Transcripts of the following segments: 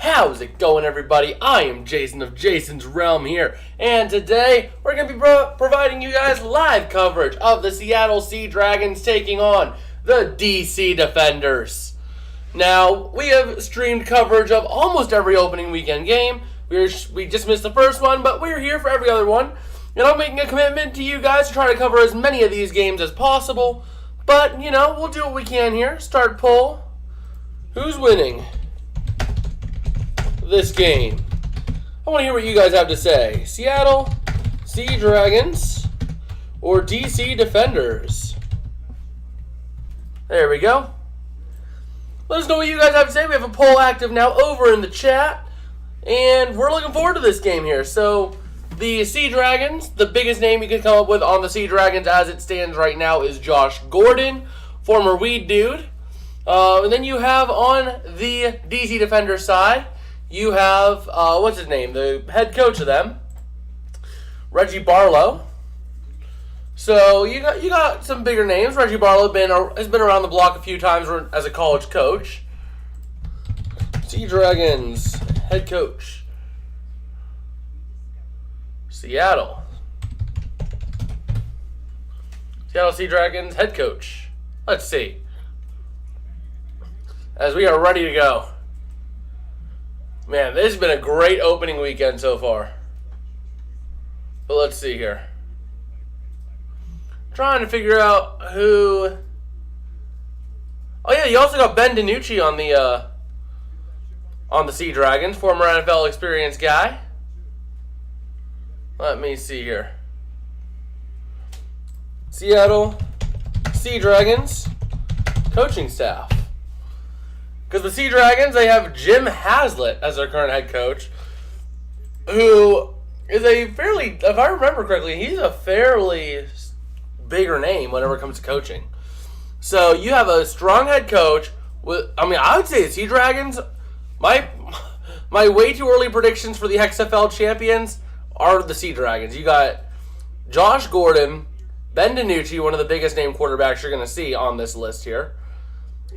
How's it going, everybody? I am Jason of Jason's Realm here, and today we're going to be providing you guys live coverage of the Seattle Sea Dragons taking on the DC Defenders. Now, we have streamed coverage of almost every opening weekend game. We just missed the first one, but we're here for every other one. And I'm making a commitment to you guys to try to cover as many of these games as possible. But, we'll do what we can here. Start poll. Who's winning this game? I want to hear what you guys have to say. Seattle Sea Dragons or DC Defenders? There we go. Let us know what you guys have to say. We have a poll active now over in the chat. And we're looking forward to this game here. So, the Sea Dragons, the biggest name you can come up with on the Sea Dragons as it stands right now is Josh Gordon, former Weed Dude. And then you have on the DC Defender side, you have, what's his name? The head coach of them, Reggie Barlow. So you got some bigger names. Reggie Barlow has been around the block a few times as a college coach. Sea Dragons head coach, Seattle Sea Dragons head coach. Let's see. As we are ready to go. Man, this has been a great opening weekend so far. But let's see here. Trying to figure out who... Oh yeah, you also got Ben DiNucci on the Sea Dragons, former NFL experienced guy. Let me see here. Seattle Sea Dragons coaching staff. Because the Sea Dragons, they have Jim Haslett as their current head coach, who is a fairly, if I remember correctly, he's a fairly bigger name whenever it comes to coaching. So you have a strong head coach with, I would say the Sea Dragons, my way too early predictions for the XFL champions are the Sea Dragons. You got Josh Gordon, Ben DiNucci, one of the biggest name quarterbacks you're going to see on this list here.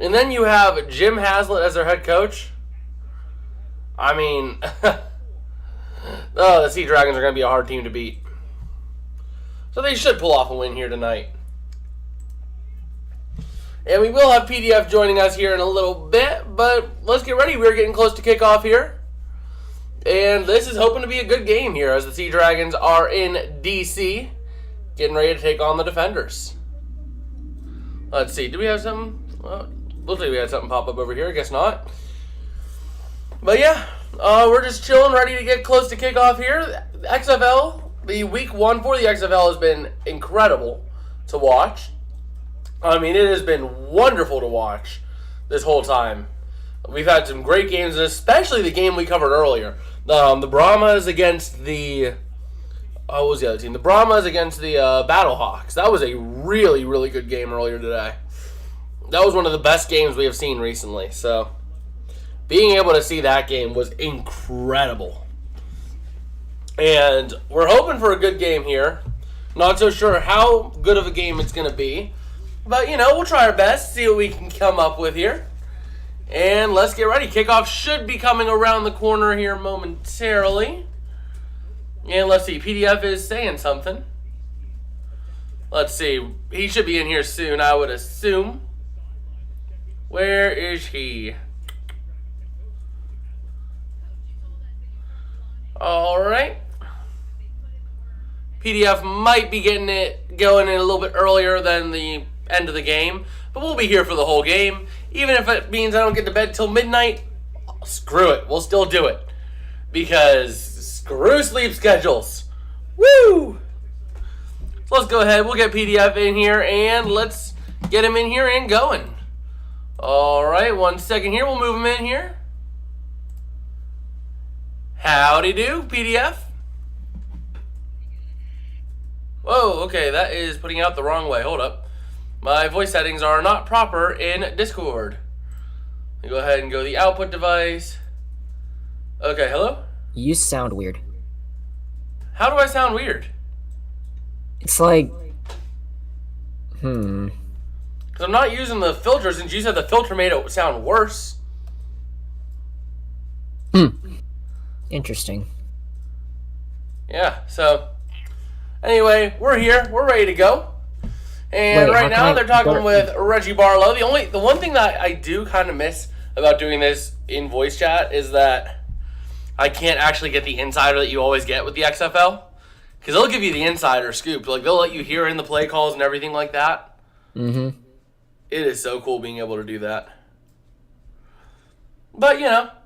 And then you have Jim Haslett as their head coach. The Sea Dragons are going to be a hard team to beat. So they should pull off a win here tonight. And we will have PDF joining us here in a little bit, but let's get ready. We're getting close to kickoff here. And this is hoping to be a good game here as the Sea Dragons are in DC, getting ready to take on the Defenders. Let's see. Do we have some... Well, looks like we had something pop up over here. I guess not. But yeah, we're just chilling, ready to get close to kickoff here. The XFL, the week one for the XFL has been incredible to watch. It has been wonderful to watch this whole time. We've had some great games, and especially the game we covered earlier. The Brahmas against the... what was the other team? The Brahmas against the Battlehawks. That was a really, really good game earlier today. That was one of the best games we have seen recently. So, being able to see that game was incredible. And we're hoping for a good game here. Not so sure how good of a game it's going to be. But, we'll try our best, see what we can come up with here. And let's get ready. Kickoff should be coming around the corner here momentarily. And let's see, PDF is saying something. Let's see, he should be in here soon, I would assume. Where is he? Alright. PDF might be getting it going in a little bit earlier than the end of the game, but we'll be here for the whole game. Even if it means I don't get to bed till midnight, screw it. We'll still do it. Because screw sleep schedules. Woo! So let's go ahead. We'll get PDF in here, and let's get him in here and going. Alright, 1 second here. We'll move him in here. Howdy do, PDF. Whoa, okay, that is putting out the wrong way. Hold up. My voice settings are not proper in Discord. Let me go ahead and go to the output device. Okay, hello? You sound weird. How do I sound weird? It's like... Because I'm not using the filter, since you said the filter made it sound worse. Interesting. Yeah, so anyway, we're here. We're ready to go. And Wait, right now how they're can I- talking with Reggie Barlow. The one thing that I do kind of miss about doing this in voice chat is that I can't actually get the insider that you always get with the XFL. Because they'll give you the insider scoop. Like, they'll let you hear in the play calls and everything like that. Mm-hmm. It is so cool being able to do that. But,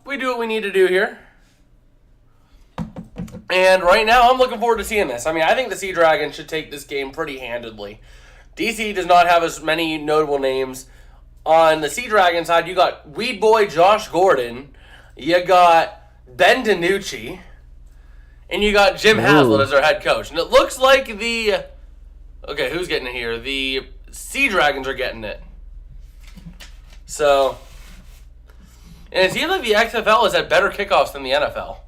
we do what we need to do here. And right now, I'm looking forward to seeing this. I mean, I think the Sea Dragons should take this game pretty handedly. DC does not have as many notable names. On the Sea Dragon side, you got Weed Boy Josh Gordon. You got Ben DiNucci. And you got Jim Haslett as their head coach. And it looks like the... Okay, who's getting it here? The Sea Dragons are getting it. So... And it seems like the XFL has had better kickoffs than the NFL.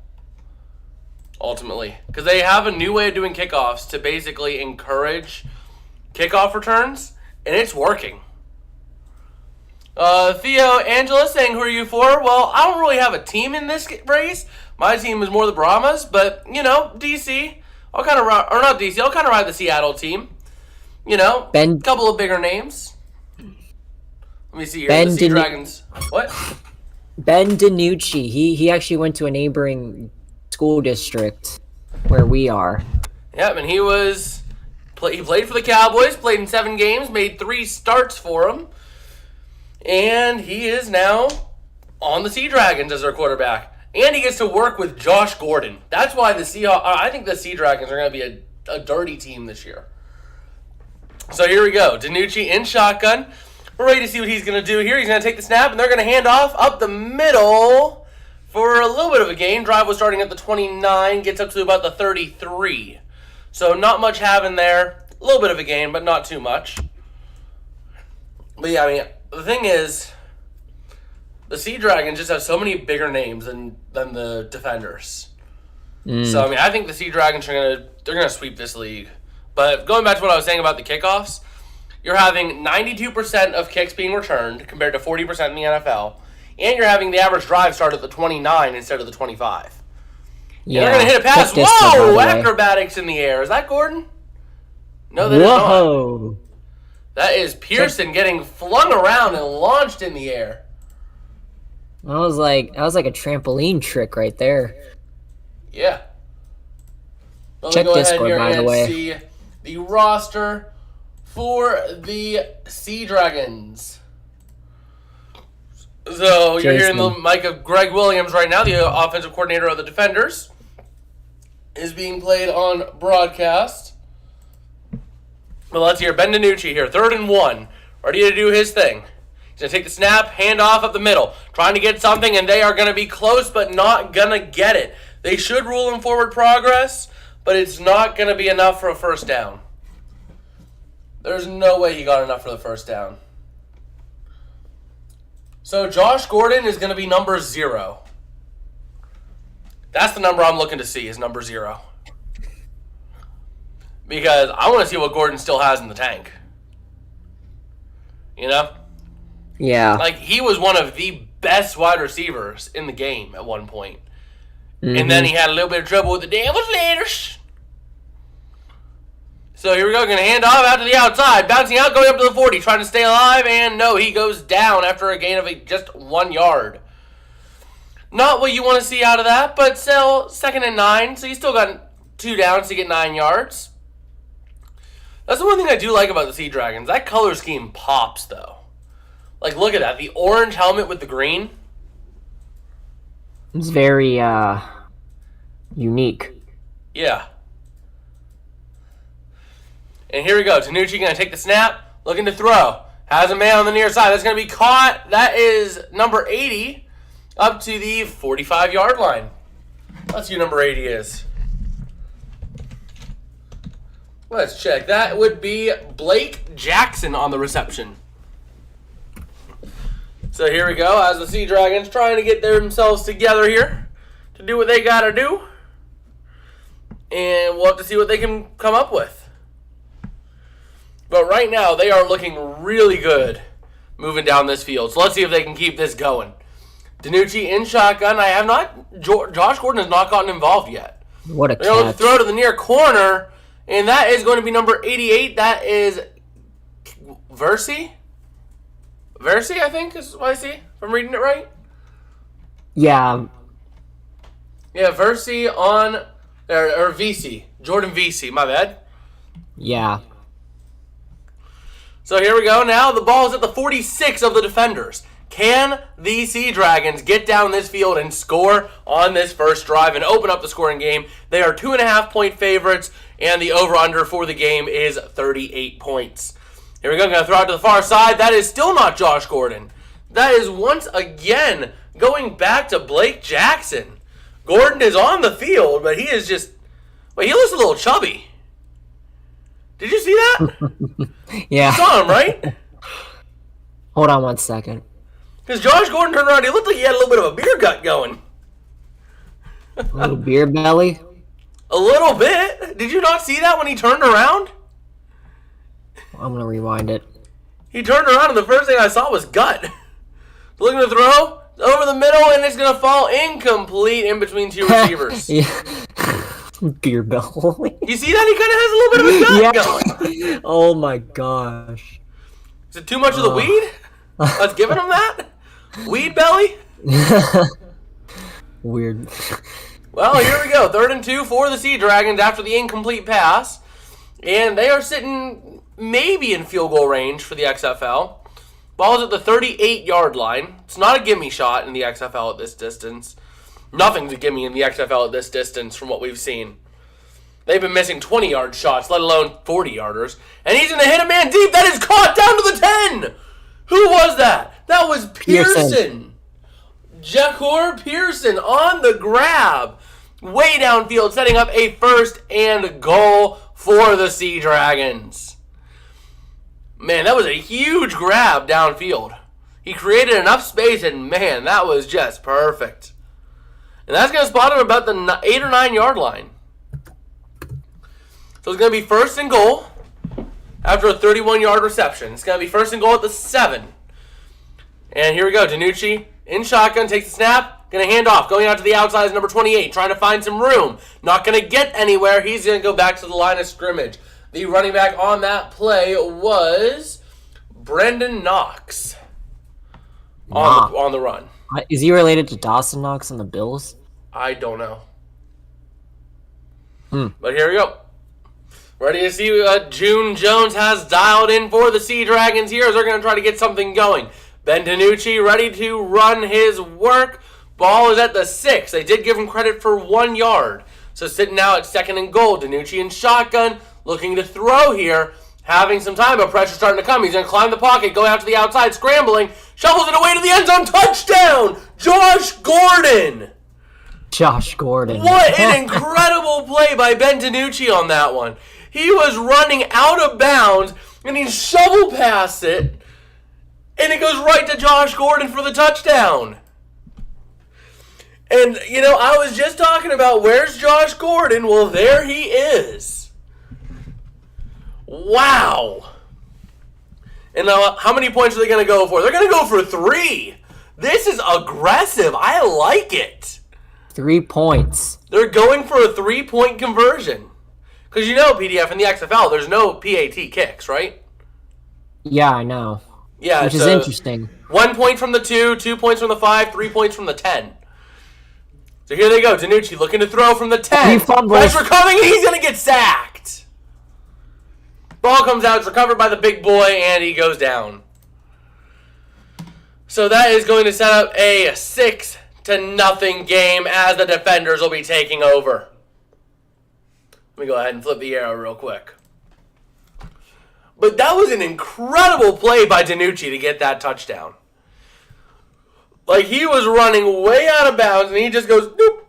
Ultimately. Because they have a new way of doing kickoffs to basically encourage kickoff returns. And it's working. Theo Angela saying, who are you for? Well, I don't really have a team in this race. My team is more the Brahmas. But, DC. I'll kind of ride... Or not DC. I'll kind of ride the Seattle team. A couple of bigger names. Let me see here. The Sea Dragons. What? Ben DiNucci, he actually went to a neighboring school district where we are. Yep, and he played for the Cowboys, played in 7 games, made 3 starts for them, and he is now on the Sea Dragons as their quarterback. And he gets to work with Josh Gordon. That's why I think the Sea Dragons are going to be a dirty team this year. So here we go. DiNucci in shotgun. We're ready to see what he's going to do here. He's going to take the snap, and they're going to hand off up the middle for a little bit of a gain. Drive was starting at the 29, gets up to about the 33. So not much having there. A little bit of a gain, but not too much. But yeah, I mean, the thing is, the Sea Dragons just have so many bigger names than the Defenders. So, I mean, I think the Sea Dragons they're going to sweep this league. But going back to what I was saying about the kickoffs, you're having 92% of kicks being returned compared to 40% in the NFL. And you're having the average drive start at the 29 instead of the 25. Yeah, they're going to hit a pass. Whoa! Acrobatics in the air. Is that Gordon? No, that is not. That is Pearson getting flung around and launched in the air. That was like a trampoline trick right there. Yeah. Check Discord, by the way. See the roster for the Sea Dragons. So you're hearing the mic of Greg Williams right now, the offensive coordinator of the Defenders, is being played on broadcast. Well, let's hear Ben DiNucci here, 3rd and 1, ready to do his thing. He's going to take the snap, hand off up the middle, trying to get something, and they are going to be close but not going to get it. They should rule in forward progress, but it's not going to be enough for a first down. There's no way he got enough for the first down. So Josh Gordon is going to be number 0. That's the number I'm looking to see, is number 0. Because I want to see what Gordon still has in the tank. Yeah. Like, he was one of the best wide receivers in the game at one point. Mm-hmm. And then he had a little bit of trouble with the Devil's Leaders. So here we go, going to hand off out to the outside. Bouncing out, going up to the 40, trying to stay alive. And no, he goes down after a gain of just 1 yard. Not what you want to see out of that, but still, 2nd and 9. So you still got 2 downs to get 9 yards. That's the one thing I do like about the Sea Dragons. That color scheme pops, though. Like, look at that. The orange helmet with the green. It's very, unique. Yeah. And here we go. DiNucci going to take the snap. Looking to throw. Has a man on the near side. That's going to be caught. That is number 80 up to the 45-yard line. Let's see who number 80 is. Let's check. That would be Blake Jackson on the reception. So here we go, as the Sea Dragons trying to get themselves together here to do what they got to do. And we'll have to see what they can come up with. But right now, they are looking really good moving down this field. So let's see if they can keep this going. DiNucci in shotgun. I have not. Josh Gordon has not gotten involved yet. What a They're going to catch. throw to the near corner, and that is going to be number 88. That is Versi. Versi, I think, is what I see. If I'm reading it right. Yeah. Yeah, Versi on or VC. Jordan VC. My bad. Yeah. So here we go. Now the ball is at the 46 of the defenders. Can the Sea Dragons get down this field and score on this first drive and open up the scoring game? They are 2.5-point favorites, and the over-under for the game is 38 points. Here we go. I'm going to throw it to the far side. That is still not Josh Gordon. That is once again going back to Blake Jackson. Gordon is on the field, but he is just... Wait, he looks a little chubby. Did you see that? Yeah. You saw him, right? Hold on 1 second. Because Josh Gordon turned around, he looked like he had a little bit of a beer gut going. A little beer belly. A little bit. Did you not see that when he turned around? I'm gonna rewind it. He turned around and the first thing I saw was gut. Looking to throw over the middle, and it's going to fall incomplete in between two receivers. Yeah. Beer belly. You see that? He kind of has a little bit of a gut going. Oh my gosh. Is it too much of the weed? That's giving him that? Weed belly? Weird. Well, here we go. 3rd and 2 for the Sea Dragons after the incomplete pass. And they are sitting maybe in field goal range for the XFL. Ball's at the 38-yard line. It's not a gimme shot in the XFL at this distance. Nothing's a gimme in the XFL at this distance from what we've seen. They've been missing 20-yard shots, let alone 40-yarders. And he's going to hit a man deep. That is caught down to the 10. Who was that? That was Pearson. Jahcour Pearson on the grab. Way downfield, setting up a 1st and goal for the Sea Dragons. Man, that was a huge grab downfield. He created enough space, and man, that was just perfect. And that's going to spot him about the 8 or 9 yard line. So it's going to be 1st and goal after a 31-yard reception. It's going to be 1st and goal at the 7. And here we go. DiNucci in shotgun, takes the snap, going to hand off. Going out to the outside is number 28, trying to find some room. Not going to get anywhere. He's going to go back to the line of scrimmage. The running back on that play was Brendan Knox on the run. Is he related to Dawson Knox on the Bills? I don't know. But here we go. Ready to see what June Jones has dialed in for the Sea Dragons here as they're going to try to get something going. Ben DiNucci ready to run his work. Ball is at the 6. They did give him credit for 1 yard. So sitting now at 2nd and goal. DiNucci in shotgun, looking to throw here. Having some time, but pressure starting to come. He's going to climb the pocket, go out to the outside, scrambling. Shovels it away to the end zone. Touchdown! Josh Gordon! Josh Gordon. What an incredible play by Ben DiNucci on that one. He was running out of bounds, and he shovel passed it, and it goes right to Josh Gordon for the touchdown. And, you know, I was just talking about where's Josh Gordon? Well, there he is. Wow. And now, how many points are they going to go for? They're going to go for 3. This is aggressive. I like it. 3 points. They're going for a 3-point conversion. Because you know, PDF, in the XFL, there's no PAT kicks, right? Yeah, I know. Yeah, which is interesting. 1 point from the 2, 2 points from the 5, 3 points from the 10. So here they go. DiNucci looking to throw from the 10. Pressure coming, and he's going to get sacked. Ball comes out, it's recovered by the big boy, and he goes down. So that is going to set up a 6-0 game as the defenders will be taking over. Let me go ahead and flip the arrow real quick. But that was an incredible play by DiNucci to get that touchdown. Like, he was running way out of bounds, and he just goes, doop,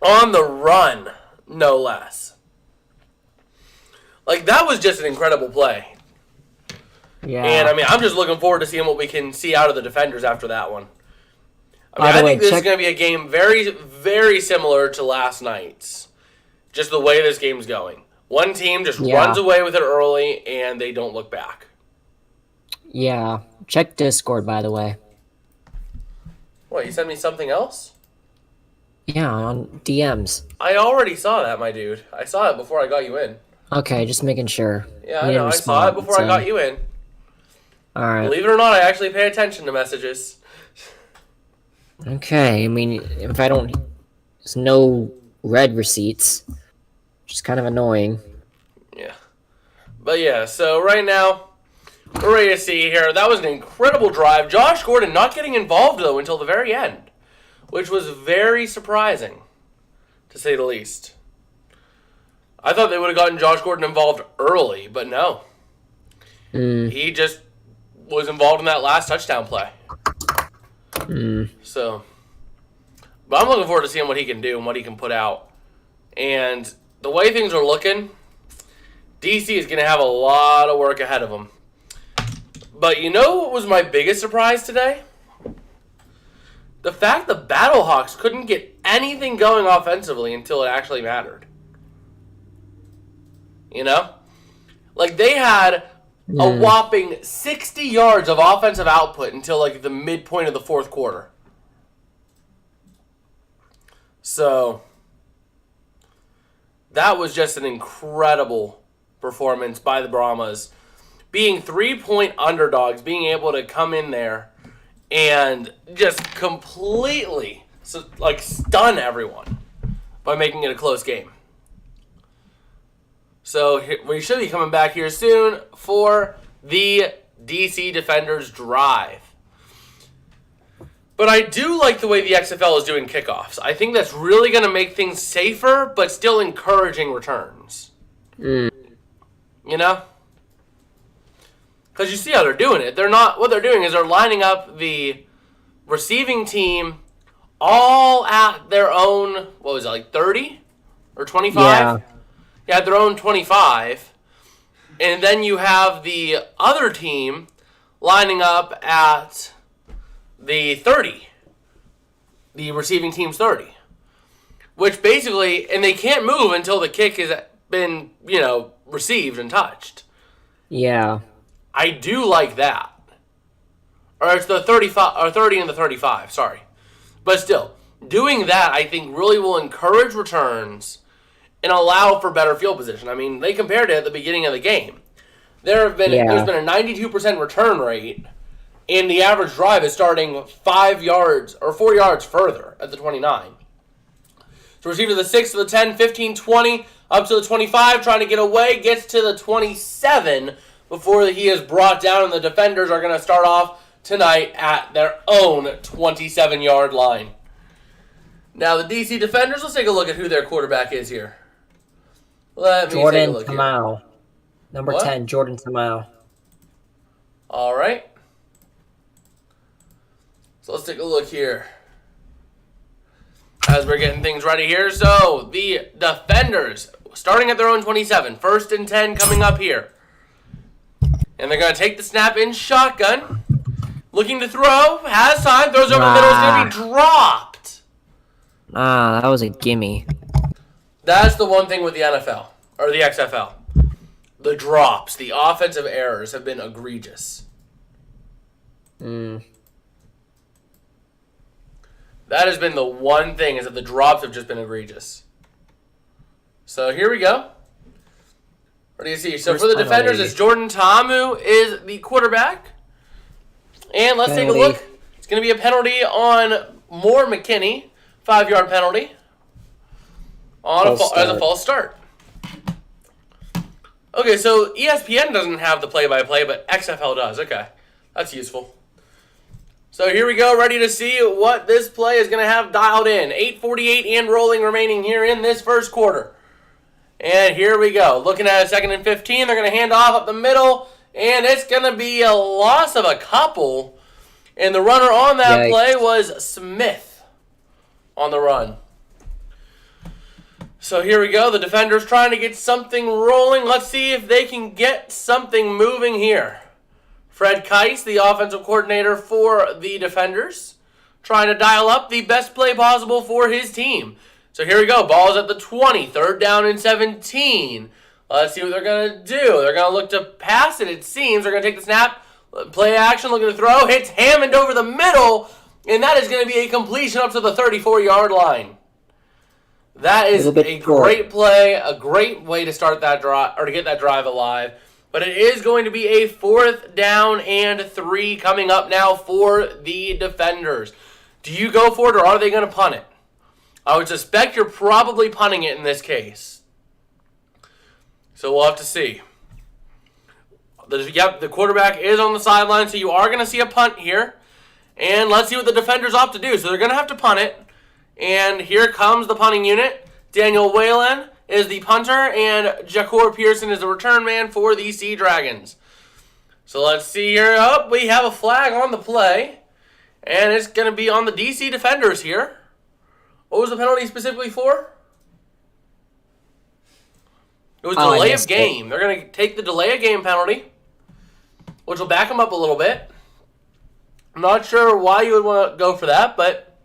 on the run, no less. Like, that was just an incredible play. Yeah. And, I mean, I'm just looking forward to seeing what we can see out of the defenders after that one. I mean, I think this is going to be a game very, very similar to last night's. Just the way this game's going. One team just runs away with it early, and they don't look back. Yeah. Check Discord, by the way. What, you sent me something else? Yeah, on DMs. I already saw that, my dude. I saw it before I got you in. Okay, just making sure. Yeah, You I didn't know. I saw it respond, before I got you in. Alright. Believe it or not, I actually pay attention to messages. Okay, I mean, if I don't... There's no red receipts. Which is kind of annoying. Yeah. But yeah, so right now, we're ready to see here. That was an incredible drive. Josh Gordon not getting involved, though, until the very end, which was very surprising, to say the least. I thought they would have gotten Josh Gordon involved early, but no. He just was involved in that last touchdown play. So, but I'm looking forward to seeing what he can do and what he can put out. And the way things are looking, DC is going to have a lot of work ahead of him. But you know what was my biggest surprise today? The fact the Battlehawks couldn't get anything going offensively until it actually mattered. You know? Like, they had a whopping 60 yards of offensive output until, like, the midpoint of the fourth quarter. So, that was just an incredible performance by the Brahmas. Being 3-point underdogs, being able to come in there and just completely, stun everyone by making it a close game. So we should be coming back here soon for the DC Defenders drive. But I do like the way the XFL is doing kickoffs. I think that's really going to make things safer, but still encouraging returns. You know? Because you see how they're doing it. What they're doing is they're lining up the receiving team all at their own, 30 or 25? Yeah. Yeah, their own 25. And then you have the other team lining up at the 30. The receiving team's 30. Which basically, and they can't move until the kick has been, received and touched. Yeah. I do like that. Or it's the 35 or 30 and the 35, sorry. But still, doing that I think really will encourage returns and allow for better field position. I mean, they compared it at the beginning of the game. There's been a 92% return rate, and the average drive is starting 5 yards or 4 yards further at the 29. So receive to the 6, to the 10, 15, 20, up to the 25, trying to get away, gets to the 27 before he is brought down, and the defenders are going to start off tonight at their own 27-yard line. Now, the DC Defenders, let's take a look at who their quarterback is here. Let me take a look Jordan Tamau. Number 10, Jordan Tamau. All right. So let's take a look here as we're getting things ready here. So the Defenders starting at their own 27. 1st and 10 coming up here. And they're going to take the snap in shotgun. Looking to throw. Has time. Throws over the middle. It's going to be dropped. That was a gimme. That's the one thing with the NFL, or the XFL. The drops, the offensive errors have been egregious. That has been the one thing, is that the drops have just been egregious. So here we go. What do you see? So for the Defenders, it's Jordan Ta'amu is the quarterback. And let's take a look. It's going to be a penalty on Moore McKinney. 5-yard penalty. As a false start. Okay, so ESPN doesn't have the play-by-play, but XFL does. Okay, that's useful. So here we go, ready to see what this play is going to have dialed in. 8:48 and rolling remaining here in this first quarter. And here we go. Looking at a 2nd and 15. They're going to hand off up the middle, and it's going to be a loss of a couple. And the runner on that play was Smith on the run. So here we go. The Defenders trying to get something rolling. Let's see if they can get something moving here. Fred Keiss, the offensive coordinator for the Defenders, trying to dial up the best play possible for his team. So here we go. Ball's at the 20. 3rd down and 17. Let's see what they're going to do. They're going to look to pass it, it seems. They're going to take the snap. Play action, looking to throw. Hits Hammond over the middle. And that is going to be a completion up to the 34-yard line. That is a great play, a great way to start that drive, or to get that drive alive. But it is going to be a 4th down and 3 coming up now for the defenders. Do you go for it, or are they going to punt it? I would suspect you're probably punting it in this case. So we'll have to see. The quarterback is on the sideline, so you are going to see a punt here. And let's see what the defenders opt to do. So they're going to have to punt it. And here comes the punting unit. Daniel Whalen is the punter, and Jacor Pearson is the return man for the Sea Dragons. So let's see here. Oh, we have a flag on the play. And it's going to be on the DC defenders here. What was the penalty specifically for? It was delay of game. They're going to take the delay of game penalty, which will back them up a little bit. I'm not sure why you would want to go for that, but,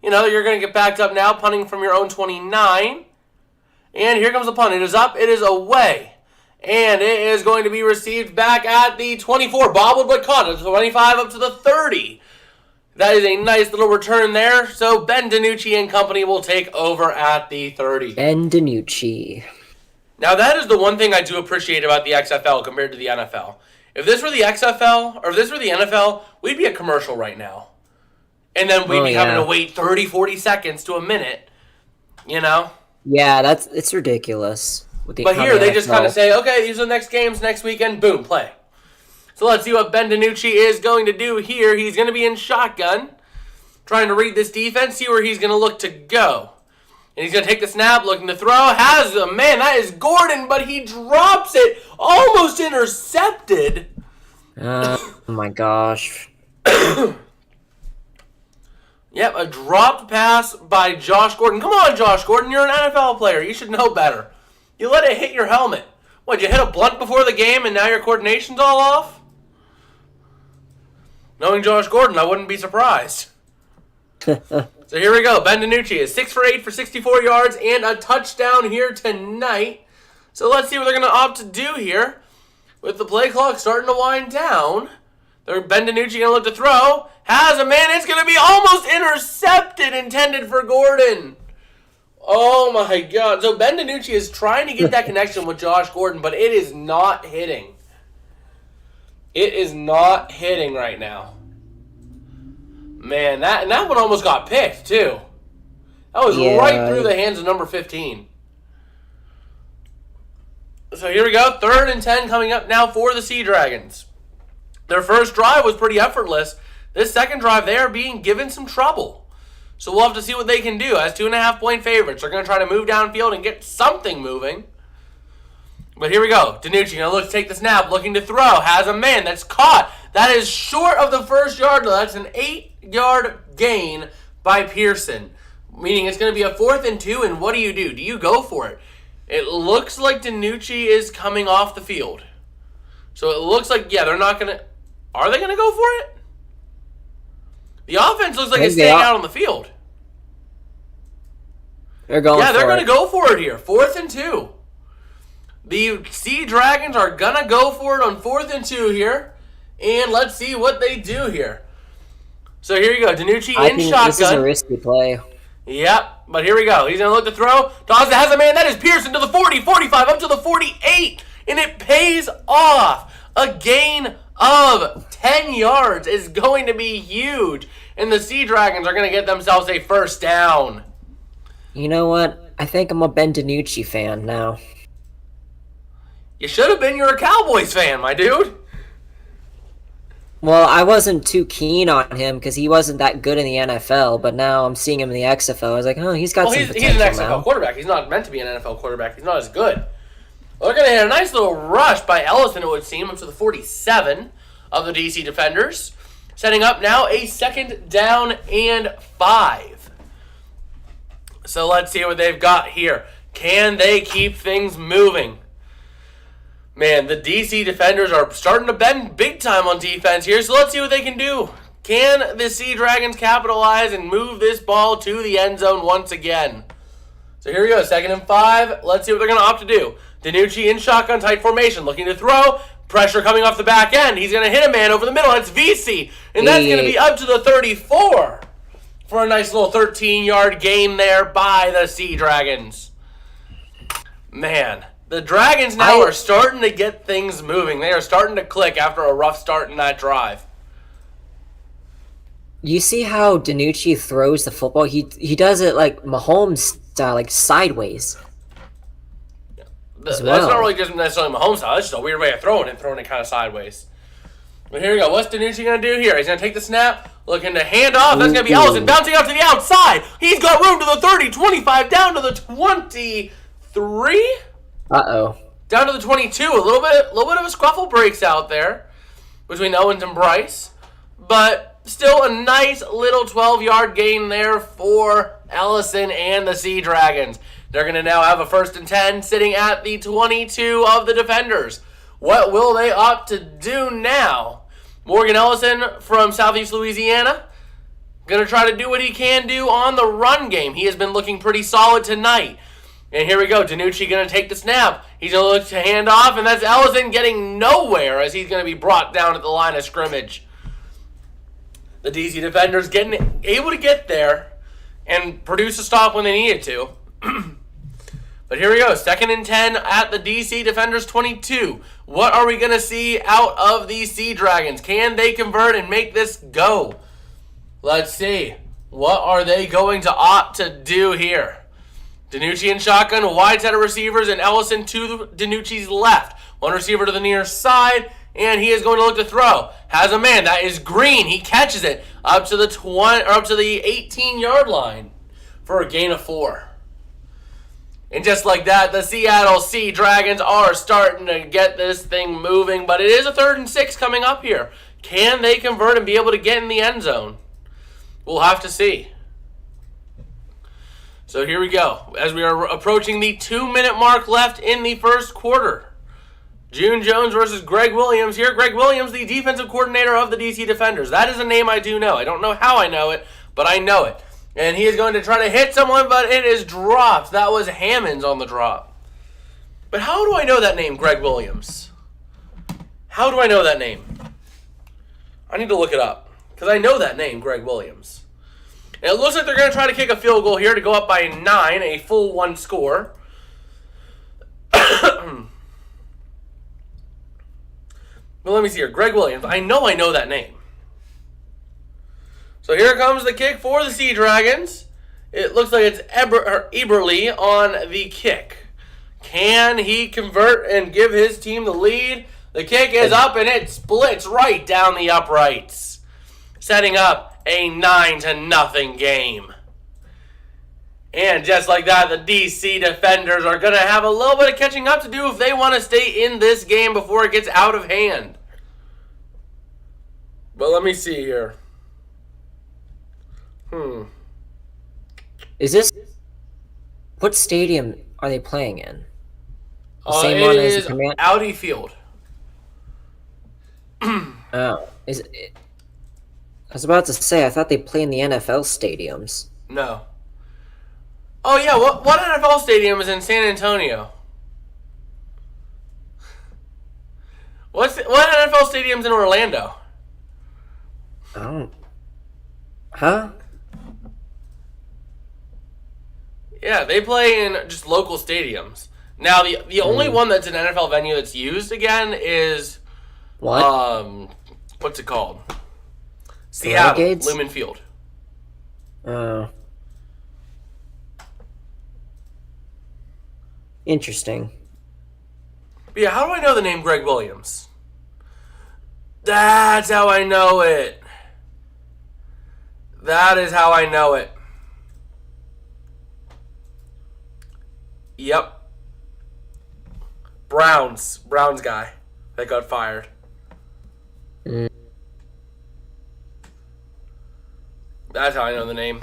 you know, you're going to get backed up now, punting from your own 29. And here comes the punt. It is up. It is away. And it is going to be received back at the 24. Bobbled but caught. It's 25 up to the 30. That is a nice little return there. So Ben DiNucci and company will take over at the 30. Ben DiNucci. Now, that is the one thing I do appreciate about the XFL compared to the NFL. If this were the XFL, or if this were the NFL, we'd be a commercial right now. And then we'd be having to wait 30, 40 seconds to a minute, you know? Yeah, it's ridiculous. But here, they just kind of say, okay, these are the next games, next weekend, boom, play. So let's see what Ben DiNucci is going to do here. He's going to be in shotgun, trying to read this defense, see where he's going to look to go. And he's going to take the snap, looking to throw. Has a man, that is Gordon, but he drops it. Almost intercepted. Oh my gosh. Yep, a dropped pass by Josh Gordon. Come on, Josh Gordon, you're an NFL player. You should know better. You let it hit your helmet. What, you hit a blunt before the game and now your coordination's all off? Knowing Josh Gordon, I wouldn't be surprised. So here we go. Ben DiNucci is 6 for 8 for 64 yards and a touchdown here tonight. So let's see what they're going to opt to do here. With the play clock starting to wind down, Ben DiNucci going to look to throw. Has a man. It's going to be almost intercepted, intended for Gordon. Oh my God. So Ben DiNucci is trying to get that connection with Josh Gordon, but it is not hitting. It is not hitting right now. Man, that one almost got picked, too. That was right through the hands of number 15. So here we go. 3rd and 10 coming up now for the Sea Dragons. Their first drive was pretty effortless. This second drive, they are being given some trouble. So we'll have to see what they can do. As 2.5-point favorites, they're going to try to move downfield and get something moving. But here we go. DiNucci going to look to take the snap, looking to throw. Has a man that's caught. That is short of the first yard. That's an 8-yard gain by Pearson. Meaning it's going to be a 4th and 2, and what do? Do you go for it? It looks like DiNucci is coming off the field. So it looks like, they're not going to... Are they going to go for it? The offense looks like it's staying out on the field. They're going for it. Yeah, they're going to go for it here. 4th and 2. The Sea Dragons are going to go for it on 4th and 2 here. And let's see what they do here. So here you go. DiNucci in shotgun. This is a risky play. Yep, but here we go. He's going to look to throw. Tosses has a man. That is Pearson to the 40, 45, up to the 48. And it pays off. A gain of 10 yards is going to be huge. And the Sea Dragons are going to get themselves a first down. You know what? I think I'm a Ben DiNucci fan now. You should have been. You're a Cowboys fan, my dude. Well, I wasn't too keen on him because he wasn't that good in the NFL, but now I'm seeing him in the XFL. I was like, oh, he's got some potential he's an XFL now. quarterback. He's not meant to be an NFL quarterback. He's not as good. Well, they're going to hit a nice little rush by Ellison, it would seem, up to the 47 of the DC defenders. Setting up now a 2nd down and 5. So let's see what they've got here. Can they keep things moving? Man, the DC defenders are starting to bend big time on defense here, so let's see what they can do. Can the Sea Dragons capitalize and move this ball to the end zone once again? So here we go, 2nd and 5. Let's see what they're going to opt to do. DiNucci in shotgun tight formation, looking to throw. Pressure coming off the back end. He's going to hit a man over the middle. It's VC. And that's going to be up to the 34 for a nice little 13-yard gain there by the Sea Dragons. Man, the Dragons now are starting to get things moving. They are starting to click after a rough start in that drive. You see how DiNucci throws the football? He does it like Mahomes style, like sideways. That's not really just necessarily Mahomes style. That's just a weird way of throwing it kind of sideways. But here we go. What's DiNucci going to do here? He's going to take the snap, looking to hand off. That's going to be Ellison bouncing out to the outside. He's got room to the 30, 25, down to the 23. Uh-oh. Down to the 22. A little bit of a scuffle breaks out there between Owens and Bryce. But still a nice little 12-yard gain there for Ellison and the Sea Dragons. They're going to now have a 1st and 10 sitting at the 22 of the defenders. What will they opt to do now? Morgan Ellison from Southeast Louisiana going to try to do what he can do on the run game. He has been looking pretty solid tonight. And here we go. DiNucci going to take the snap. He's going to look to hand off, and that's Ellison getting nowhere as he's going to be brought down at the line of scrimmage. The DC defenders able to get there and produce a stop when they needed to. But here we go. 2nd and 10 at the DC defenders 22. What are we going to see out of these Sea Dragons? Can they convert and make this go? Let's see. What are they going to opt to do here? DiNucci in shotgun, wide set of receivers, and Ellison to DiNucci's left. One receiver to the near side, and he is going to look to throw. Has a man. That is Green. He catches it up to the 18-yard line for a gain of 4. And just like that, the Seattle Sea Dragons are starting to get this thing moving. But it is a 3rd and 6 coming up here. Can they convert and be able to get in the end zone? We'll have to see. So here we go. As we are approaching the 2-minute mark left in the first quarter. June Jones versus Greg Williams here. Greg Williams, the defensive coordinator of the DC Defenders. That is a name I do know. I don't know how I know it, but I know it. And he is going to try to hit someone, but it is dropped. That was Hammonds on the drop. But how do I know that name, Greg Williams? How do I know that name? I need to look it up. Because I know that name, Greg Williams. And it looks like they're going to try to kick a field goal here to go up by 9, a full 1 score. Well, let me see here. Greg Williams. I know that name. So here comes the kick for the Sea Dragons. It looks like it's Eberle on the kick. Can he convert and give his team the lead? The kick is up and it splits right down the uprights, setting up a 9-0 game. And just like that, the DC defenders are going to have a little bit of catching up to do if they want to stay in this game before it gets out of hand. But let me see here. Is this... What stadium are they playing in? The same one as the Audi Field. Oh. Is it... I was about to say, I thought they play in the NFL stadiums. No. Oh, yeah, what NFL stadium is in San Antonio? What NFL stadium's in Orlando? I don't... Huh? Yeah, they play in just local stadiums. Now, the only one that's an NFL venue that's used again is... What? What's it called? Seattle, Lumen Field. Interesting. But yeah, how do I know the name Greg Williams? That's how I know it. That is how I know it. Yep. Browns guy that got fired. That's how I know the name.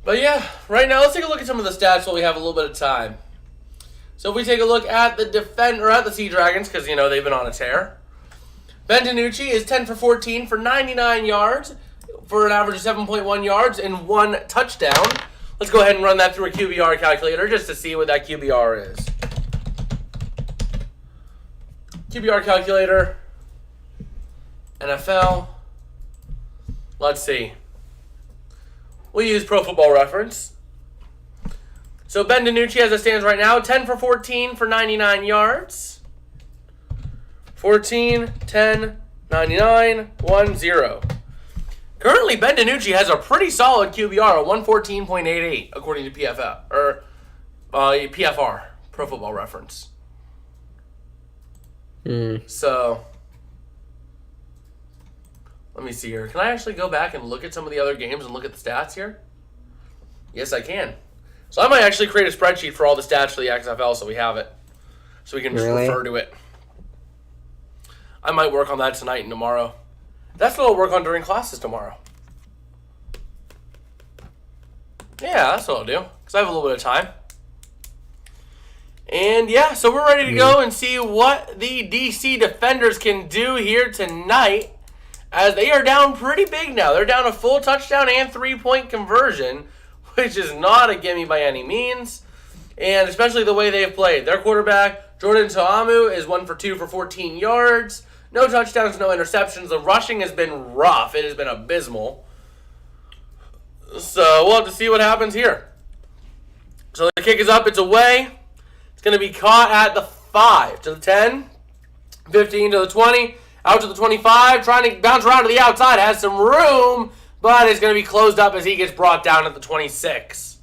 But yeah, right now let's take a look at some of the stats while we have a little bit of time. So if we take a look at the Sea Dragons, because you know they've been on a tear. Ben DiNucci is 10 for 14 for 99 yards for an average of 7.1 yards and 1 touchdown. Let's go ahead and run that through a QBR calculator just to see what that QBR is. QBR calculator. NFL. Let's see. We'll use Pro Football Reference. So Ben DiNucci, as it stands right now, 10 for 14 for 99 yards. 14, 10, 99, 1-0. Currently, Ben DiNucci has a pretty solid QBR, a 114.88, according to PFR, Pro Football Reference. So, let me see here. Can I actually go back and look at some of the other games and look at the stats here? Yes, I can. So I might actually create a spreadsheet for all the stats for the XFL so we have it. So we can just refer to it. I might work on that tonight and tomorrow. That's what I'll work on during classes tomorrow. Yeah, that's what I'll do. Because I have a little bit of time. And yeah, so we're ready to go and see what the DC Defenders can do here tonight. As they are down pretty big now. They're down a full touchdown and 3-point conversion, which is not a gimme by any means. And especially the way they've played. Their quarterback, Jordan Ta'amu, is 1 for 2 for 14 yards. No touchdowns, no interceptions. The rushing has been rough. It has been abysmal. So we'll have to see what happens here. So the kick is up. It's away. It's going to be caught at the 5 to the 10, 15 to the 20, out to the 25, trying to bounce around to the outside. Has some room, but it's going to be closed up as he gets brought down at the 26.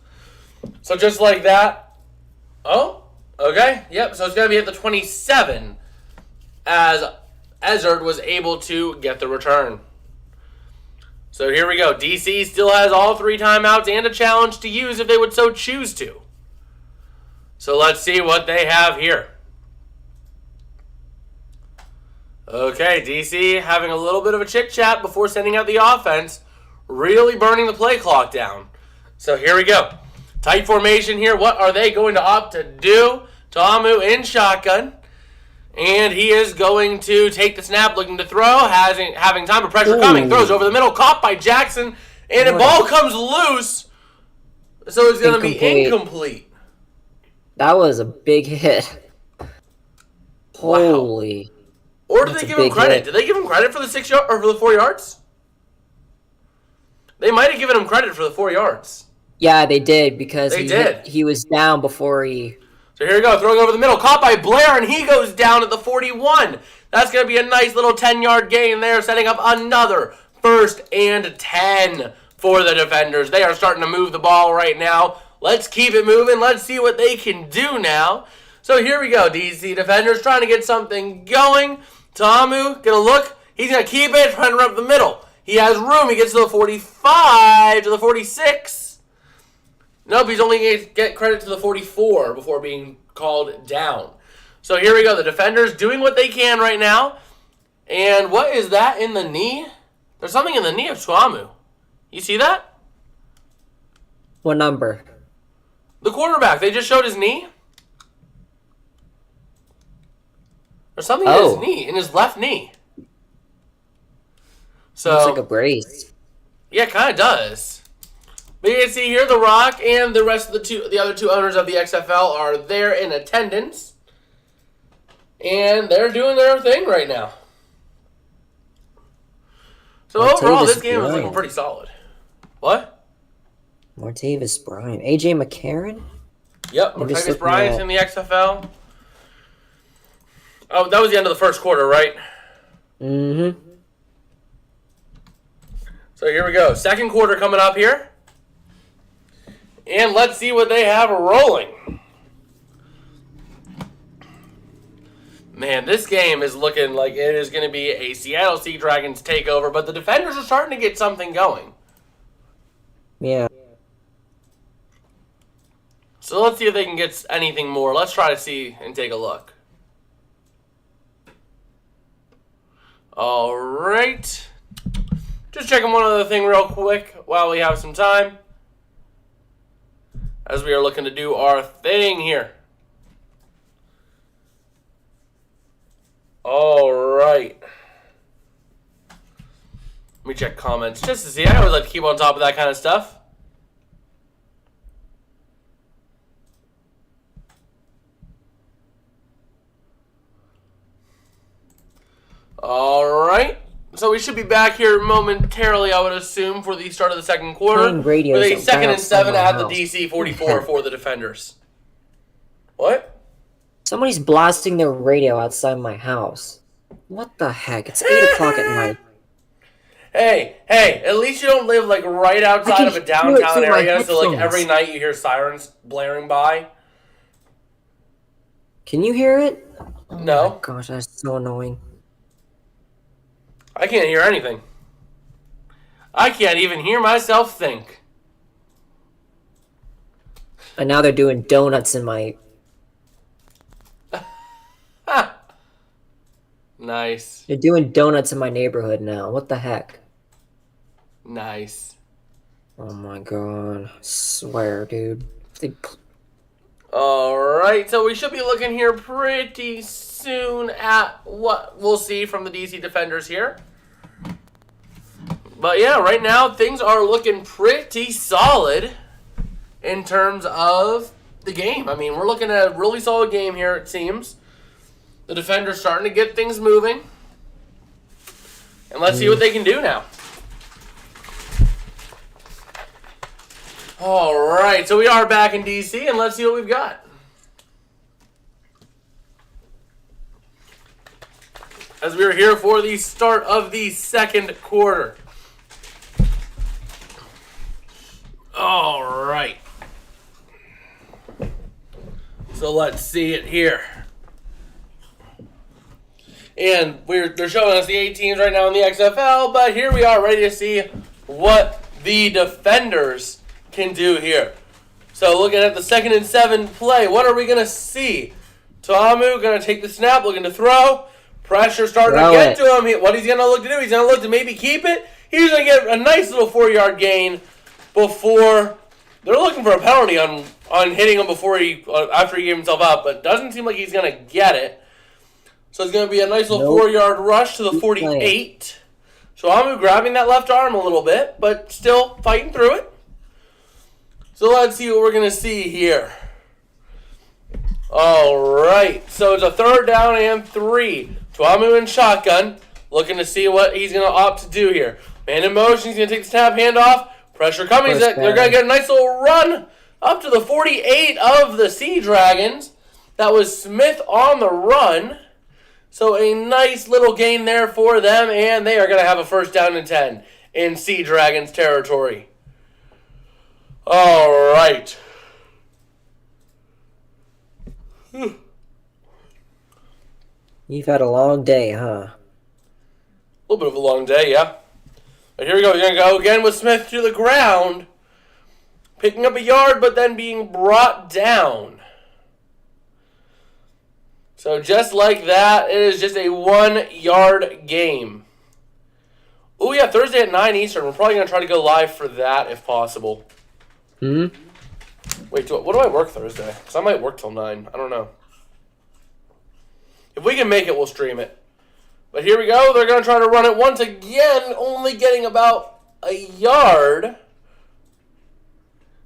So just like that. Oh, okay. Yep, so it's going to be at the 27 as Ezard was able to get the return. So here we go. DC still has all 3 timeouts and a challenge to use if they would so choose to. So let's see what they have here. Okay, DC having a little bit of a chit-chat before sending out the offense. Really burning the play clock down. So here we go. Tight formation here. What are they going to opt to do? Ta'amu in shotgun. And he is going to take the snap, looking to throw. Having time of pressure coming. Throws over the middle. Caught by Jackson. And the ball comes loose. So it's going to be incomplete. That was a big hit. Holy. Or did they give him credit? Did they give him credit for the 6 yards or for the 4 yards? They might have given him credit for the 4 yards. Yeah, they did because he was down before he. So here we go, throwing over the middle, caught by Blair, and he goes down at the 41. That's going to be a nice little 10-yard gain there, setting up another 1st and 10 for the Defenders. They are starting to move the ball right now. Let's keep it moving. Let's see what they can do now. So here we go, DC Defenders trying to get something going. Ta'amu going to look. He's going to keep it, trying to run up the middle. He has room. He gets to the 45, to the 46. Nope, he's only going to get credit to the 44 before being called down. So here we go. The Defenders doing what they can right now. And what is that in the knee? There's something in the knee of Ta'amu. You see that? What number? The quarterback. They just showed his knee. There's something in his knee, in his left knee. So looks like a brace. Yeah, it kind of does. But you can see here, The Rock and the rest of the other 2 owners of the XFL are there in attendance. And they're doing their thing right now. So overall, this game is looking pretty solid. What? Martavis Bryant. AJ McCarron? Yep, Martavis Bryant's in the XFL. Oh, that was the end of the 1st quarter, right? Mm-hmm. So here we go. 2nd quarter coming up here. And let's see what they have rolling. Man, this game is looking like it is going to be a Seattle Sea Dragons takeover, but the Defenders are starting to get something going. Yeah. So let's see if they can get anything more. Let's try to see and take a look. All right. Just checking one other thing real quick while we have some time. As we are looking to do our thing here. All right. Let me check comments just to see. I always like to keep on top of that kind of stuff. All right. So we should be back here momentarily, I would assume, for the start of the second quarter. Playing radios With a second and 7 outside at my the house. DC 44 for the defenders. What? Somebody's blasting their radio outside my house. What the heck? It's 8 o'clock at night. Hey, at least you don't live like right outside of a downtown area, so like every night you hear sirens blaring by. Can you hear it? Oh No. my gosh, that's so annoying. I can't hear anything. I can't even hear myself think. And now they're doing donuts in my... Nice. They're doing donuts in my neighborhood now. What the heck? Nice. Oh my god. I swear, dude. Alright, so we should be looking here pretty soon at what we'll see from the DC defenders here. But yeah, right now things are looking pretty solid in terms of the game. I mean, we're looking at a really solid game here, it seems. The defenders starting to get things moving. And let's see what they can do now. Alright, so we are back in DC, and let's see what we've got. As we are here for the start of the second quarter. Alright. So let's see it here. And they're showing us the 8 teams right now in the XFL, but here we are ready to see what the defenders can do here. So looking at the 2nd and 7 play, what are we going to see? Ta'amu going to take the snap, looking to throw. Pressure starting to get to him. What he's going to look to do, he's going to look to maybe keep it. He's going to get a nice little 4-yard gain before they're looking for a penalty on hitting him before after he gave himself up, but doesn't seem like he's going to get it. So it's going to be a nice little 4-yard rush to the 48. So Amu grabbing that left arm a little bit, but still fighting through it. So let's see what we're going to see here. All right, so it's a 3rd down and 3. Tuamu in shotgun, looking to see what he's going to opt to do here. Man in motion, he's going to take the snap, handoff. Pressure coming. They're going to get a nice little run up to the 48 of the Sea Dragons. That was Smith on the run. So a nice little gain there for them, and they are going to have a 1st down and 10 in Sea Dragons territory. All right. You've had a long day, huh? A little bit of a long day, yeah. But here we go. We're going to go again with Smith to the ground. Picking up a yard, but then being brought down. So just like that, it is just a 1-yard game. Oh yeah, Thursday at 9 Eastern. We're probably going to try to go live for that if possible. Wait, what do I work Thursday? Because I might work till 9. I don't know. If we can make it, we'll stream it. But here we go. They're going to try to run it once again, only getting about a yard.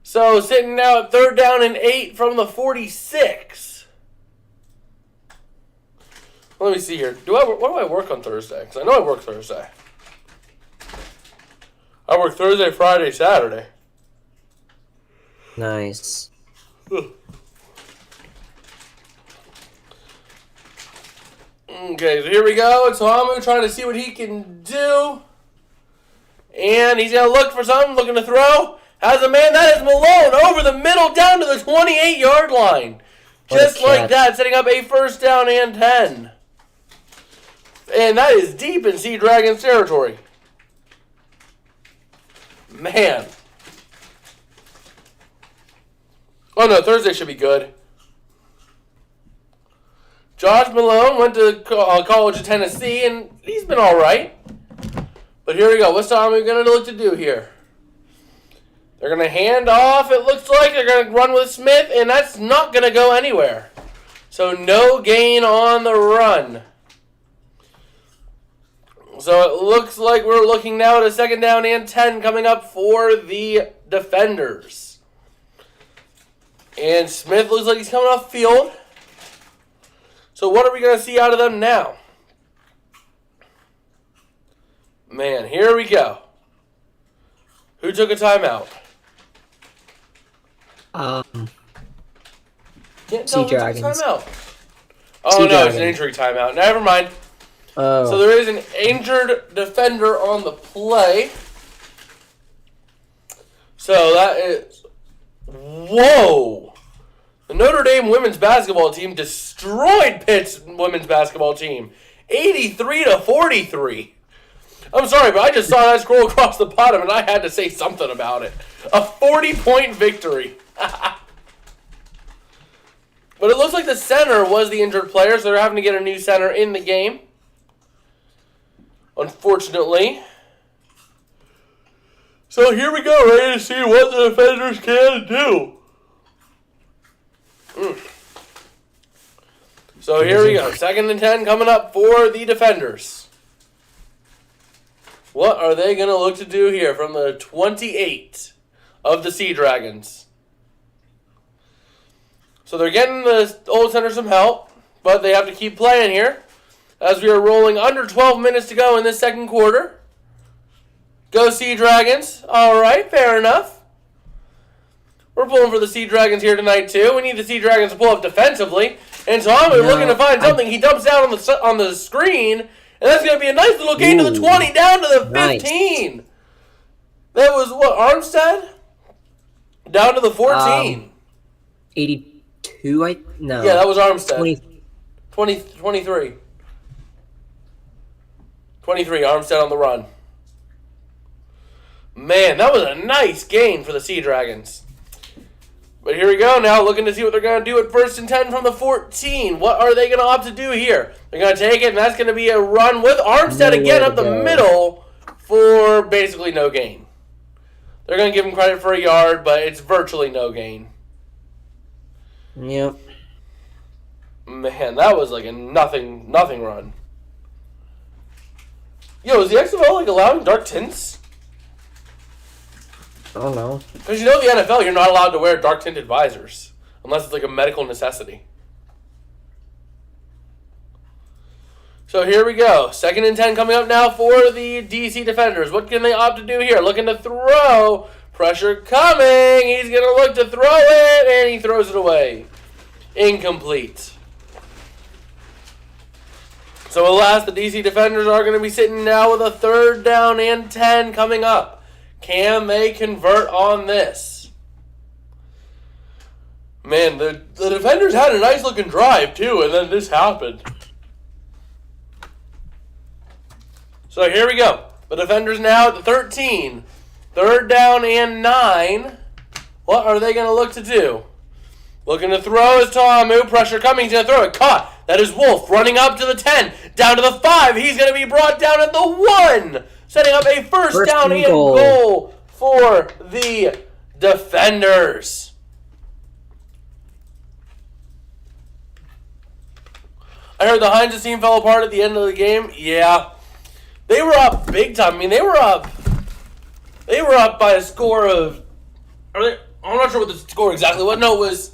So sitting now at 3rd down and 8 from the 46. Let me see here. What do I work on Thursday? Because I know I work Thursday. I work Thursday, Friday, Saturday. Nice. Okay, so here we go. It's Hamu trying to see what he can do. And he's going to look for something, looking to throw. Has a man. That is Malone over the middle down to the 28-yard line. Just like that, setting up a 1st down and 10. And that is deep in Sea Dragons territory. Man. Oh no, Thursday should be good. Josh Malone went to College of Tennessee, and he's been all right. But here we go. What's Tommy going to look to do here? They're going to hand off. It looks like they're going to run with Smith, and that's not going to go anywhere. So no gain on the run. So it looks like we're looking now at a 2nd down and 10 coming up for the defenders. And Smith looks like he's coming off field. So what are we going to see out of them now? Man, here we go. Who took a timeout? Can't tell who took a timeout. Oh, no, it's an injury timeout. Never mind. Oh. So there is an injured defender on the play. So that is... Whoa! The Notre Dame women's basketball team destroyed Pitt's women's basketball team. 83-43. I'm sorry, but I just saw that scroll across the bottom, and I had to say something about it. A 40-point victory. But it looks like the center was the injured player, so they're having to get a new center in the game. Unfortunately. So here we go, ready to see what the defenders can do. So here we go. 2nd and 10 coming up for the defenders. What are they going to look to do here from the 28 of the Sea Dragons? So they're getting the old center some help, but they have to keep playing here as we are rolling under 12 minutes to go in this second quarter. Go Sea Dragons. All right, fair enough. We're pulling for the Sea Dragons here tonight, too. We need the Sea Dragons to pull up defensively. And Tom is looking to find something. He dumps down on the screen, and that's going to be a nice little gain to the 20, down to the 15. Nice. That was, what, Armstead? Down to the 14. 82, no. Yeah, that was Armstead. 23. 23, Armstead on the run. Man, that was a nice gain for the Sea Dragons. But here we go now, looking to see what they're going to do at 1st and 10 from the 14. What are they going to opt to do here? They're going to take it, and that's going to be a run with Armstead again up the middle for basically no gain. They're going to give him credit for a yard, but it's virtually no gain. Yep. Man, that was like a nothing run. Yo, is the XFL like allowing dark tints? I don't know. Because you know the NFL, you're not allowed to wear dark tinted visors unless it's like a medical necessity. So here we go. 2nd and 10 coming up now for the DC defenders. What can they opt to do here? Looking to throw. Pressure coming. He's going to look to throw it, and he throws it away. Incomplete. So alas, the DC defenders are going to be sitting now with a 3rd down and 10 coming up. Can they convert on this? Man, the defenders had a nice looking drive too, and then this happened. So here we go. The defenders now at the 13. 3rd down and 9. What are they going to look to do? Looking to throw is Tomu. Pressure coming. He's going to throw it. Caught. That is Wolf running up to the 10. Down to the 5. He's going to be brought down at the 1. Setting up a first down and goal for the defenders. I heard the Heinz team fell apart at the end of the game. Yeah. They were up big time. I mean, they were up by a score of... I'm not sure what the score exactly was. No, it was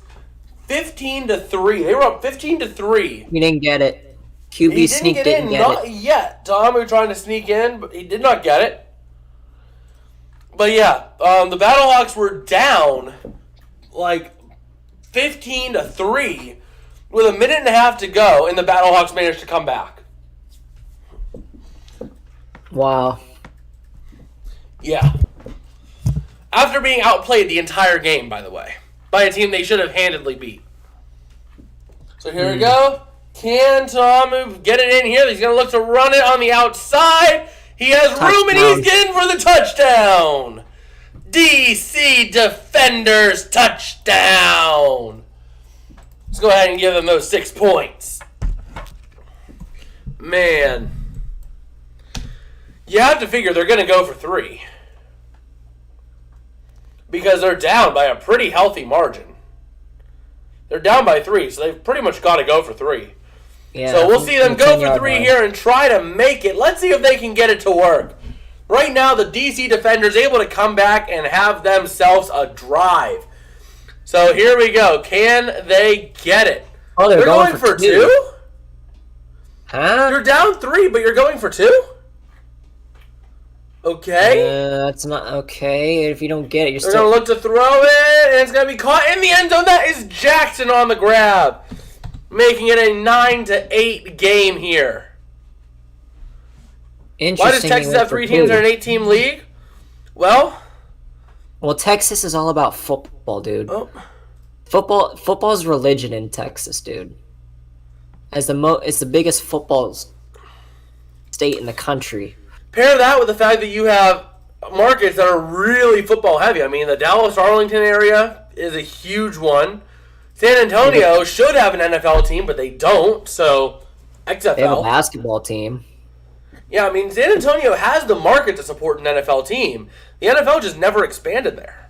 15-3. They were up 15-3. We didn't get it. QB sneaked in. Not yet. Tomu trying to sneak in, but he did not get it. But yeah, the Battlehawks were down like 15-3 with a minute and a half to go, and the Battlehawks managed to come back. Wow. Yeah. After being outplayed the entire game, by the way, by a team they should have handedly beat. So here we go. Can Tomu get it in here? He's going to look to run it on the outside. He has room, and he's getting for the touchdown. DC Defenders touchdown. Let's go ahead and give them those 6 points. Man. You have to figure they're going to go for 3. Because they're down by a pretty healthy margin. They're down by 3, so they've pretty much got to go for 3. Yeah, so we'll see them go for 3 here and try to make it. Let's see if they can get it to work. Right now, the DC Defenders able to come back and have themselves a drive. So here we go. Can they get it? Oh, they're going for 2? Huh? You're down 3, but you're going for 2? Okay. That's not okay. If you don't get it, you're They're still. going to look to throw it, and it's going to be caught in the end zone. That is Jackson on the grab, making it a 9-8 game here. Why does Texas have 3 teams in an 8-team league? Well, Texas is all about football, dude. Oh. Football's religion in Texas, dude. It's the biggest football state in the country. Pair that with the fact that you have markets that are really football heavy. I mean, the Dallas-Arlington area is a huge one. San Antonio should have an NFL team, but they don't. So, XFL. They have a basketball team. Yeah, I mean, San Antonio has the market to support an NFL team. The NFL just never expanded there.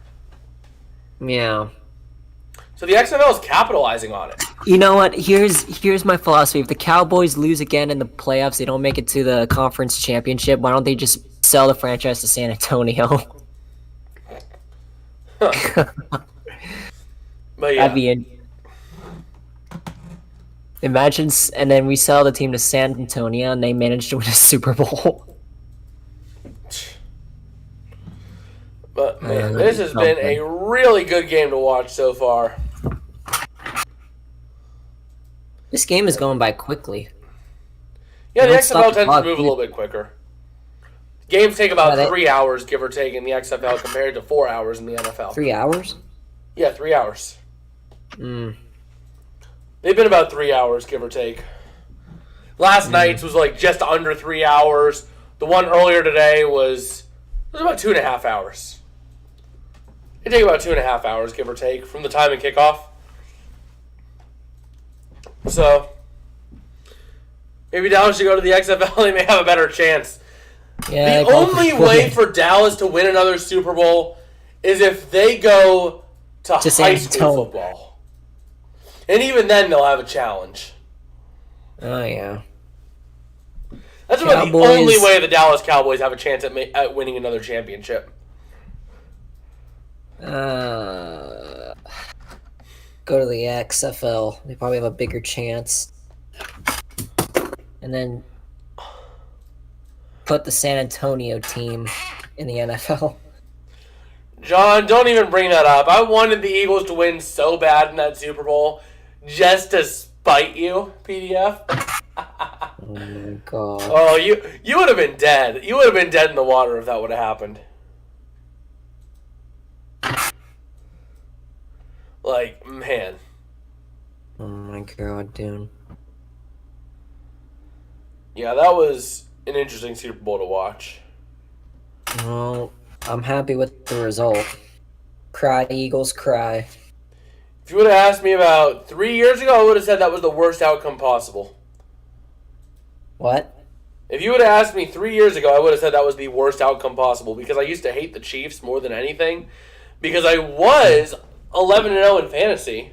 Yeah. So the XFL is capitalizing on it. You know what? Here's my philosophy. If the Cowboys lose again in the playoffs, they don't make it to the conference championship, why don't they just sell the franchise to San Antonio? Huh. But yeah. That'd be Imagine, and then we sell the team to San Antonio, and they manage to win a Super Bowl. But man, this has been a really good game to watch so far. This game is going by quickly. Yeah, the XFL tends to move a little bit quicker. Games take about 3 hours, give or take, in the XFL compared to 4 hours in the NFL. 3 hours? Yeah, 3 hours. Mm. They've been about 3 hours, give or take. Last night's was like just under 3 hours. The one earlier today was about 2.5 hours. It take about 2.5 hours, give or take, from the time of kickoff. So, maybe Dallas should go to the XFL. They may have a better chance. Yeah, the only way for Dallas to win another Super Bowl is if they go to high school football. And even then, they'll have a challenge. Oh, yeah. That's about the only way the Dallas Cowboys have a chance at winning another championship. Go to the XFL. They probably have a bigger chance. And then put the San Antonio team in the NFL. John, don't even bring that up. I wanted the Eagles to win so bad in that Super Bowl just to spite you, PDF. Oh my god. Oh, you would have been dead. You would have been dead in the water if that would have happened. Like, man. Oh my god, dude. Yeah, that was an interesting Super Bowl to watch. Well, I'm happy with the result. Cry, Eagles, cry. If you would have asked me about 3 years ago, I would have said that was the worst outcome possible. What? If you would have asked me 3 years ago, I would have said that was the worst outcome possible because I used to hate the Chiefs more than anything because I was 11-0 in fantasy.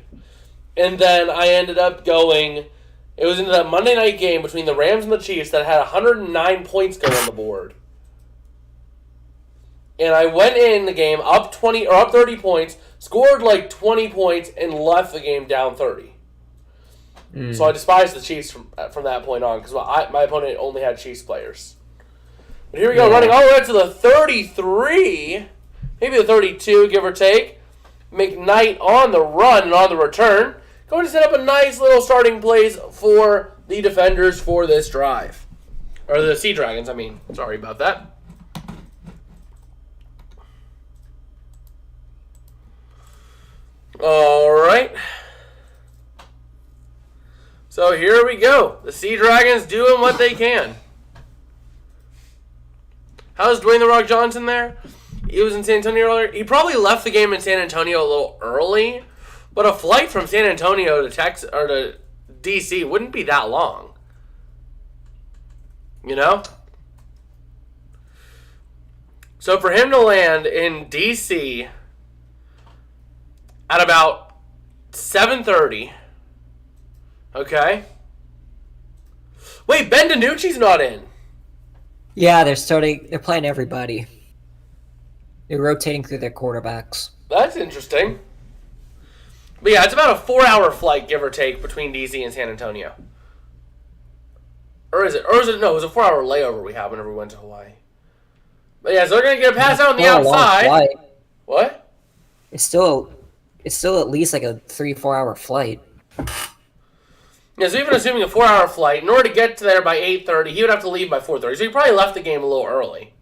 And then I ended up going... It was into that Monday night game between the Rams and the Chiefs that had 109 points go on the board. And I went in the game up 30 points, scored like 20 points, and left the game down 30. So I despised the Chiefs from that point on because my opponent only had Chiefs players. But here we go, running all the way up to the 33, maybe the 32, give or take. McKnight on the run and on the return. Going to set up a nice little starting place for the defenders for this drive. Or the Sea Dragons, I mean. Sorry about that. Alright. So here we go. The Sea Dragons doing what they can. How's Dwayne "The Rock" Johnson there? He was in San Antonio earlier. He probably left the game in San Antonio a little early, but a flight from San Antonio to Texas or to DC wouldn't be that long. You know? So for him to land in DC at about 7:30, okay? Wait, Ben DiNucci's not in. Yeah, they're playing everybody. They're rotating through their quarterbacks. That's interesting. But yeah, it's about a 4-hour flight, give or take, between DC and San Antonio. Or is it? No, it was a 4-hour layover we had whenever we went to Hawaii. But yeah, so they're going to get a pass out on the Still a long outside. flight. What? It's still at least like a 3-4 hour flight. Yeah, so even assuming a 4-hour flight, in order to get to there by 8:30, he would have to leave by 4:30. So he probably left the game a little early.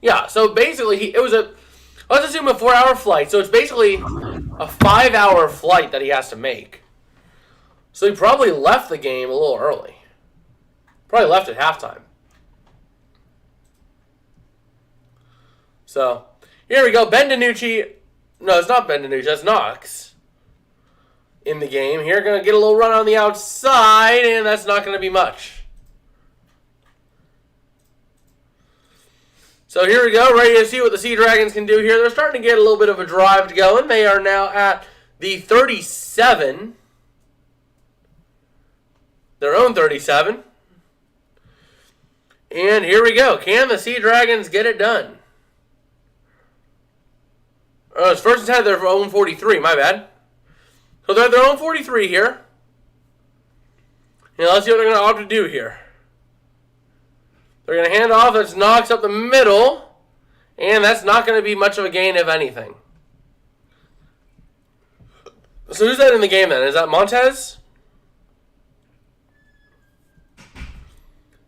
Yeah, so basically, let's assume a 4-hour flight. So it's basically a 5-hour flight that he has to make. So he probably left the game a little early. Probably left at halftime. So, here we go. Ben DiNucci. No, it's not Ben DiNucci. That's Knox. In the game. Here, going to get a little run on the outside, and that's not going to be much. So here we go. Ready to see what the Sea Dragons can do here. They're starting to get a little bit of a drive going. They are now at the 37. Their own 37. And here we go. Can the Sea Dragons get it done? Oh, it's first and 10 of their own 43. My bad. So they're at their own 43 here. And let's see what they're going to opt to do here. They're going to hand off. That's Knox up the middle. And that's not going to be much of a gain, if anything. So who's that in the game then? Is that Montez?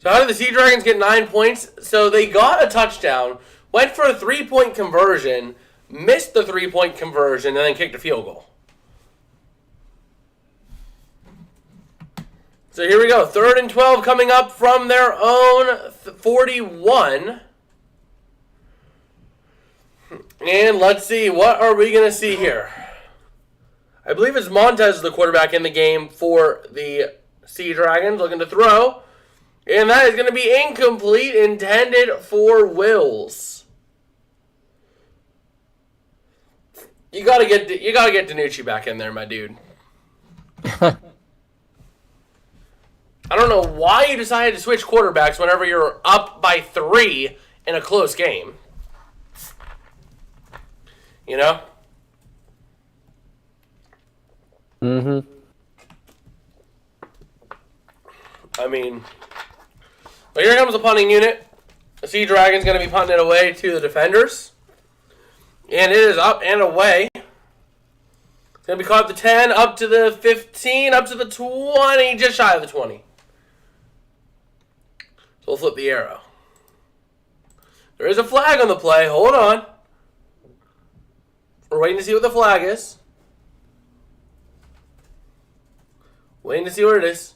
So how did the Sea Dragons get 9 points? So they got a touchdown, went for a 3-point conversion, missed the 3-point conversion, and then kicked a field goal. So here we go. 3rd and 12 coming up from their own 41. And let's see. What are we going to see here? I believe it's Montez, the quarterback in the game for the Sea Dragons, looking to throw. And that is going to be incomplete, intended for Wills. You gotta get DiNucci back in there, my dude. I don't know why you decided to switch quarterbacks whenever you're up by 3 in a close game. You know? Mm-hmm. I mean, but here comes the punting unit. The Sea Dragon's going to be punting it away to the defenders. And it is up and away. It's going to be caught at the 10, up to the 15, up to the 20, just shy of the 20. So we'll flip the arrow. There is a flag on the play. Hold on. We're waiting to see what the flag is. Waiting to see what it is.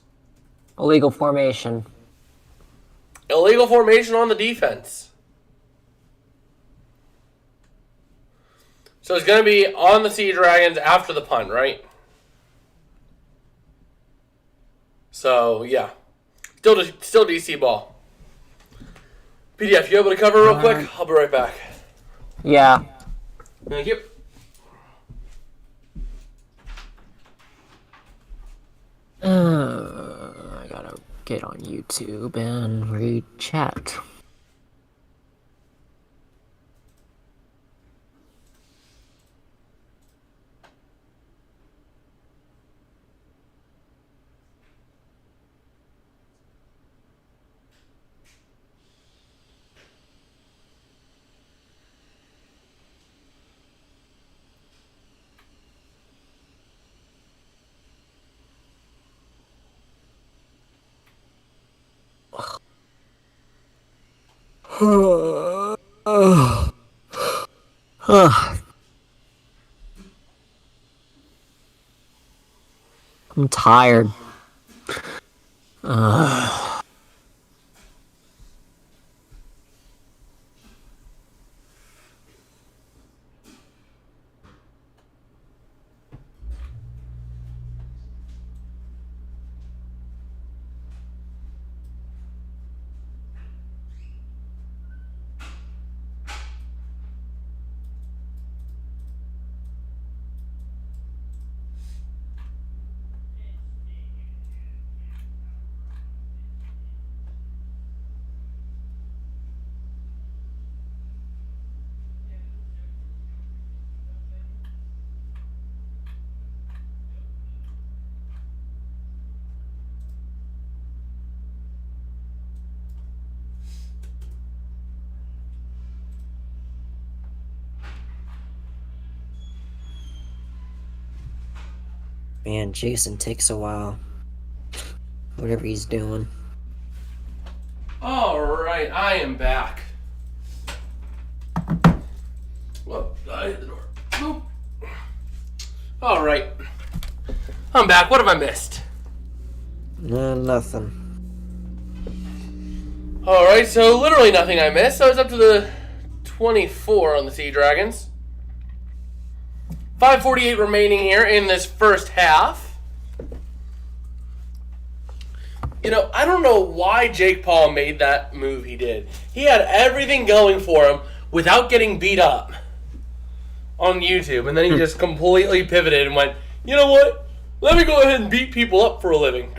Illegal formation. Illegal formation on the defense. So it's going to be on the Sea Dragons after the punt, right? So, yeah. Still DC ball. PDF, you able to cover real quick? I'll be right back. Yeah. Thank you. I gotta get on YouTube and read chat. I'm tired. Man, Jason takes a while. Whatever he's doing. Alright, I am back. Whoa, I hit the door. Boop. Alright. I'm back. What have I missed? Nothing. Alright, so literally nothing I missed. So it's up to the 24 on the Sea Dragons. 5:48 remaining here in this first half. You know, I don't know why Jake Paul made that move he did. He had everything going for him without getting beat up on YouTube. And then he just completely pivoted and went, you know what? Let me go ahead and beat people up for a living.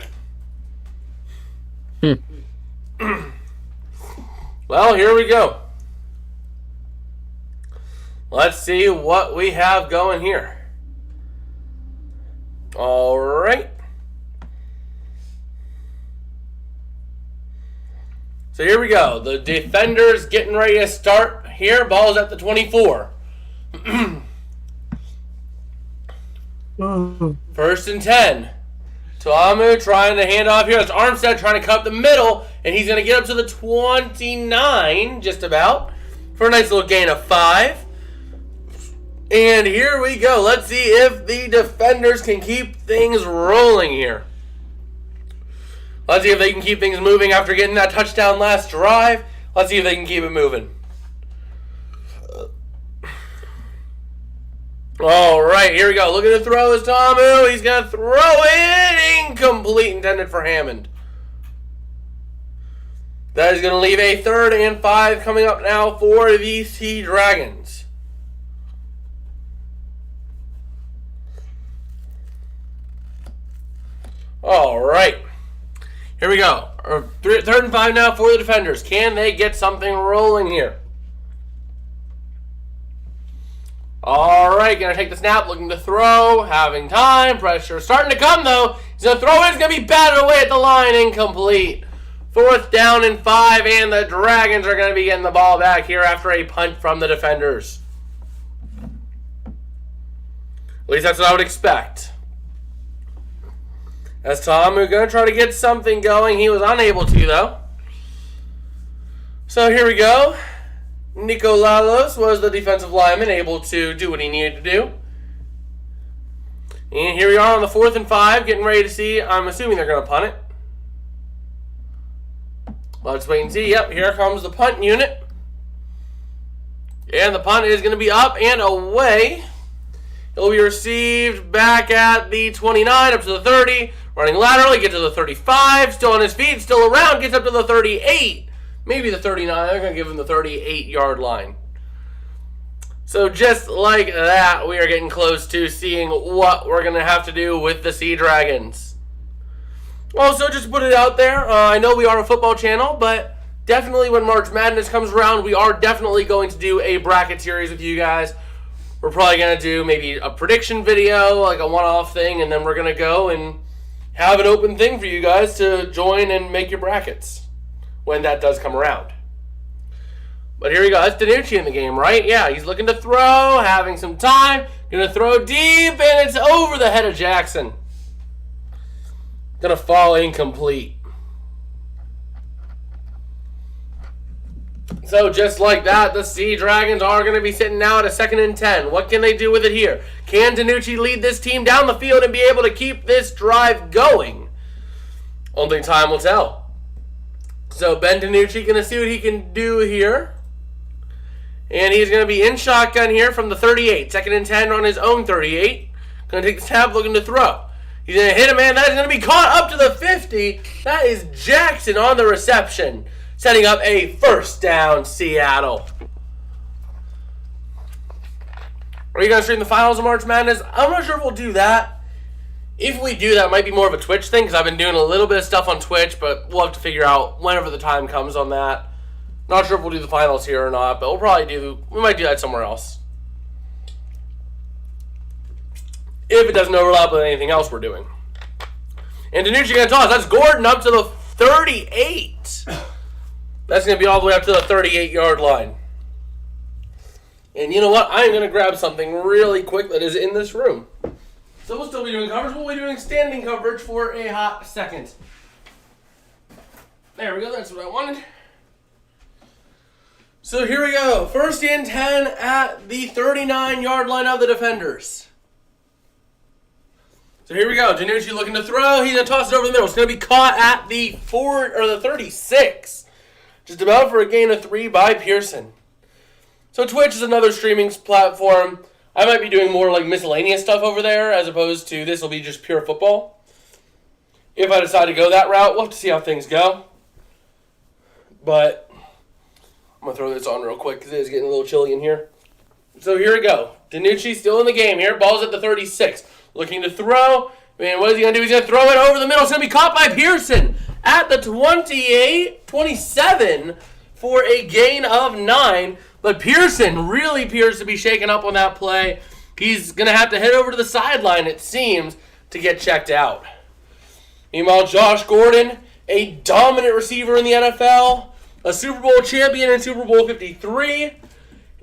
Well, here we go. Let's see what we have going here. All right. So here we go. The defenders getting ready to start here. Ball's at the 24. First and 10. Tuamu trying to hand off here. It's Armstead trying to cut the middle, and he's going to get up to the 29, just about, for a nice little gain of 5. And here we go. Let's see if the defenders can keep things rolling here. Let's see if they can keep things moving after getting that touchdown last drive. Let's see if they can keep it moving. All right, here we go. Look at the throw is Tamu. He's going to throw it. Incomplete, intended for Hammond. That is going to leave a 3rd and 5 coming up now for the Sea Dragons. All right. Here we go. 3rd and 5 now for the defenders. Can they get something rolling here? All right, going to take the snap, looking to throw, having time, pressure starting to come though. He's going to throw it, it's going to be batted away at the line, incomplete. 4th down and 5, and the Dragons are going to be getting the ball back here after a punt from the defenders. At least that's what I would expect. As Tamu going to try to get something going. He was unable to, though. So here we go. Nikolaos was the defensive lineman, able to do what he needed to do. And here we are on the 4th and 5, getting ready to see. I'm assuming they're going to punt it. Let's wait and see. Yep, here comes the punt unit. And the punt is going to be up and away. It'll be received back at the 29, up to the 30. Running laterally, get to the 35. Still on his feet, still around, gets up to the 38. Maybe the 39. They're going to give him the 38-yard line. So just like that, we are getting close to seeing what we're going to have to do with the Sea Dragons. Also, just to put it out there, I know we are a football channel, but definitely when March Madness comes around, we are definitely going to do a bracket series with you guys. We're probably going to do maybe a prediction video, like a one-off thing, and then we're going to go and have an open thing for you guys to join and make your brackets when that does come around. But here we go. That's DiNucci in the game, right? Yeah, he's looking to throw, having some time. Going to throw deep, and it's over the head of Jackson. Going to fall incomplete. So just like that, the Sea Dragons are going to be sitting now at a 2nd and 10. What can they do with it here? Can DiNucci lead this team down the field and be able to keep this drive going? Only time will tell. So Ben DiNucci going to see what he can do here. And he's going to be in shotgun here from the 38. 2nd and 10 on his own 38. Going to take the snap, looking to throw. He's going to hit a man. That is going to be caught up to the 50. That is Jackson on the reception. Setting up a 1st down, Seattle. Are you going to stream the finals of March Madness? I'm not sure if we'll do that. If we do, that might be more of a Twitch thing, because I've been doing a little bit of stuff on Twitch, but we'll have to figure out whenever the time comes on that. Not sure if we'll do the finals here or not, but we might do that somewhere else. If it doesn't overlap with anything else we're doing. And DiNucci going to toss. That's Gordon up to the 38. That's going to be all the way up to the 38-yard line. And you know what? I'm going to grab something really quick that is in this room. So we'll still be doing coverage. We'll be doing standing coverage for a hot second. There we go. That's what I wanted. So here we go. 1st and 10 at the 39-yard line of the defenders. So here we go. DiNucci looking to throw. He's going to toss it over the middle. It's going to be caught at the 36. Just about for a gain of 3 by Pearson. So Twitch is another streaming platform. I might be doing more like miscellaneous stuff over there as opposed to this will be just pure football. If I decide to go that route, we'll have to see how things go. But I'm going to throw this on real quick because it is getting a little chilly in here. So here we go. DiNucci still in the game here. Ball's at the 36. Looking to throw. Man, what is he going to do? He's going to throw it over the middle. It's going to be caught by Pearson at the 27 for a gain of 9. But Pearson really appears to be shaken up on that play. He's going to have to head over to the sideline, it seems, to get checked out. Meanwhile, Josh Gordon, a dominant receiver in the NFL, a Super Bowl champion in Super Bowl 53,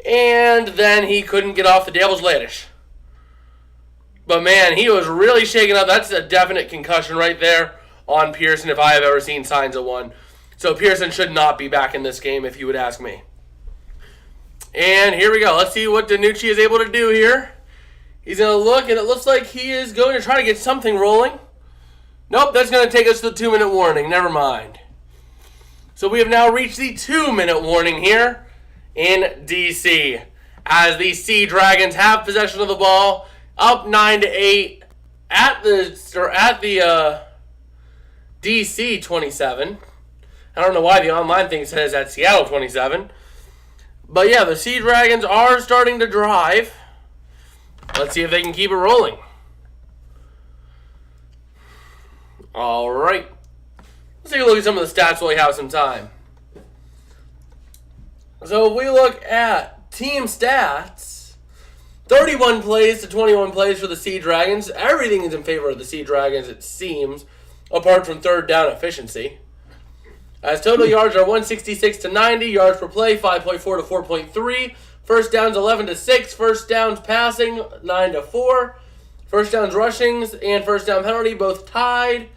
and then he couldn't get off the devil's lettuce. But man, he was really shaken up. That's a definite concussion right there on Pearson if I have ever seen signs of one. So Pearson should not be back in this game if you would ask me. And here we go. Let's see what DiNucci is able to do here. He's going to look, and it looks like he is going to try to get something rolling. Nope, that's going to take us to the 2-minute warning. Never mind. So we have now reached the 2-minute warning here in D.C. as the Sea Dragons have possession of the ball, up 9-8 at the D.C. 27. I don't know why the online thing says at Seattle 27. But yeah, the Sea Dragons are starting to drive. Let's see if they can keep it rolling. All right. Let's take a look at some of the stats while we have some time. So if we look at team stats, 31 plays to 21 plays for the Sea Dragons. Everything is in favor of the Sea Dragons, it seems, apart from third down efficiency. As total yards are 166 to 90, yards per play 5.4 to 4.3, first downs 11 to 6, first downs passing 9 to 4, first downs rushings and first down penalty both tied.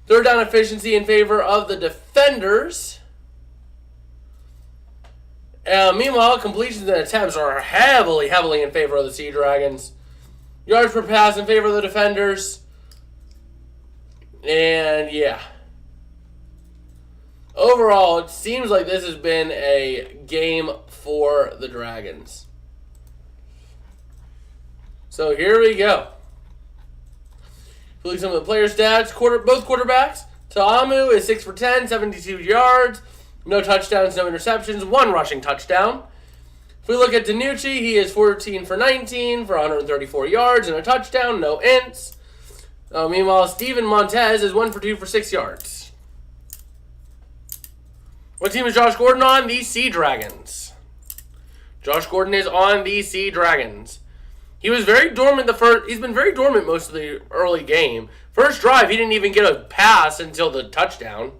Third down efficiency in favor of the defenders. Meanwhile, completions and attempts are heavily in favor of the Sea Dragons. Yards per pass in favor of the defenders. And yeah. Overall, it seems like this has been a game for the Dragons. So here we go. Look at some of the player stats. Both quarterbacks. Ta'amu is 6 for 10, 72 yards. No touchdowns, no interceptions. 1 rushing touchdown. If we look at DiNucci, he is 14 for 19 for 134 yards and a touchdown. No ints. Meanwhile, Steven Montez is 1 for 2 for 6 yards. What team is Josh Gordon on? The Sea Dragons. Josh Gordon is on the Sea Dragons. He was very dormant he's been very dormant most of the early game. First drive, he didn't even get a pass until the touchdown.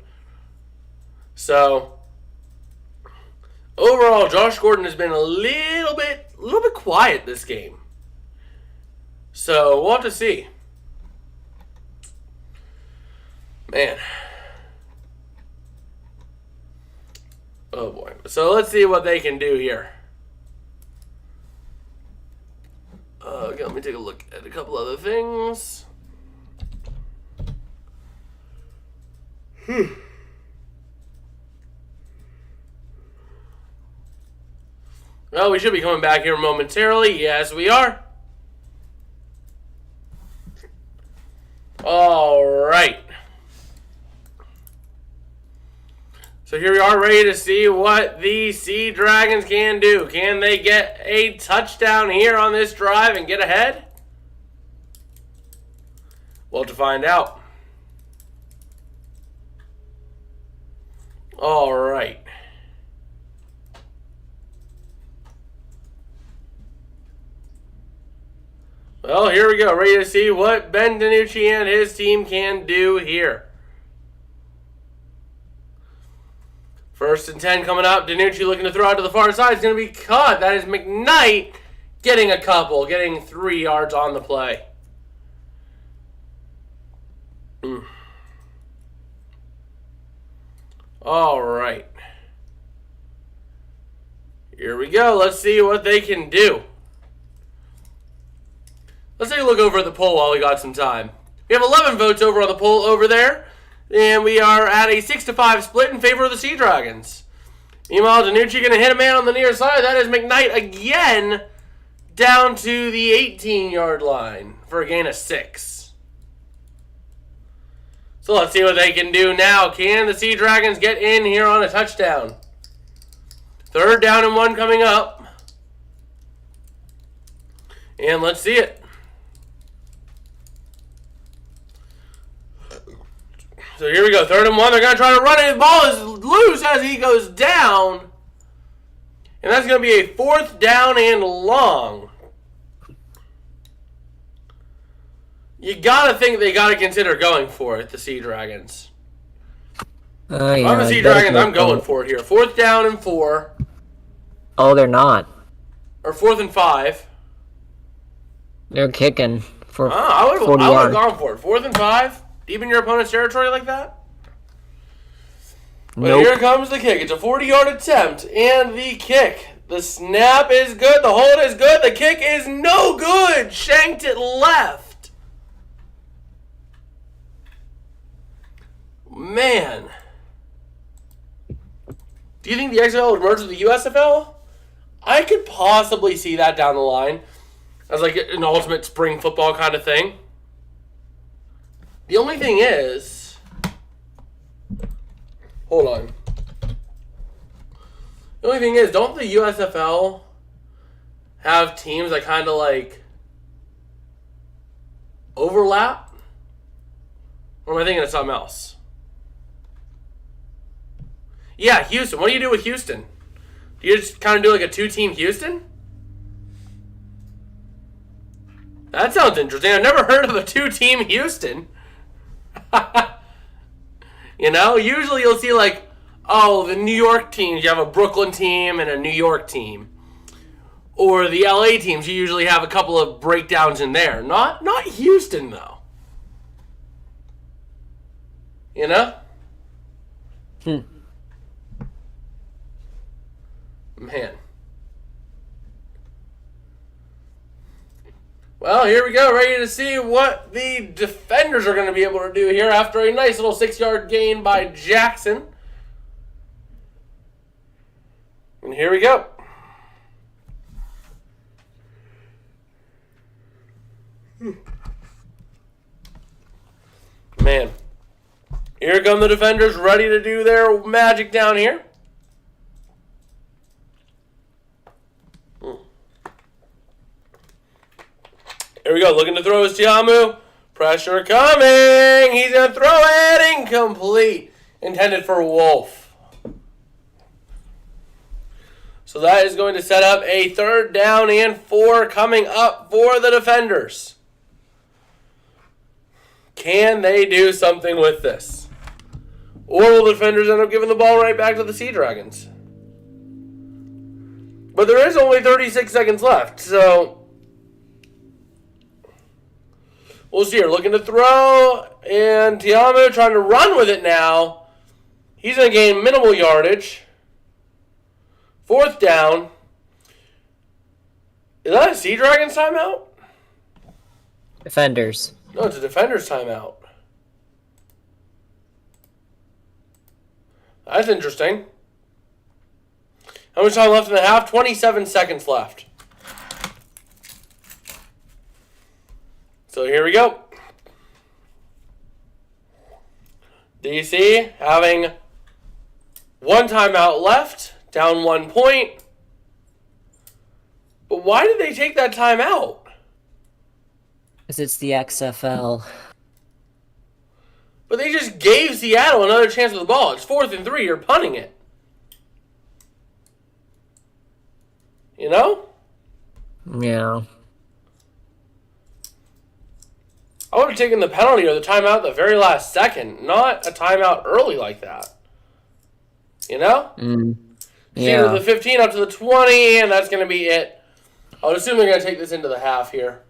So, overall, Josh Gordon has been a little bit quiet this game. So, we'll have to see. Man. Oh boy. So, let's see what they can do here. Okay, let me take a look at a couple other things. Well, we should be coming back here momentarily. Yes, we are. All right. So here we are, ready to see what the Sea Dragons can do. Can they get a touchdown here on this drive and get ahead? We'll have to find out. All right. Well, here we go. Ready to see what Ben DiNucci and his team can do here. 1st and 10 coming up. DiNucci looking to throw out to the far side. It's going to be caught. That is McKnight getting a couple, getting 3 yards on the play. All right. Here we go. Let's see what they can do. Let's take a look over at the poll while we got some time. We have 11 votes over on the poll over there. And we are at a 6-5 split in favor of the Sea Dragons. Meanwhile, Danucci going to hit a man on the near side. That is McKnight again down to the 18-yard line for a gain of 6. So let's see what they can do now. Can the Sea Dragons get in here on a touchdown? 3rd down and 1 coming up. And let's see it. So here we go, 3rd and 1. They're going to try to run it. The ball is loose as he goes down. And that's going to be a 4th down and long. You got to think they got to consider going for it, the Sea Dragons. Yeah, I'm the Sea Dragons. I'm going for it here. 4th down and 4. Oh, they're not. Or 4th and 5. They're kicking for I would 40 have yards. gone for it. 4th and 5? Deep in your opponent's territory like that? But Nope. here comes the kick. It's a 40-yard attempt. And the kick. The snap is good. The hold is good. The kick is no good. Shanked it left. Man. Do you think the XFL would merge with the USFL? I could possibly see that down the line. As like an ultimate spring football kind of thing. The only thing is... Hold on. The only thing is, don't the USFL have teams that kind of like overlap? Or am I thinking of something else? Yeah, Houston. What do you do with Houston? Do you just kind of do like a 2-team Houston? That sounds interesting. I've never heard of a 2-team Houston. You know, usually you'll see like, oh, the New York teams, you have a Brooklyn team and a New York team. Or the LA teams, you usually have a couple of breakdowns in there. Not Houston, though. You know? Man. Well, here we go, ready to see what the defenders are going to be able to do here after a nice little 6-yard gain by Jackson. And here we go. Man. Here come the defenders ready to do their magic down here. Here we go, looking to throw his Tiamu. Pressure coming. He's going to throw it. Incomplete. Intended for Wolf. So that is going to set up a 3rd down and 4 coming up for the defenders. Can they do something with this? Or will the defenders end up giving the ball right back to the Sea Dragons? But there is only 36 seconds left, so... We'll see here. Looking to throw. And Tiamu trying to run with it now. He's going to gain minimal yardage. 4th down. Is that a Sea Dragons timeout? Defenders. No, it's a defender's timeout. That's interesting. How much time left in the half? 27 seconds left. So here we go. DC having 1 timeout left, down 1 point. But why did they take that timeout? Because it's the XFL. But they just gave Seattle another chance with the ball. It's 4th and 3. You're punting it. You know? Yeah. I would have taken the penalty or the timeout at the very last second, not a timeout early like that. You know? Yeah. See, with the 15 up to the 20, and that's going to be it. I would assume they're going to take this into the half here.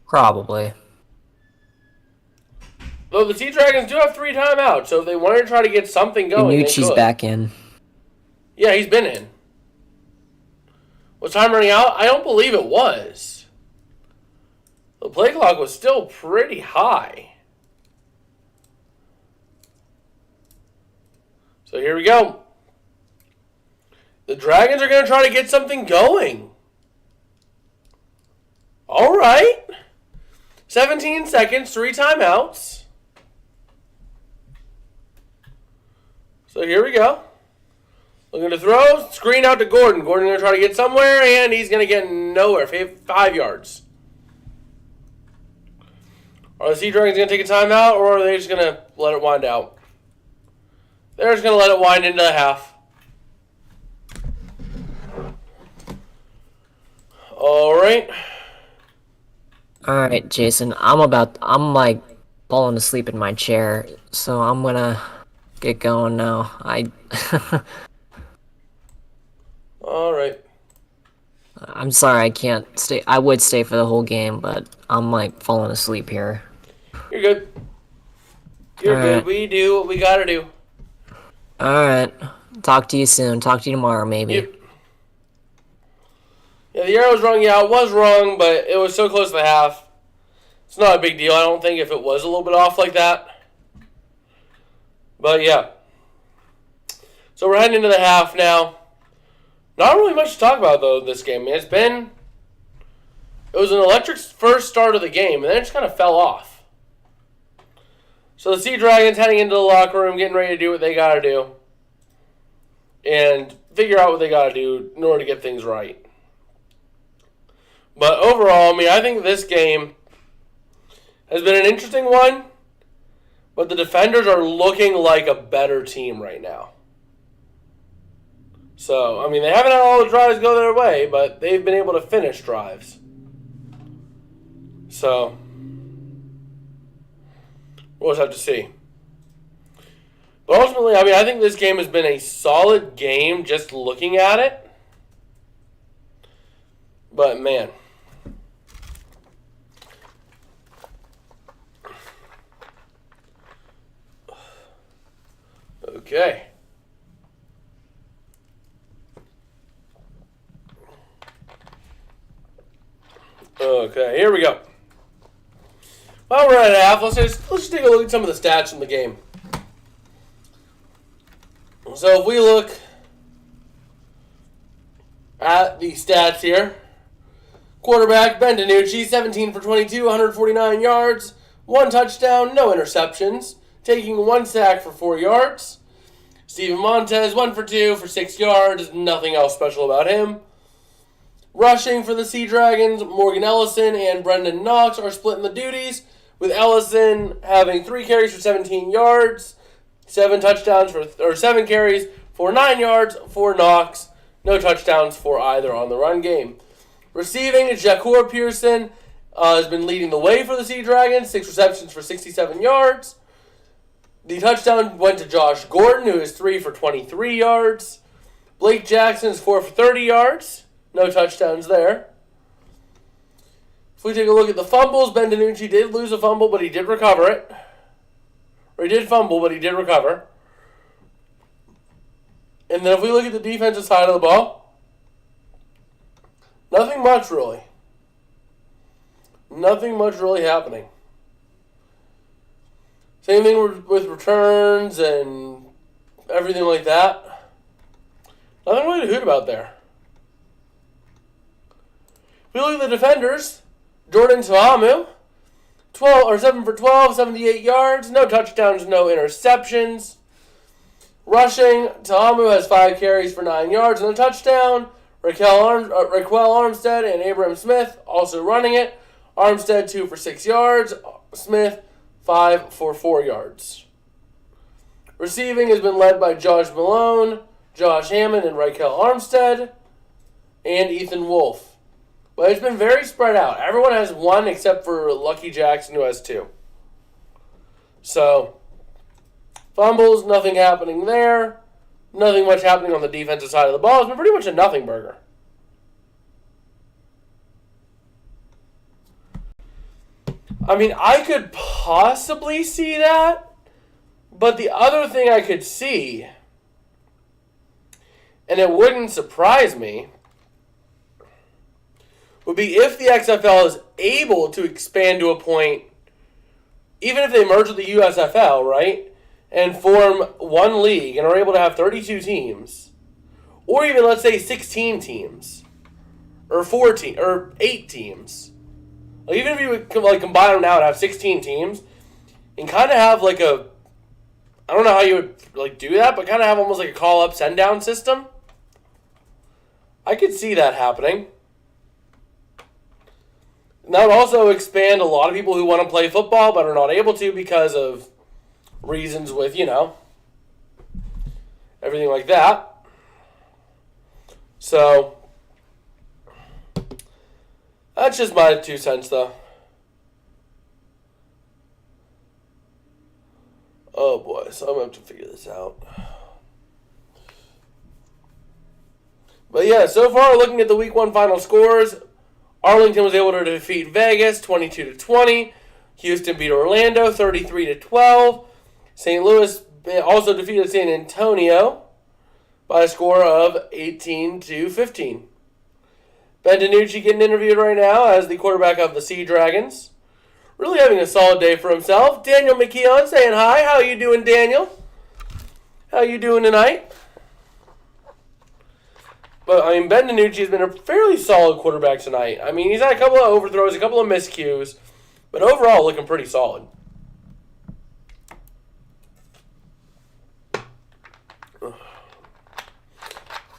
Probably. Though the Sea Dragons do have 3 timeouts, so if they wanted to try to get something going, they Danucci's could. back in. Yeah, he's been in. Was time running out? I don't believe it was. The play clock was still pretty high. So here we go. The Dragons are going to try to get something going. All right. 17 seconds, 3 timeouts. So here we go. Looking to throw, screen out to Gordon. Gordon going to try to get somewhere, and he's going to get nowhere. 5 yards. Are the Sea Dragons going to take a timeout, or are they just going to let it wind out? They're just going to let it wind into the half. All right. All right, Jason. I'm like falling asleep in my chair, so I'm gonna get going now. All right. I'm sorry I can't stay. I would stay for the whole game, but I'm like falling asleep here. You're good. You're All good. right. We do what we got to do. All right. Talk to you soon. Talk to you tomorrow, maybe. Yep. Yeah, the arrow was wrong. Yeah, it was wrong, but it was so close to the half. It's not a big deal, I don't think, if it was a little bit off like that. But, yeah. So we're heading into the half now. Not really much to talk about, though, this game. It was an electric first start of the game, and then it just kind of fell off. So the Sea Dragons heading into the locker room, getting ready to do what they got to do. And figure out what they got to do in order to get things right. But overall, I mean, I think this game has been an interesting one, but the defenders are looking like a better team right now. So, I mean, they haven't had all the drives go their way, but they've been able to finish drives. So, we'll just have to see. But ultimately, I mean, I think this game has been a solid game just looking at it. But, man. Okay. Okay, here we go. While we're at half, let's just take a look at some of the stats from the game. So if we look at the stats here, quarterback Ben DiNucci, 17 for 22, 149 yards, 1 touchdown, no interceptions, taking 1 sack for 4 yards. Steven Montez, 1 for 2 for 6 yards, nothing else special about him. Rushing for the Sea Dragons, Morgan Ellison and Brendan Knox are splitting the duties, with Ellison having 3 carries for 17 yards, 7 carries for 9 yards for Knox, no touchdowns for either on the run game. Receiving, Jacour Pearson has been leading the way for the Sea Dragons, 6 receptions for 67 yards. The touchdown went to Josh Gordon, who is 3 for 23 yards. Blake Jackson is 4 for 30 yards. No touchdowns there. If we take a look at the fumbles, Ben DiNucci did lose a fumble, but he did recover it. Or he did fumble, but he did recover. And then if we look at the defensive side of the ball, nothing much really. Nothing much really happening. Same thing with returns and everything like that. Nothing really to hoot about there. If we look at the defenders, Jordan Tuamu, 7 for 12, 78 yards, no touchdowns, no interceptions. Rushing, Tuamu has 5 carries for 9 yards and a touchdown. Raquel Armstead and Abram Smith also running it. Armstead 2 for 6 yards, Smith 5 for 4 yards. Receiving has been led by Josh Malone, Josh Hammond, and Raquel Armstead, and Ethan Wolfe. But it's been very spread out. Everyone has 1 except for Lucky Jackson, who has 2. So, fumbles, nothing happening there. Nothing much happening on the defensive side of the ball. It's been pretty much a nothing burger. I mean, I could possibly see that, but the other thing I could see, and it wouldn't surprise me, would be if the XFL is able to expand to a point, even if they merge with the USFL, right, and form one league and are able to have 32 teams, or even, let's say, 16 teams, or 8 teams. Like, even if you would combine them now and have 16 teams, and kind of have I don't know how you would do that, but kind of have almost like a call-up, send-down system. I could see that happening. And that would also expand a lot of people who want to play football but are not able to because of reasons with, everything like that. So, that's just my 2 cents, though. Oh, boy. So I'm going to have to figure this out. But, yeah, so far, looking at the Week 1 final scores, Arlington was able to defeat Vegas 22-20. Houston beat Orlando 33-12. St. Louis also defeated San Antonio by a score of 18-15. Ben DiNucci getting interviewed right now as the quarterback of the Sea Dragons. Really having a solid day for himself. Daniel McKeown saying hi. How you doing, Daniel? How you doing tonight? But, Ben DiNucci has been a fairly solid quarterback tonight. He's had a couple of overthrows, a couple of miscues, but overall looking pretty solid.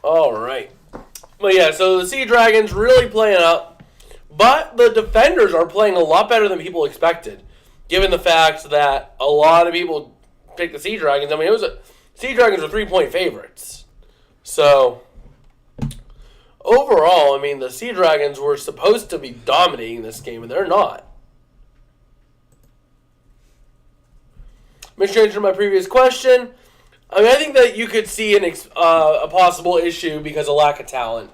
All right. But, yeah, so the Sea Dragons really playing up, but the defenders are playing a lot better than people expected, given the fact that a lot of people picked the Sea Dragons. Sea Dragons were 3-point favorites. So, overall, the Sea Dragons were supposed to be dominating this game, and they're not. Mr. Answer to my previous question, I think that you could see a possible issue because of lack of talent.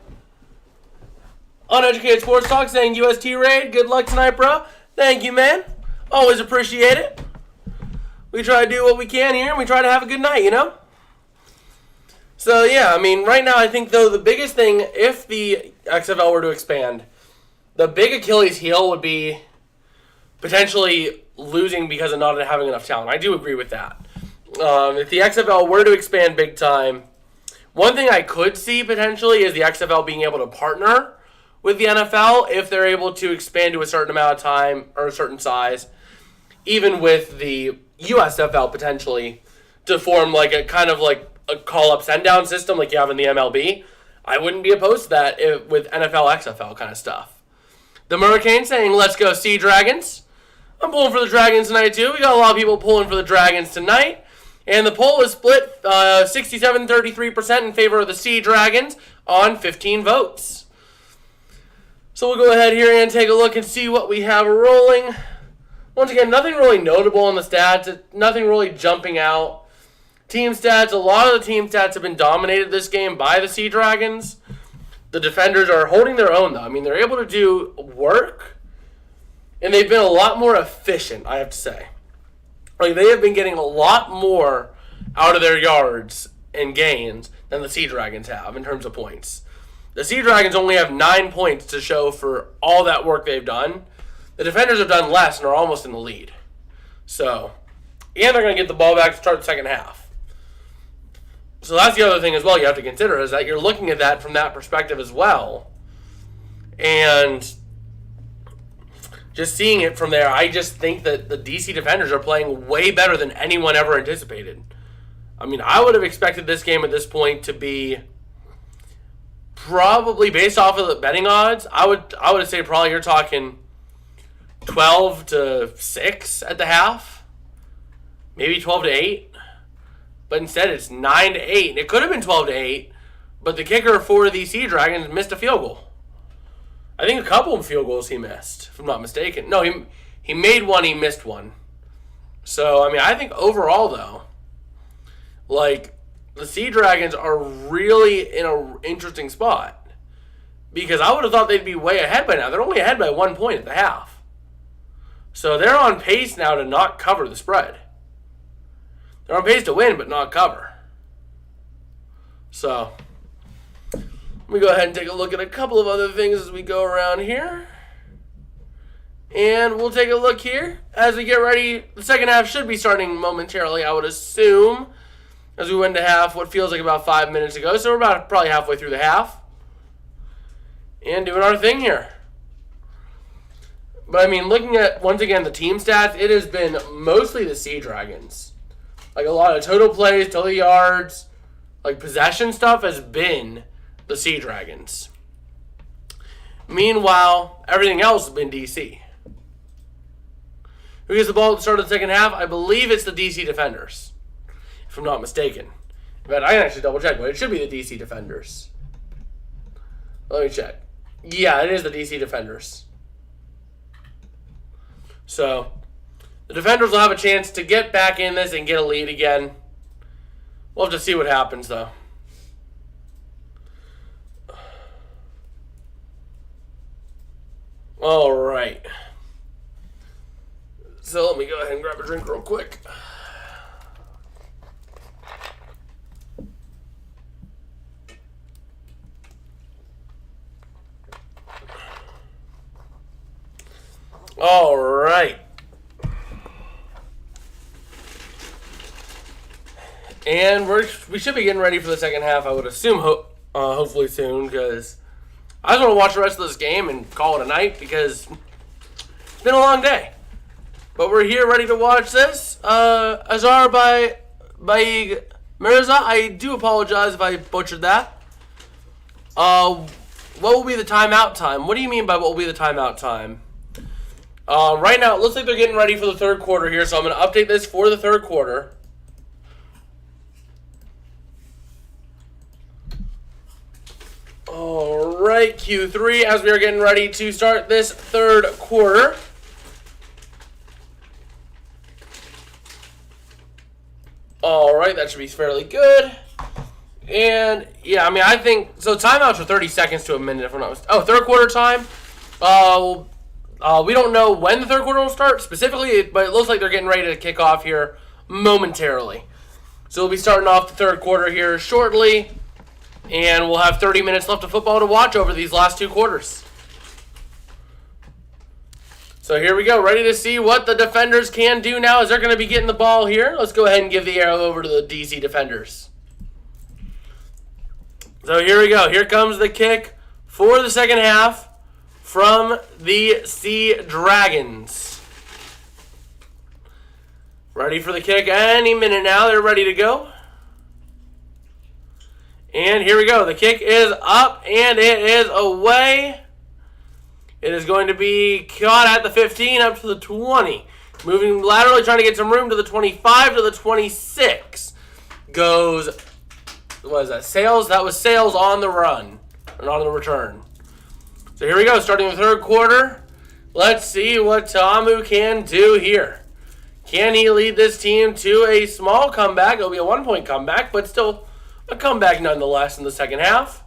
Uneducated Sports Talk saying UST raid. Good luck tonight, bro. Thank you, man. Always appreciate it. We try to do what we can here, and we try to have a good night, So, yeah, right now I think, though, the biggest thing, if the XFL were to expand, the big Achilles heel would be potentially losing because of not having enough talent. I do agree with that. If the XFL were to expand big time, one thing I could see potentially is the XFL being able to partner with the NFL if they're able to expand to a certain amount of time or a certain size, even with the USFL potentially, to form a call-up, send-down system like you have in the MLB. I wouldn't be opposed to that with NFL, XFL kind of stuff. The Hurricane saying, let's go Sea Dragons. I'm pulling for the Dragons tonight, too. We got a lot of people pulling for the Dragons tonight. And the poll is split 67-33% in favor of the Sea Dragons on 15 votes. So we'll go ahead here and take a look and see what we have rolling. Once again, nothing really notable in the stats. Nothing really jumping out. Team stats, a lot of the team stats have been dominated this game by the Sea Dragons. The defenders are holding their own, though. They're able to do work, and they've been a lot more efficient, I have to say. They have been getting a lot more out of their yards and gains than the Sea Dragons have in terms of points. The Sea Dragons only have 9 points to show for all that work they've done. The defenders have done less and are almost in the lead. So, and they're going to get the ball back to start the second half. So that's the other thing as well you have to consider, is that you're looking at that from that perspective as well. And just seeing it from there, I just think that the DC defenders are playing way better than anyone ever anticipated. I would have expected this game at this point to be probably, based off of the betting odds, I would say probably you're talking 12-6 at the half, maybe 12-8. But instead, it's 9-8. It could have been 12-8, but the kicker for the Sea Dragons missed a field goal. I think a couple of field goals he missed, if I'm not mistaken. No, he made one, he missed one. So, I think overall, though, the Sea Dragons are really in an interesting spot. Because I would have thought they'd be way ahead by now. They're only ahead by 1 point at the half. So they're on pace now to not cover the spread. They're on pace to win, but not cover. So let me go ahead and take a look at a couple of other things as we go around here. And we'll take a look here as we get ready. The second half should be starting momentarily, I would assume, as we went to half what feels like about 5 minutes ago. So we're about probably halfway through the half. And doing our thing here. But I mean, looking at, once again, the team stats, it has been mostly the Sea Dragons. Like a lot of total plays, total yards, like possession stuff has been the Sea Dragons. Meanwhile, everything else has been DC. Who gets the ball at the start of the second half? I believe it's the DC Defenders, if I'm not mistaken. But I can actually double check, but it should be the DC Defenders. Let me check. Yeah, it is the DC Defenders. So, the Defenders will have a chance to get back in this and get a lead again. We'll have to see what happens, though. All right. So let me go ahead and grab a drink real quick. All right. And we should be getting ready for the second half, I would assume, hopefully soon, because I just want to watch the rest of this game and call it a night because it's been a long day. But we're here ready to watch this. Azar by Mirza. I do apologize if I butchered that. What will be the timeout time? What do you mean by what will be the timeout time? Right now, it looks like they're getting ready for the third quarter here, so I'm going to update this for the third quarter. All right, Q3, as we are getting ready to start this third quarter. All right, that should be fairly good. And, yeah, I mean, I think, so timeouts are 30 seconds to a minute, if I'm not mistaken. Oh, third quarter time. We don't know when the third quarter will start specifically, but it looks like they're getting ready to kick off here momentarily. So we'll be starting off the third quarter here shortly, and we'll have 30 minutes left of football to watch over these last two quarters. So here we go, ready to see what the Defenders can do now as they're going to be getting the ball here. Let's go ahead and give the arrow over to the DC Defenders. So here we go. Here comes the kick for the second half from the Sea Dragons. Ready for the kick any minute now. They're ready to go. And here we go. The kick is up and it is away. It is going to be caught at the 15 up to the 20. Moving laterally, trying to get some room to the 25 to the 26. Goes, what is that, Sales? That was Sales on the run, and on the return. So here we go, starting the third quarter. Let's see what Tamu can do here. Can he lead this team to a small comeback? It'll be a 1-point comeback, but still a comeback nonetheless in the second half.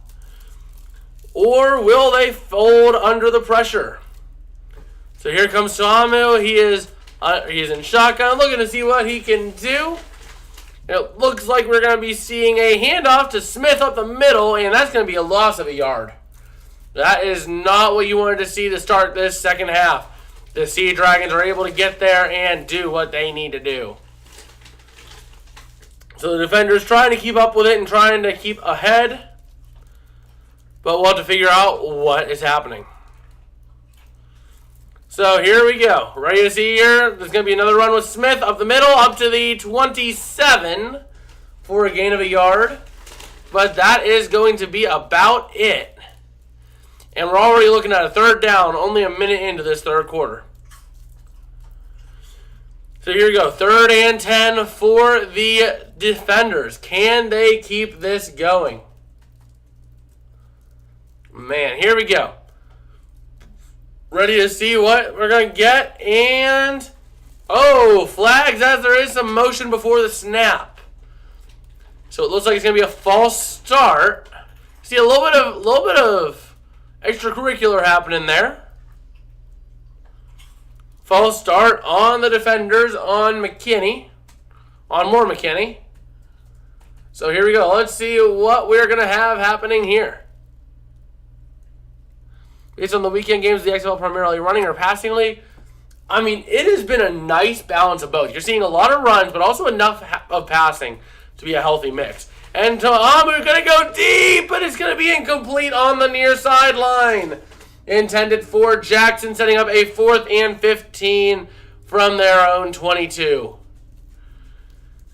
Or will they fold under the pressure? So here comes Tamu. He is in shotgun, looking to see what he can do. It looks like we're going to be seeing a handoff to Smith up the middle, and that's going to be a loss of a yard. That is not what you wanted to see to start this second half. The Sea Dragons are able to get there and do what they need to do. So the Defenders trying to keep up with it and trying to keep ahead. But we'll have to figure out what is happening. So here we go. Ready to see here. There's going to be another run with Smith up the middle, up to the 27 for a gain of a yard. But that is going to be about it. And we're already looking at a third down, only a minute into this third quarter. So here we go. 3rd and 10 for the Defenders. Can they keep this going? Man, here we go. Ready to see what we're going to get. And, oh, flags as there is some motion before the snap. So it looks like it's going to be a false start. See a little bit of extracurricular happening there. False start on the defenders on McKinney. On more McKinney. So here we go. Let's see what we're going to have happening here. Based on the weekend games, the XFL primarily running or passing league. I mean, it has been a nice balance of both. You're seeing a lot of runs, but also enough of passing to be a healthy mix. And Ta'amu going to go deep, but it's going to be incomplete on the near sideline. Intended for Jackson, setting up a 4th and 15 from their own 22.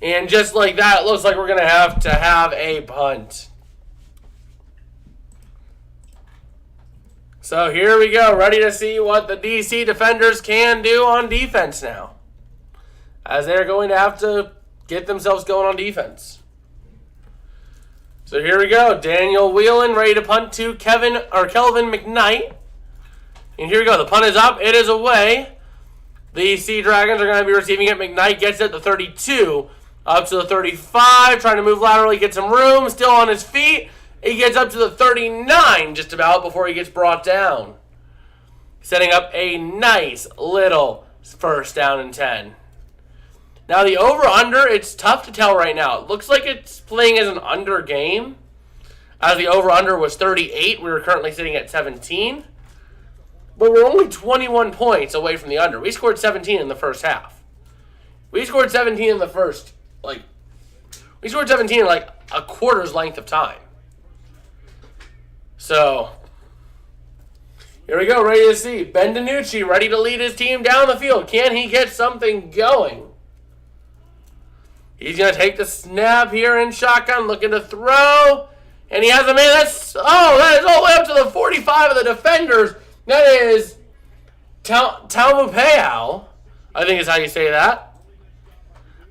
And just like that, it looks like we're going to have a punt. So here we go, ready to see what the DC defenders can do on defense now. As they're going to have to get themselves going on defense. So here we go, Daniel Whelan ready to punt to Kelvin McKnight. And here we go, the punt is up, it is away. The Sea Dragons are going to be receiving it. McKnight gets it at the 32, up to the 35, trying to move laterally, get some room, still on his feet. He gets up to the 39 just about before he gets brought down. Setting up a nice little first down and 10. Now the over-under, it's tough to tell right now. It looks like it's playing as an under game. As the over-under was 38, we were currently sitting at 17. But we're only 21 points away from the under. We scored 17 in the first half. We scored 17 in the first, we scored 17 in a quarter's length of time. So, here we go, ready to see. Ben DiNucci ready to lead his team down the field. Can he get something going? He's going to take the snap here in shotgun, looking to throw. And he has a man that is all the way up to the 45 of the defenders. That is Taumapeu, I think is how you say that.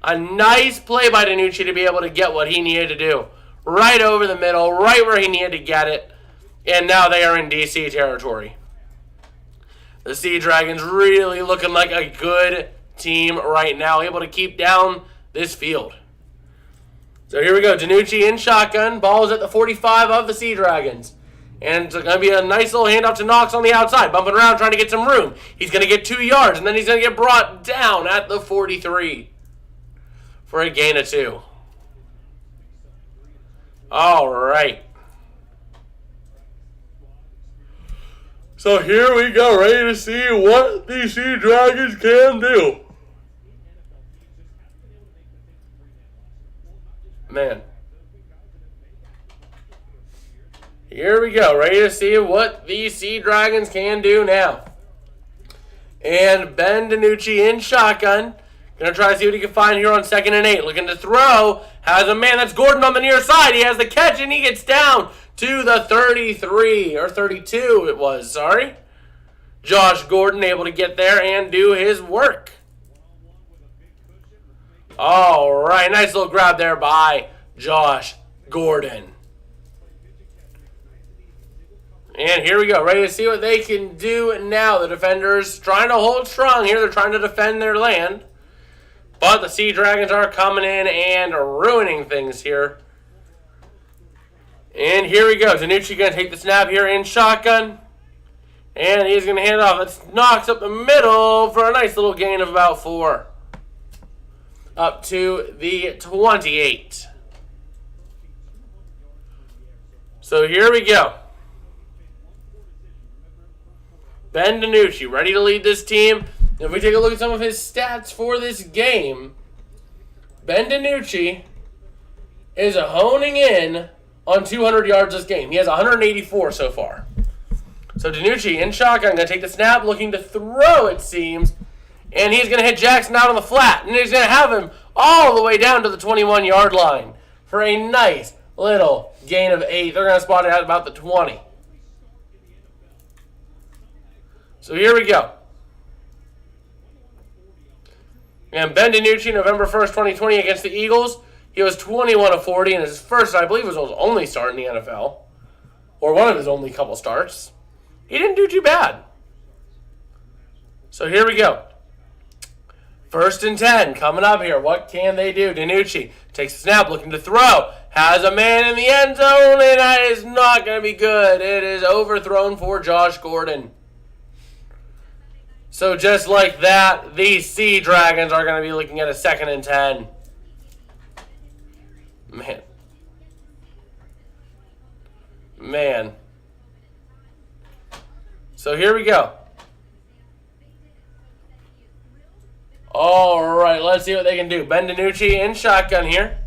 A nice play by DiNucci to be able to get what he needed to do. Right over the middle, right where he needed to get it. And now they are in DC territory. The Sea Dragons really looking like a good team right now, able to keep down this field. So here we go. DiNucci in shotgun. Ball is at the 45 of the Sea Dragons. And it's going to be a nice little handoff to Knox on the outside. Bumping around, trying to get some room. He's going to get 2 yards, and then he's going to get brought down at the 43 for a gain of 2. All right. So here we go, ready to see what the Sea Dragons can do. Man. Here we go, ready to see what the Sea Dragons can do now. And Ben DiNucci in shotgun. Going to try to see what he can find here on 2nd and 8. Looking to throw. Has a man, that's Gordon on the near side. He has the catch and he gets down to the 33, or 32 it was, sorry. Josh Gordon able to get there and do his work. All right, nice little grab there by Josh Gordon. And here we go, ready to see what they can do now. The defenders trying to hold strong here. They're trying to defend their land. But the Sea Dragons are coming in and ruining things here. And here we go. DiNucci going to take the snap here in shotgun. And he's going to hand it off. It knocks up the middle for a nice little gain of about 4. Up to the 28. So here we go. Ben DiNucci ready to lead this team. If we take a look at some of his stats for this game, Ben DiNucci is honing in on 200 yards this game. He has 184 so far. So DiNucci in shotgun, going to take the snap, looking to throw, it seems. And he's going to hit Jackson out on the flat. And he's going to have him all the way down to the 21-yard line for a nice little gain of 8. They're going to spot it at about the 20. So here we go. And Ben DiNucci, November 1st, 2020 against the Eagles. He was 21 of 40 in his first, I believe, was his only start in the NFL. Or one of his only couple starts. He didn't do too bad. So here we go. 1st and 10 coming up here. What can they do? DiNucci takes the snap, looking to throw. Has a man in the end zone, and that is not going to be good. It is overthrown for Josh Gordon. So just like that, these Sea Dragons are going to be looking at a 2nd and 10. Man. So here we go. All right, let's see what they can do. Ben DiNucci in shotgun here.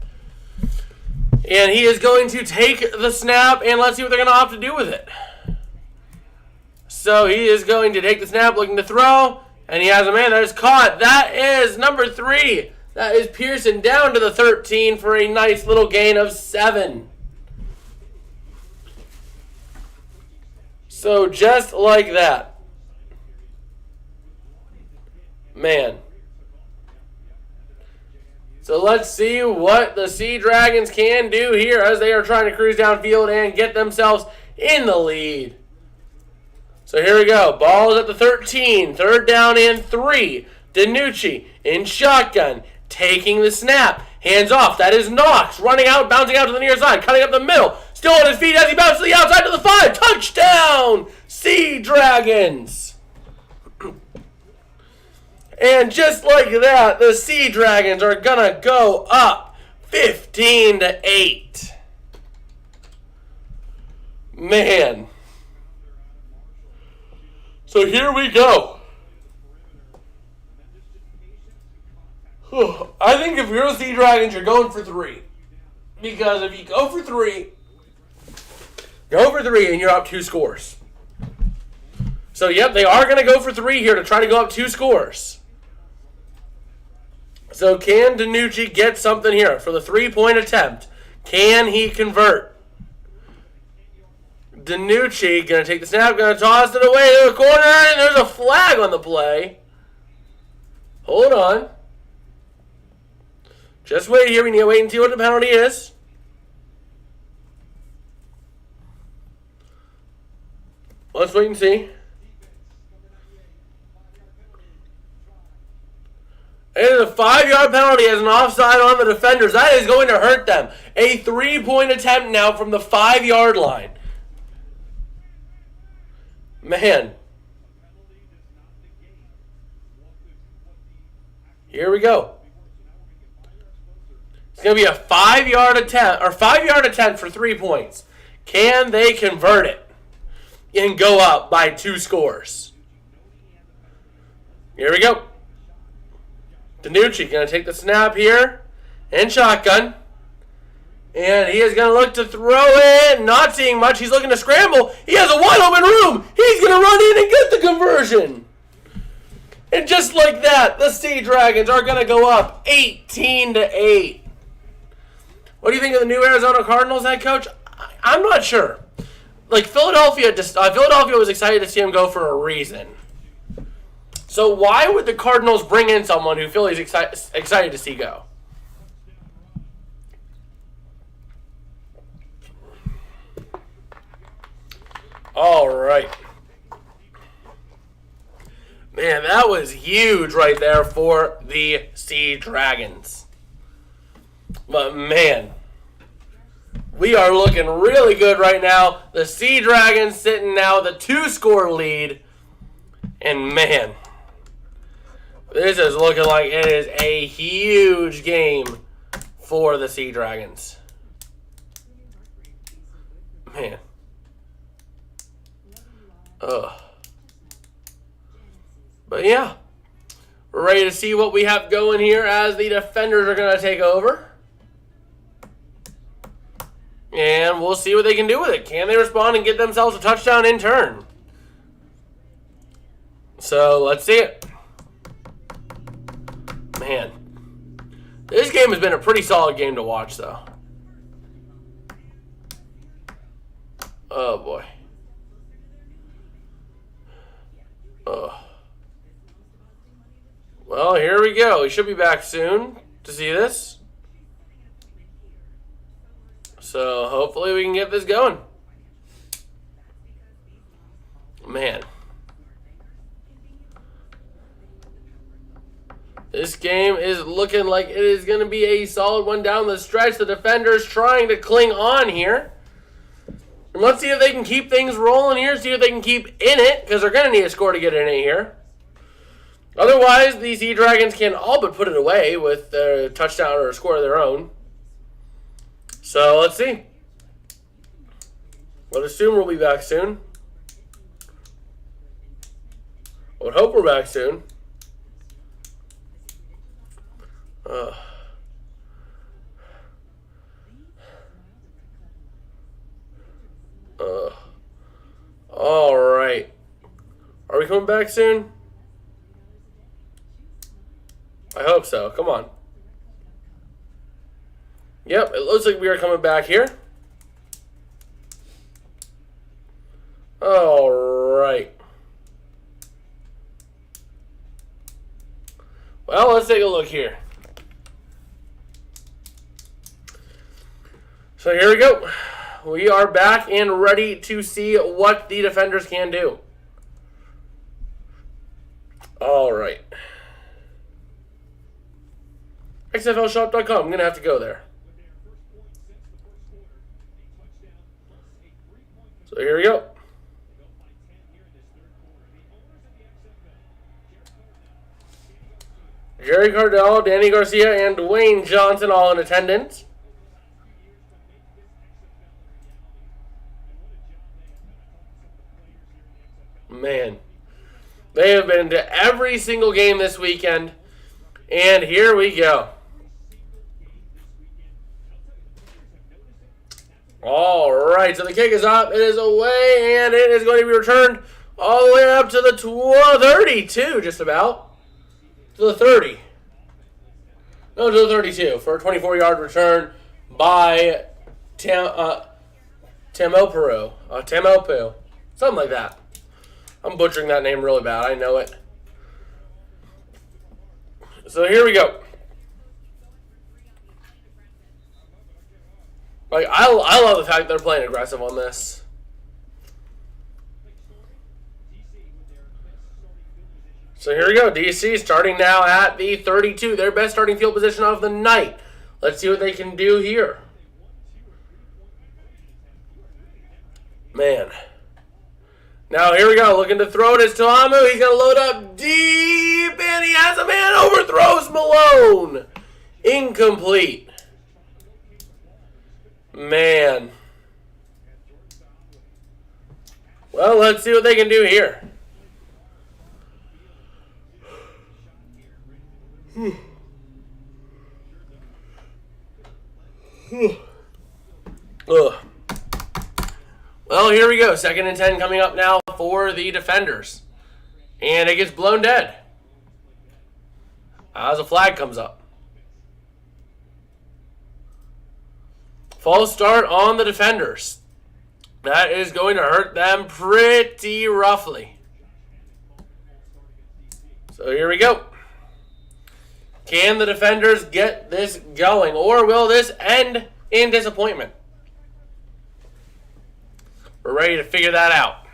And he is going to take the snap, and let's see what they're going to opt to do with it. So he is going to take the snap, looking to throw, and he has a man that is caught. That is number 3. That is Pearson down to the 13 for a nice little gain of 7. So just like that. Man. So let's see what the Sea Dragons can do here as they are trying to cruise downfield and get themselves in the lead. So here we go. Ball is at the 13. 3rd down and 3. DiNucci in shotgun. Taking the snap. Hands off. That is Knox. Running out, bouncing out to the near side. Cutting up the middle. Still on his feet as he bounces to the outside to the 5. Touchdown! Sea Dragons. And just like that, the Sea Dragons are going to go up 15-8. Man. So here we go. I think if you're the Sea Dragons, you're going for 3. Because if you go for 3 and you're up 2 scores. So, yep, they are going to go for 3 here to try to go up 2 scores. So, can DiNucci get something here for the 3-point attempt? Can he convert? DiNucci going to take the snap, going to toss it away to the corner, and there's a flag on the play. Hold on. Just wait here. We need to wait and see what the penalty is. Let's wait and see. It is a 5-yard penalty as an offside on the defenders. That is going to hurt them. A 3-point attempt now from the 5-yard line. Man. Here we go. It's going to be a 5-yard attempt for 3 points. Can they convert it and go up by 2 scores? Here we go. DiNucci going to take the snap here and shotgun. And he is going to look to throw it. Not seeing much. He's looking to scramble. He has a wide open room. He's going to run in and get the conversion. And just like that, the Sea Dragons are going to go up 18-8. What do you think of the new Arizona Cardinals head coach? I'm not sure. Like Philadelphia was excited to see him go for a reason. So why would the Cardinals bring in someone who Philly's excited to see go? All right. Man, that was huge right there for the Sea Dragons. But man, we are looking really good right now. The Sea Dragons sitting now with a 2-score lead. And man, this is looking like it is a huge game for the Sea Dragons. Man. Ugh. But yeah, we're ready to see what we have going here as the defenders are going to take over. And we'll see what they can do with it. Can they respond and get themselves a touchdown in turn? So let's see it. Man, this game has been a pretty solid game to watch, though. Oh, boy. Oh. Well, here we go. We should be back soon to see this. So hopefully we can get this going. Man. This game is looking like it is going to be a solid one down the stretch. The defenders trying to cling on here. And let's see if they can keep things rolling here. See if they can keep in it. Because they're going to need a score to get in it here. Otherwise, the Sea Dragons can all but put it away with a touchdown or a score of their own. So let's see. Let's assume we'll be back soon. I would hope we're back soon. All right. Are we coming back soon? I hope so. Come on. Yep, it looks like we are coming back here. All right. Well, let's take a look here. So here we go. We are back and ready to see what the defenders can do. All right. XFLshop.com. I'm going to have to go there. So here we go. Jerry Cardell, Danny Garcia, and Dwayne Johnson all in attendance. Man, they have been to every single game this weekend, and here we go. All right, so the kick is up, it is away, and it is going to be returned all the way up to the 32, just about. To the 30. No, to the 32 for a 24-yard return by Tamopu. Something like that. I'm butchering that name really bad. I know it. So here we go. Like I love the fact they're playing aggressive on this. So here we go. DC starting now at the 32. Their best starting field position of the night. Let's see what they can do here. Man. Now here we go. Looking to throw it is Tuamu. He's going to load up deep. And he has a man. Overthrows Malone. Incomplete. Man. Well, let's see what they can do here. Well, here we go. 2nd and 10 coming up now for the defenders. And it gets blown dead as a flag comes up. False start on the defenders. That is going to hurt them pretty roughly. So here we go. Can the defenders get this going, or will this end in disappointment? We're ready to figure that out.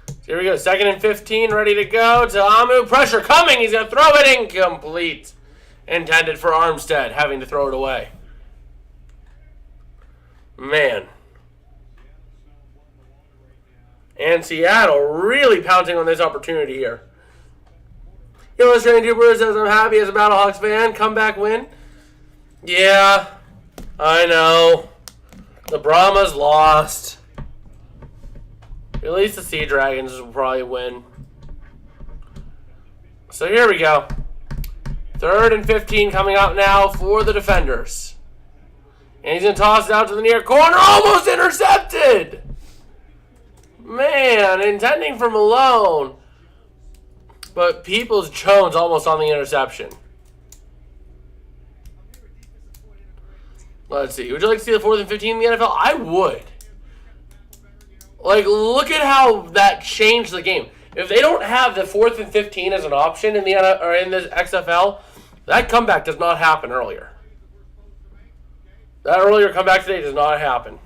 So here we go. 2nd and 15, ready to go. Ta'amu, pressure coming. He's going to throw it incomplete. Intended for Armstead, having to throw it away. Man. And Seattle really pouncing on this opportunity here. Illustrating Jupiter says, I'm happy as a Battlehawks fan. Comeback win. Yeah, I know. The Brahmas lost. At least the Sea Dragons will probably win. So here we go. 3rd and 15 coming out now for the defenders. And he's going to toss it out to the near corner. Almost intercepted. Man, intending for Malone. But Peoples-Jones almost on the interception. Let's see. Would you like to see the 4th and 15 in the NFL? I would. Like, look at how that changed the game. If they don't have the 4th and 15 as an option in the XFL, that comeback does not happen earlier. That earlier comeback today does not happen.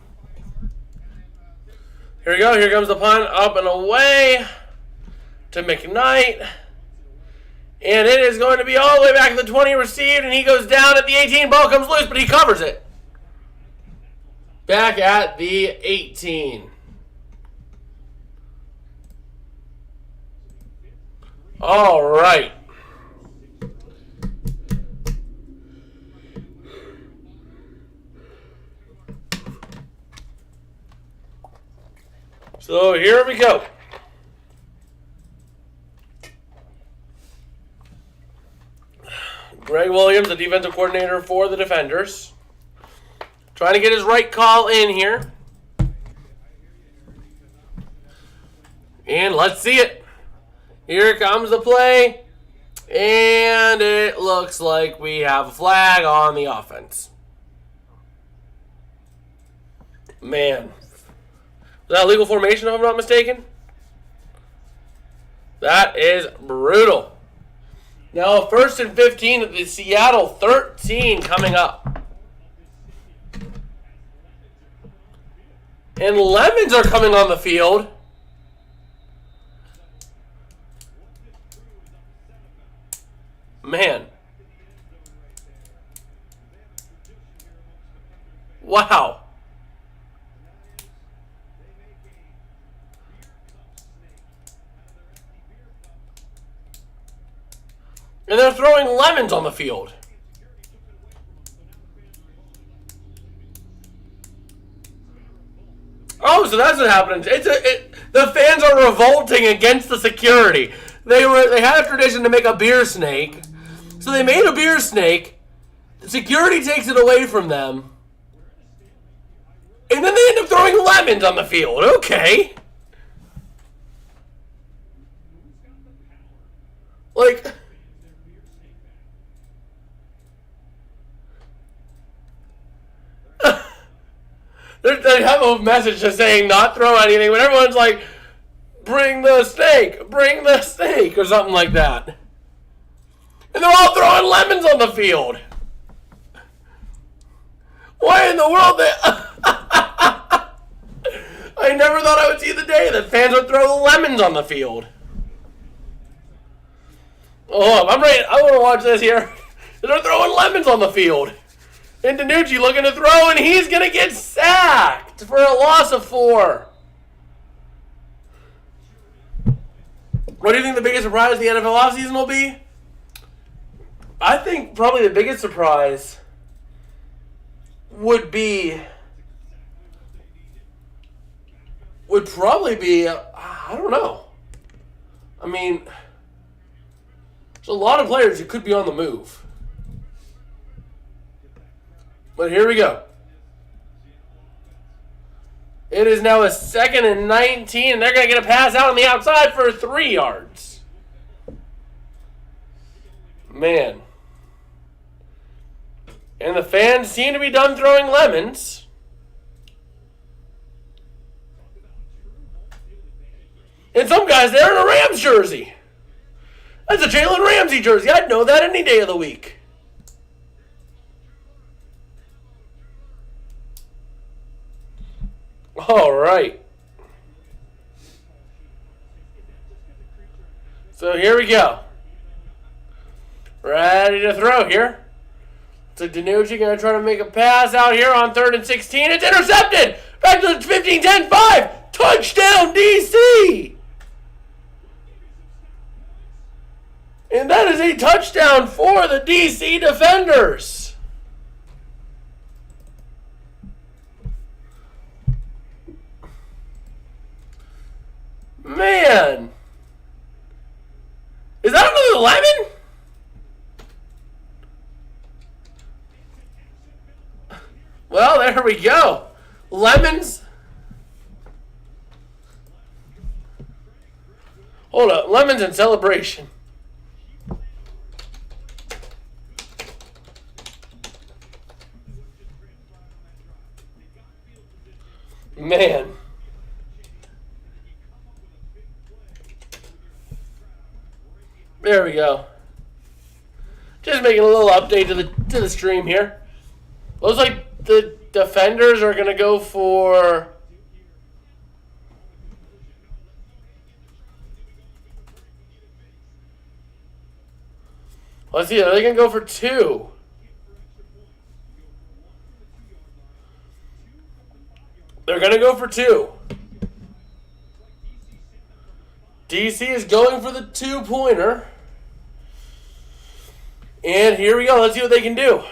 Here we go. Here comes the punt. Up and away to McKnight. And it is going to be all the way back to the 20 received. And he goes down at the 18. Ball comes loose, but he covers it. Back at the 18. All right. So here we go. Greg Williams, the defensive coordinator for the Defenders. Trying to get his right call in here. And let's see it. Here comes the play. And it looks like we have a flag on the offense. Man. Was that a legal formation if I'm not mistaken? That is brutal. Now, 1st and 15 at the Seattle 13 coming up. And Lemons are coming on the field. Man. Wow. And they're throwing Lemons on the field. Oh, so that's what happened. The fans are revolting against the security. They had a tradition to make a beer snake. So they made a beer snake. The security takes it away from them. And then they end up throwing Lemons on the field. Okay. Like... They have a message just saying not throw anything, but everyone's like, bring the snake, or something like that. And they're all throwing Lemons on the field. Why in the world I never thought I would see the day that fans would throw Lemons on the field. Oh, I'm ready. I want to watch this here. They're throwing Lemons on the field. And DiNucci looking to throw, and he's going to get sacked for a loss of 4. What do you think the biggest surprise of the NFL offseason will be? I think probably the biggest surprise would probably be, I don't know. I mean, there's a lot of players who could be on the move. But here we go. It is now a 2nd and 19, and they're going to get a pass out on the outside for 3 yards. Man. And the fans seem to be done throwing Lemons. And some guys, they're in a Rams jersey. That's a Jalen Ramsey jersey. I'd know that any day of the week. All right. So here we go. Ready to throw here. So DiNucci going to try to make a pass out here on 3rd and 16. It's intercepted. Back to the 15, 10, 5. Touchdown, DC. And that is a touchdown for the DC Defenders. Man. Is that another Lemon? Well, there we go. Lemons. Hold up. Lemons in celebration. Man. There we go. Just making a little update to the stream here. Looks like the Defenders are going to go for... Let's see, are they going to go for 2? They're going to go for 2. DC is going for the 2-pointer. And here we go. Let's see what they can do.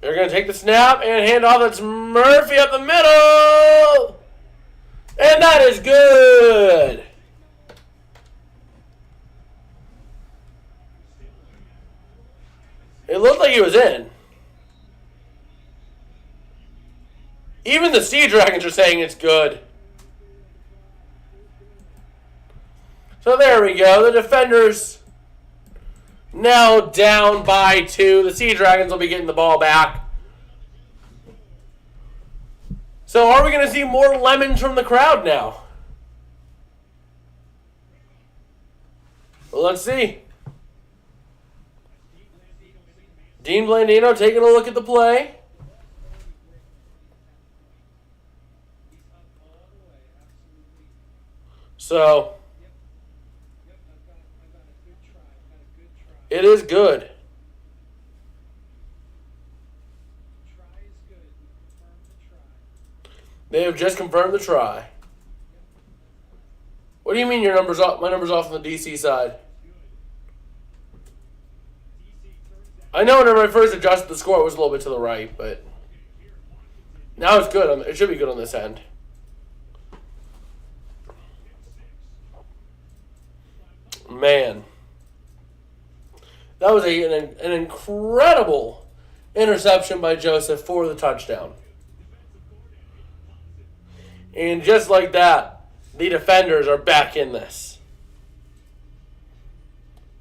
They're going to take the snap and hand off. That's Murphy up the middle. And that is good. It looked like he was in. Even the Sea Dragons are saying it's good. So there we go. The defenders now down by 2. The Sea Dragons will be getting the ball back. So are we going to see more lemons from the crowd now? Well, let's see. Dean Blandino taking a look at the play. So it is good. They have just confirmed the try. What do you mean your number's off? My number's off on the DC side. I know whenever I first adjusted the score, it was a little bit to the right, but now it's good. It should be good on this end. Man. That was an incredible interception by Joseph for the touchdown. And just like that, the defenders are back in this.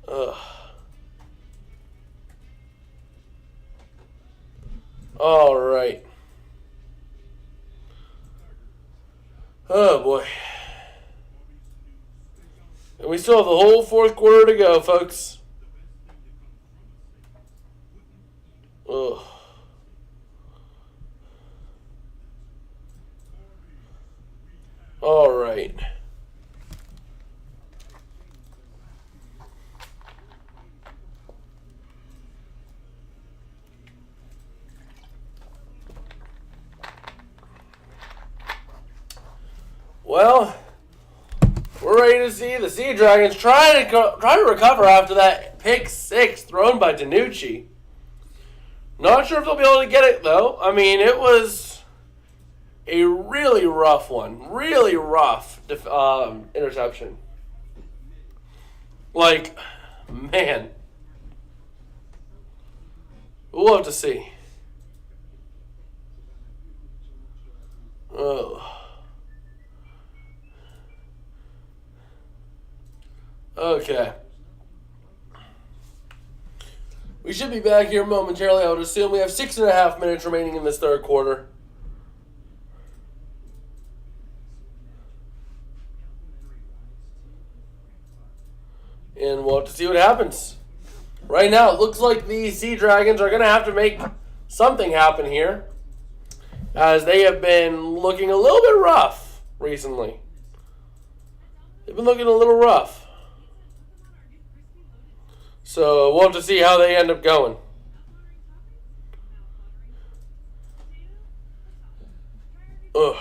Ugh. All right. Oh, boy. And we still have the whole fourth quarter to go, folks. Ugh. All right. Well, we're ready to see the Sea Dragons try to recover after that pick 6 thrown by DiNucci. Not sure if they'll be able to get it, though. I mean, it was a really rough one. Really rough interception. Like, man. We'll have to see. Oh. Okay. We should be back here momentarily. I would assume we have 6.5 minutes remaining in this third quarter. And we'll have to see what happens. Right now, it looks like the Sea Dragons are going to have to make something happen here, as they have been looking a little bit rough recently. They've been looking a little rough. So we'll have to see how they end up going. Ugh.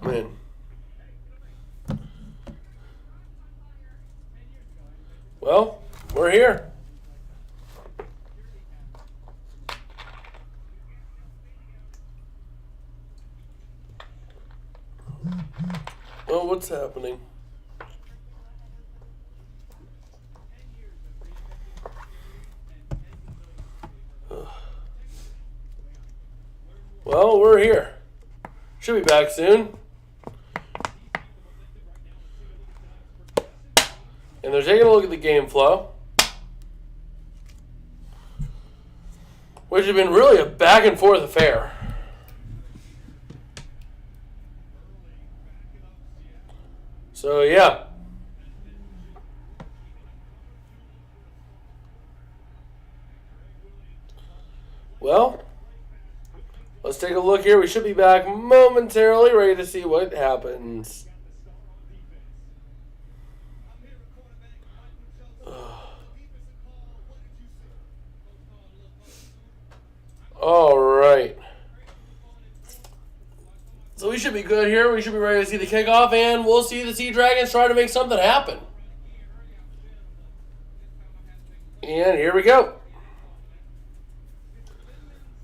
Man. Well, we're here. Well, what's happening? Well, we're here. Should be back soon. And they're taking a look at the game flow, which has been really a back and forth affair. So, yeah. Well, let's take a look here. We should be back momentarily, ready to see what happens. All right. should be good here. We should be ready to see the kickoff, and we'll see the Sea Dragons try to make something happen. And here we go.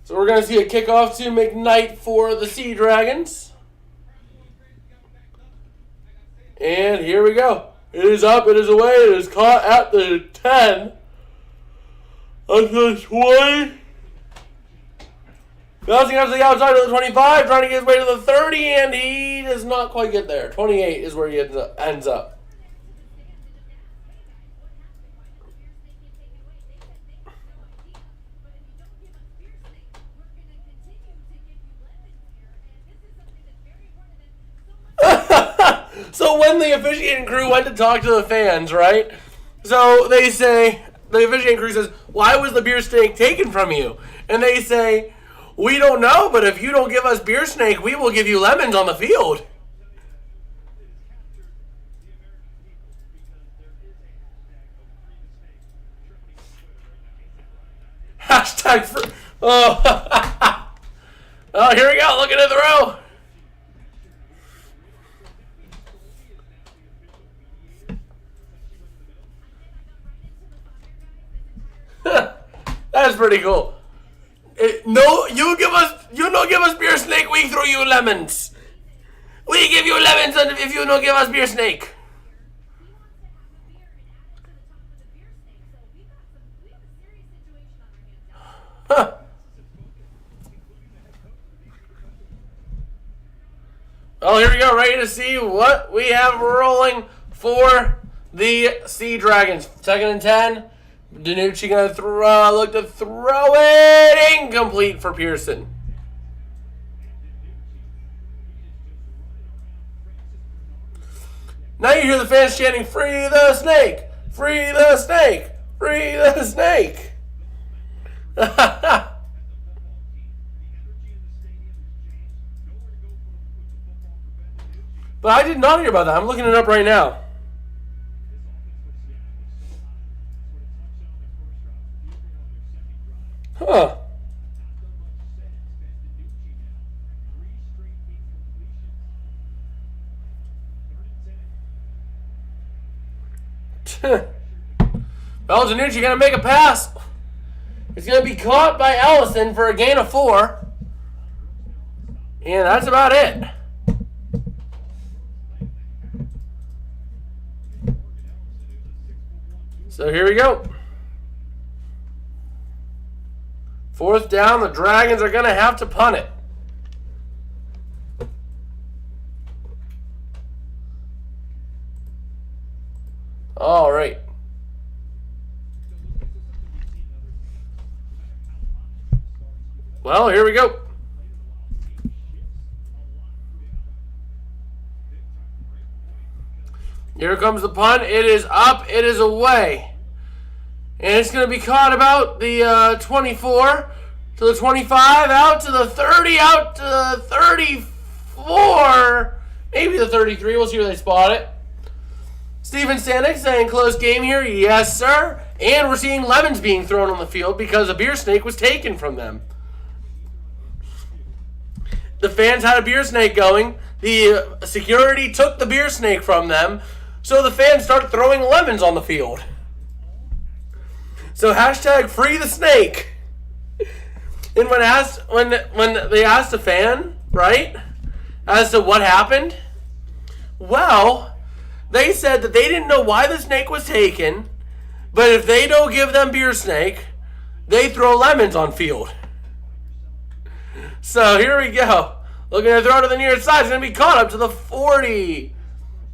So we're going to see a kickoff to McKnight for the Sea Dragons. And here we go. It is up, it is away, it is caught at the 10. At the 20. Bouncing out to the outside of the 25, trying to get his way to the 30, and he does not quite get there. 28 is where he ends up. So when the officiating crew went to talk to the fans, right? So they say, the officiating crew says, why was the beer snake taken from you? And they say, we don't know, but if you don't give us beer snake, we will give you lemons on the field. Hashtag for, oh. Oh, here we go, looking at the row. That's pretty cool. No, you don't give us beer snake, we throw you lemons. We give you lemons if you don't give us beer snake. Huh. Well, here we go, ready to see what we have rolling for the Sea Dragons. 2nd and 10. Danucci going to look to throw it. Incomplete for Pearson. Now you hear the fans chanting, free the snake, free the snake, free the snake. But I did not hear about that. I'm looking it up right now. Huh. Well, Danucci going to make a pass. It's going to be caught by Ellison for a gain of 4. And that's about it. So here we go. 4th down, the Dragons are going to have to punt it. All right. Well, here we go. Here comes the punt. It is up. It is away. And it's going to be caught about the 24 to the 25, out to the 30, out to the 34, maybe the 33. We'll see where they spot it. Steven Stanek saying close game here. Yes, sir. And we're seeing lemons being thrown on the field because a beer snake was taken from them. The fans had a beer snake going. The security took the beer snake from them. So the fans started throwing lemons on the field. So hashtag free the snake. And when they asked the fan, right, as to what happened, well, they said that they didn't know why the snake was taken, but if they don't give them beer snake, they throw lemons on field. So here we go. Looking to throw to the near side. It's going to be caught up to the 40.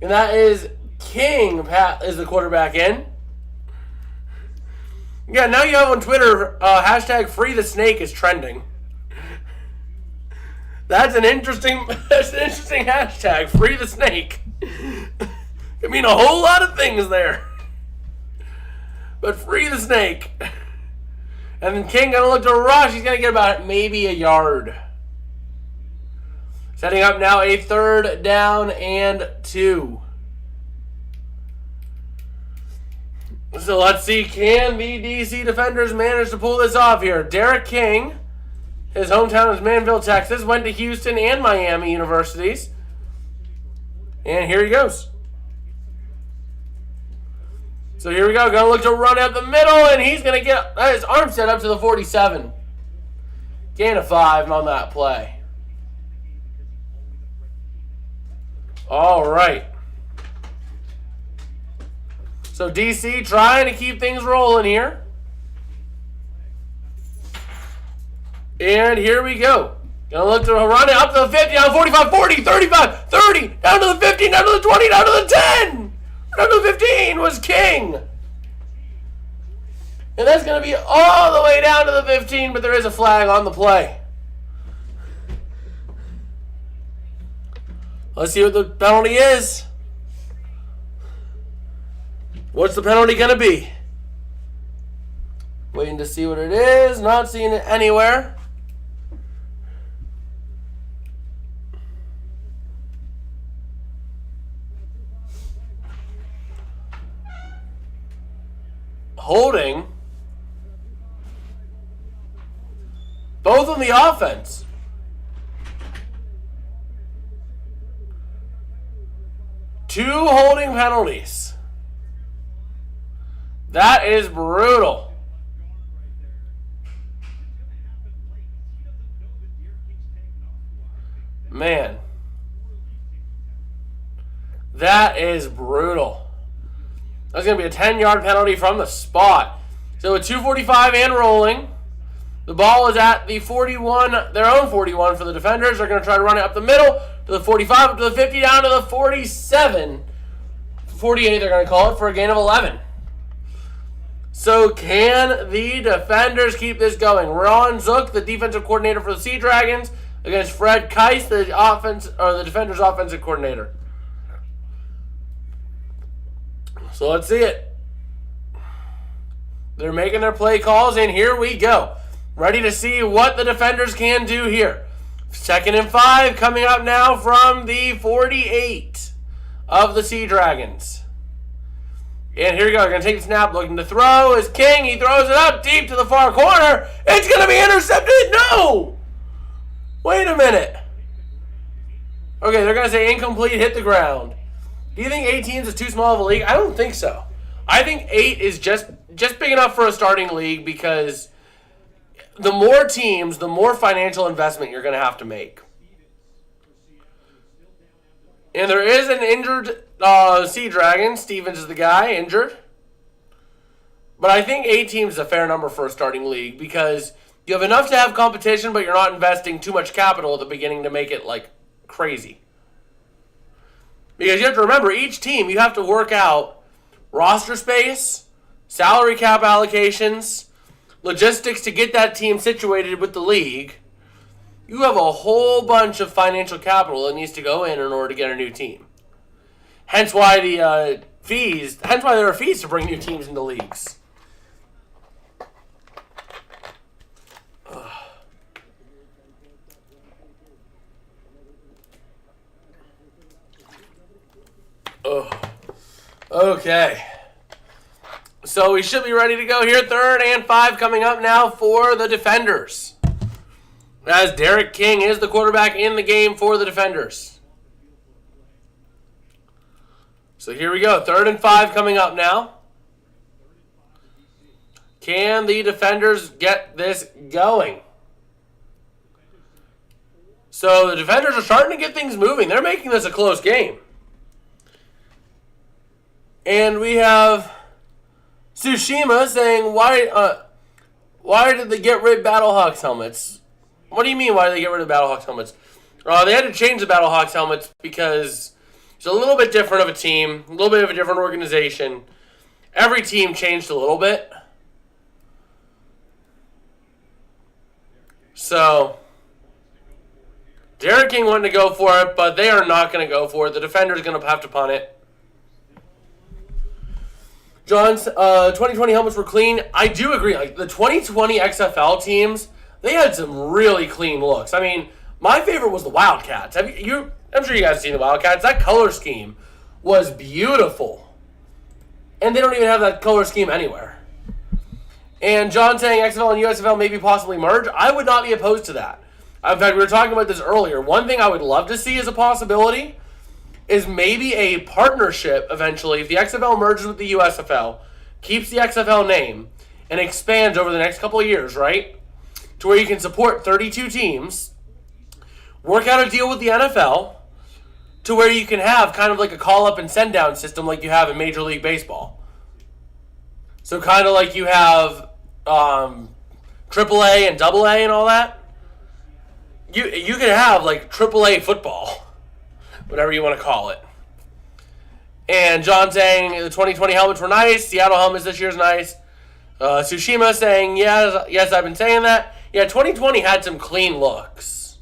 And that is King is the quarterback in. Yeah, now you have on Twitter, hashtag free the snake is trending. That's an interesting hashtag, free the snake. Could mean a whole lot of things there. But free the snake. And then King gonna look to rush. He's gonna get about maybe a yard. Setting up now a 3rd down and 2. So let's see, can the DC defenders manage to pull this off here? Derek King His hometown is Manville, Texas. Went to Houston and Miami universities. And here he goes. So here we go. Going to look to run up the middle, and he's going to get his arm set up to the 47. Gain of 5 on that play. All right. So DC trying to keep things rolling here. And here we go. Gonna look to run it up to the 50, down 45, 40, 35, 30, down to the 15, down to the 20, down to the 10. Down to the 15 was King. And that's going to be all the way down to the 15, but there is a flag on the play. Let's see what the penalty is. What's the penalty going to be? Waiting to see what it is. Not seeing it anywhere. Holding. Both on the offense. Two holding penalties. That is brutal. Man. That is brutal. That's going to be a 10-yard penalty from the spot. So with 2:45 and rolling, the ball is at the 41, their own 41 for the defenders. They're going to try to run it up the middle to the 45, up to the 50, down to the 47. 48 they're going to call it for a gain of 11. So can the defenders keep this going? Ron Zook, the defensive coordinator for the Sea Dragons, against Fred Keiss, the defenders offensive coordinator. So let's see it. They're making their play calls, and here we go. Ready to see what the defenders can do here. 2nd and 5 coming up now from the 48 of the Sea Dragons. And here we go. They're going to take the snap, looking to throw. Is King. He throws it up deep to the far corner. It's going to be intercepted. No! Wait a minute. Okay, they're going to say incomplete, hit the ground. Do you think 8 teams is too small of a league? I don't think so. I think 8 is just big enough for a starting league, because the more teams, the more financial investment you're going to have to make. And there is an injured Sea Dragon. Stevens is the guy, injured. But I think 8 teams is a fair number for a starting league, because you have enough to have competition, but you're not investing too much capital at the beginning to make it, like, crazy. Because you have to remember, each team, you have to work out roster space, salary cap allocations, logistics to get that team situated with the league. You have a whole bunch of financial capital that needs to go in order to get a new team. Hence why there are fees to bring new teams into leagues. Okay. So we should be ready to go here. 3rd and 5 coming up now for the defenders, as Derek King is the quarterback in the game for the defenders. So here we go. 3rd and 5 coming up now. Can the defenders get this going? So the defenders are starting to get things moving. They're making this a close game. And we have Tsushima saying, why did they get rid of Battlehawks helmets? What do you mean, why did they get rid of Battlehawks helmets? They had to change the Battlehawks helmets because it's a little bit different of a team, a little bit of a different organization. Every team changed a little bit. So Derek King wanted to go for it, but they are not going to go for it. The defender's going to have to punt it. John's 2020 helmets were clean. I do agree. Like the 2020 XFL teams, they had some really clean looks. I mean, my favorite was the Wildcats. I'm sure you guys have seen the Wildcats. That color scheme was beautiful. And they don't even have that color scheme anywhere. And John saying XFL and USFL maybe possibly merge. I would not be opposed to that. In fact, we were talking about this earlier. One thing I would love to see as a possibility is maybe a partnership eventually. If the XFL merges with the USFL, keeps the XFL name, and expands over the next couple of years, right? To where you can support 32 teams, work out a deal with the NFL, to where you can have kind of like a call-up and send-down system like you have in Major League Baseball. So kind of like you have AAA and AA and all that. You could have like AAA football, whatever you want to call it. And John saying the 2020 helmets were nice. Seattle helmets this year's nice. Tsushima saying, yes, I've been saying that. Yeah, 2020 had some clean looks.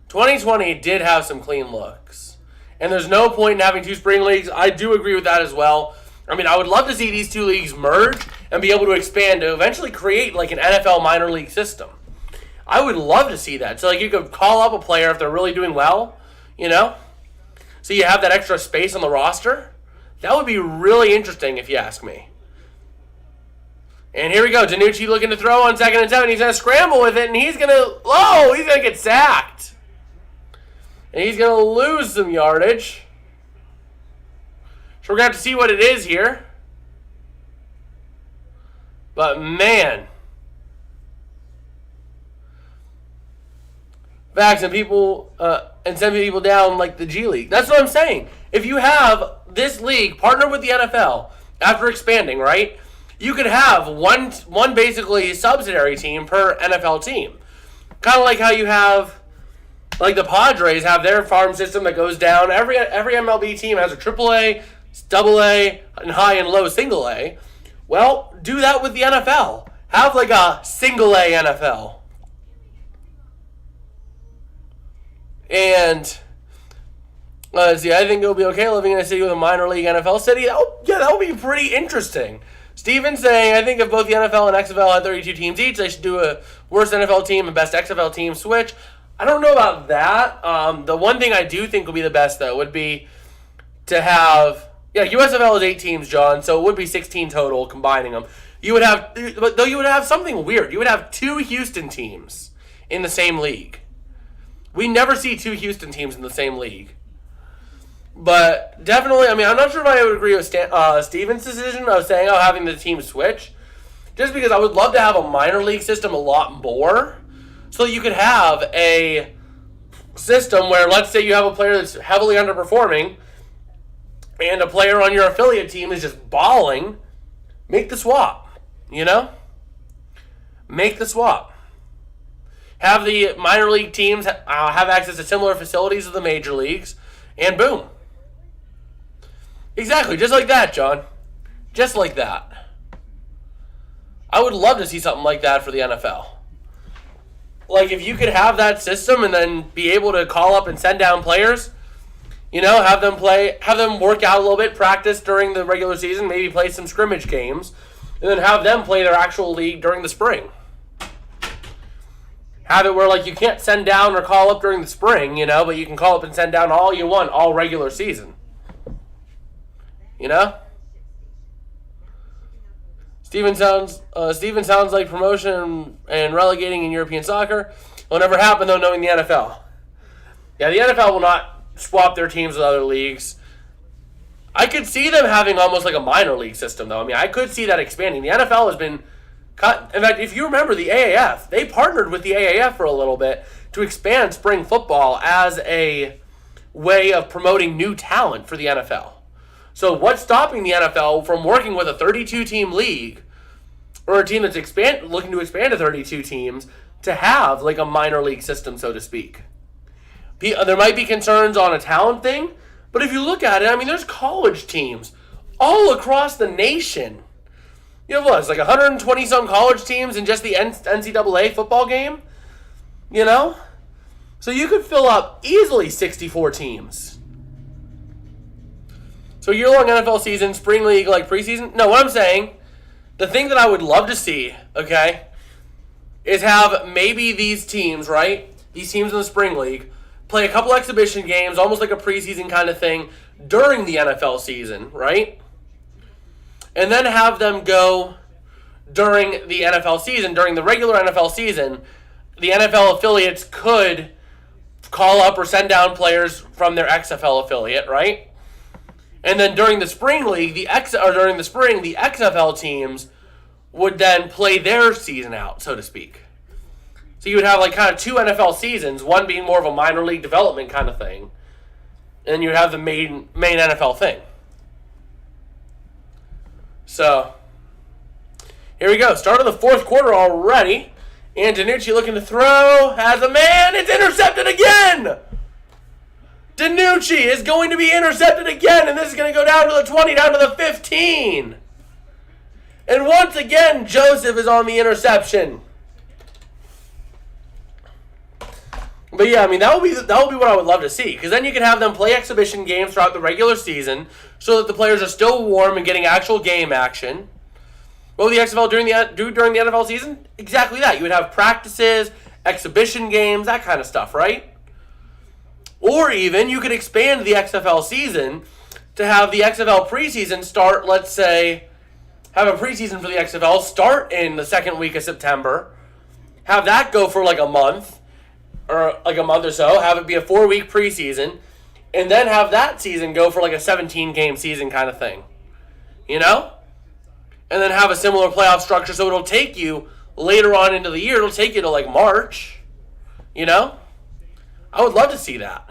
2020 did have some clean looks. And there's no point in having two spring leagues. I do agree with that as well. I mean, I would love to see these two leagues merge and be able to expand to eventually create like an NFL minor league system. I would love to see that. So like you could call up a player if they're really doing well, you know? So you have that extra space on the roster. That would be really interesting if you ask me. And here we go. Danucci looking to throw on 2nd and 7. He's going to scramble with it, and he's going to get sacked. And he's going to lose some yardage. So we're going to have to see what it is here. But, man. Back some people and send people down like the G League. That's what I'm saying. If you have this league partner with the NFL after expanding, right? You could have one basically subsidiary team per NFL team. Kind of like how you have, like the Padres have their farm system that goes down. Every MLB team has a AAA, AA, and high and low single A. Well, do that with the NFL. Have like a single A NFL. And let's see, I think it'll be okay living in a city with a minor league NFL city. That would be pretty interesting. Steven's saying, I think if both the NFL and XFL had 32 teams each, they should do a worst NFL team and best XFL team switch. I don't know about that. The one thing I do think would be the best, though, would be to have... Yeah, USFL is 8 teams, John, so it would be 16 total, combining them. You would have something weird. You would have 2 Houston teams in the same league. We never see 2 Houston teams in the same league. But definitely, I mean, I'm not sure if I would agree with Steven's decision of saying, having the team switch. Just because I would love to have a minor league system a lot more. So you could have a system where, let's say you have a player that's heavily underperforming and a player on your affiliate team is just balling. Make the swap, you know? Make the swap. Have the minor league teams have access to similar facilities as the major leagues, and boom. Exactly, just like that, John. Just like that. I would love to see something like that for the NFL. Like, if you could have that system and then be able to call up and send down players, you know, have them work out a little bit, practice during the regular season, maybe play some scrimmage games, and then have them play their actual league during the spring. Have it where, like, you can't send down or call up during the spring, you know, but you can call up and send down all you want all regular season. You know? Steven sounds like promotion and relegating in European soccer. It'll never happen, though, knowing the NFL. Yeah, the NFL will not swap their teams with other leagues. I could see them having almost like a minor league system, though. I mean, I could see that expanding. The NFL has been cut. In fact, if you remember the AAF, they partnered with the AAF for a little bit to expand spring football as a way of promoting new talent for the NFL. So what's stopping the NFL from working with a 32-team league or a team that's looking to expand to 32 teams to have like a minor league system, so to speak? There might be concerns on a talent thing, but if you look at it, I mean, there's college teams all across the nation. You know what? It's like 120-some college teams in just the NCAA football game. You know? So you could fill up easily 64 teams. So year-long NFL season, spring league, like preseason. No, what I'm saying, the thing that I would love to see, okay, is have maybe these teams, right? These teams in the spring league play a couple exhibition games, almost like a preseason kind of thing, during the NFL season, right? And then have them go during the NFL season, during the regular NFL season, the NFL affiliates could call up or send down players from their XFL affiliate, right? And then during the spring league, during the spring, the XFL teams would then play their season out, so to speak. So you would have like kind of two NFL seasons, one being more of a minor league development kind of thing, and you'd have the main NFL thing. So here we go. Start of the fourth quarter already. And DiNucci looking to throw. Has a man. It's intercepted again. DiNucci is going to be intercepted again. And this is going to go down to the 20, down to the 15. And once again, Joseph is on the interception. But yeah, I mean, that would be what I would love to see. Because then you can have them play exhibition games throughout the regular season so that the players are still warm and getting actual game action. What would the XFL do during the NFL season? Exactly that. You would have practices, exhibition games, that kind of stuff, right? Or even you could expand the XFL season to have the XFL preseason start, let's say, have a preseason for the XFL start in the second week of September. Have that go for like a month or so. Have it be a 4-week preseason. And then have that season go for like a 17-game season kind of thing. You know? And then have a similar playoff structure so it'll take you later on into the year. It'll take you to like March. You know? I would love to see that.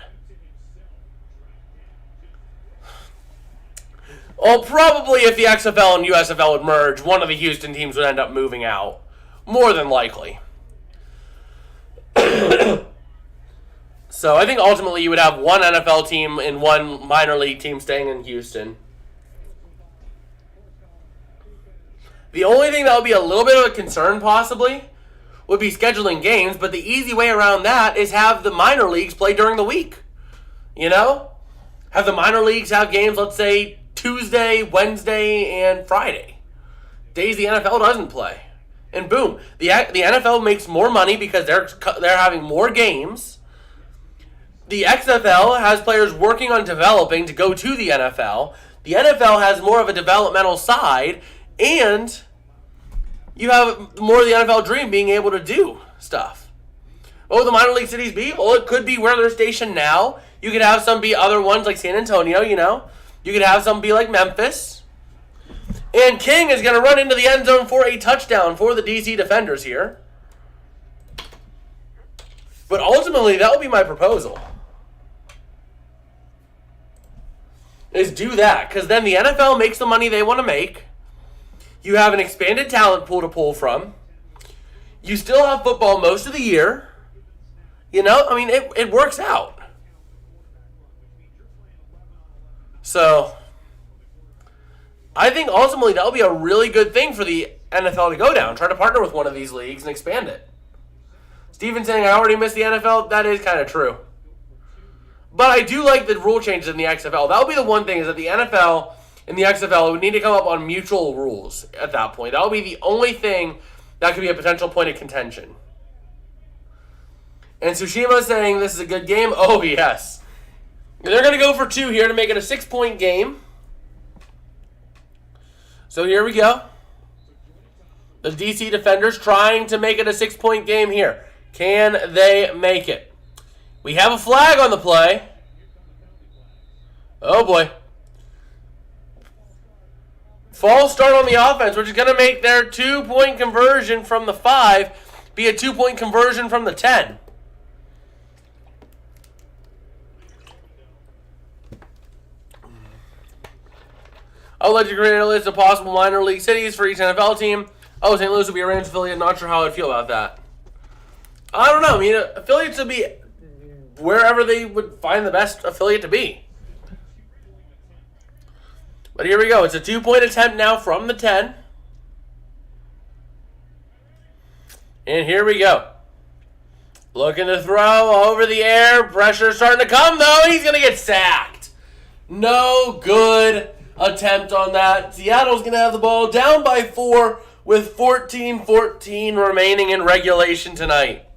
Well, probably if the XFL and USFL would merge, one of the Houston teams would end up moving out. More than likely. So I think ultimately you would have one NFL team and one minor league team staying in Houston. The only thing that would be a little bit of a concern possibly would be scheduling games, but the easy way around that is have the minor leagues play during the week. You know? Have the minor leagues have games, let's say, Tuesday, Wednesday, and Friday. Days the NFL doesn't play. And boom, the NFL makes more money because they're having more games. The XFL has players working on developing to go to the NFL. The NFL has more of a developmental side, and you have more of the NFL dream being able to do stuff. What would the minor league cities be? Well, it could be where they're stationed now. You could have some be other ones like San Antonio, you know. You could have some be like Memphis. And King is going to run into the end zone for a touchdown for the DC Defenders here. But ultimately, that would be my proposal. Is do that. Because then the NFL makes the money they want to make. You have an expanded talent pool to pull from. You still have football most of the year. You know, I mean, it works out. So, I think ultimately that will be a really good thing for the NFL to go down. Try to partner with one of these leagues and expand it. Steven saying, I already miss the NFL. That is kind of true. But I do like the rule changes in the XFL. That would be the one thing, is that the NFL and the XFL would need to come up on mutual rules at that point. That would be the only thing that could be a potential point of contention. And Tsushima saying this is a good game. Oh, yes. They're going to go for 2 here to make it a 6-point game. So here we go. The DC Defenders trying to make it a 6-point game here. Can they make it? We have a flag on the play. Oh, boy. False start on the offense, which is going to make their 2-point conversion from the 5 be a 2-point conversion from the 10. I'll let you create a list of possible minor league cities for each NFL team. Oh, St. Louis would be a Rams affiliate. Not sure how I'd feel about that. I don't know. I mean, affiliates would be wherever they would find the best affiliate to be. But here we go. It's a 2-point attempt now from the 10. And here we go. Looking to throw over the air. Pressure starting to come, though. He's going to get sacked. No good attempt on that. Seattle's going to have the ball down by 4 with 14-14 remaining in regulation tonight.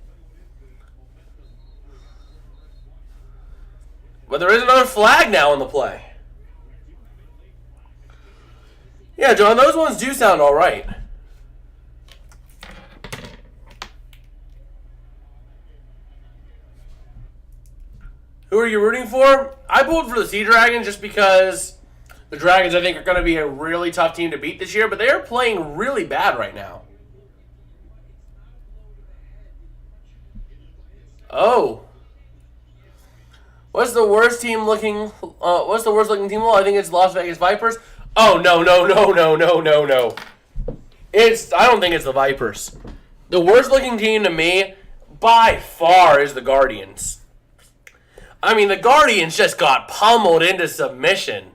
But there is another flag now on the play. Yeah, John, those ones do sound all right. Who are you rooting for? I pulled for the Sea Dragons just because the Dragons, I think, are going to be a really tough team to beat this year, but they are playing really bad right now. Oh. What's the worst team looking? What's the worst looking team? Well, I think it's Las Vegas Vipers. Oh no. I don't think it's the Vipers. The worst looking team to me, by far, is the Guardians. I mean, the Guardians just got pummeled into submission,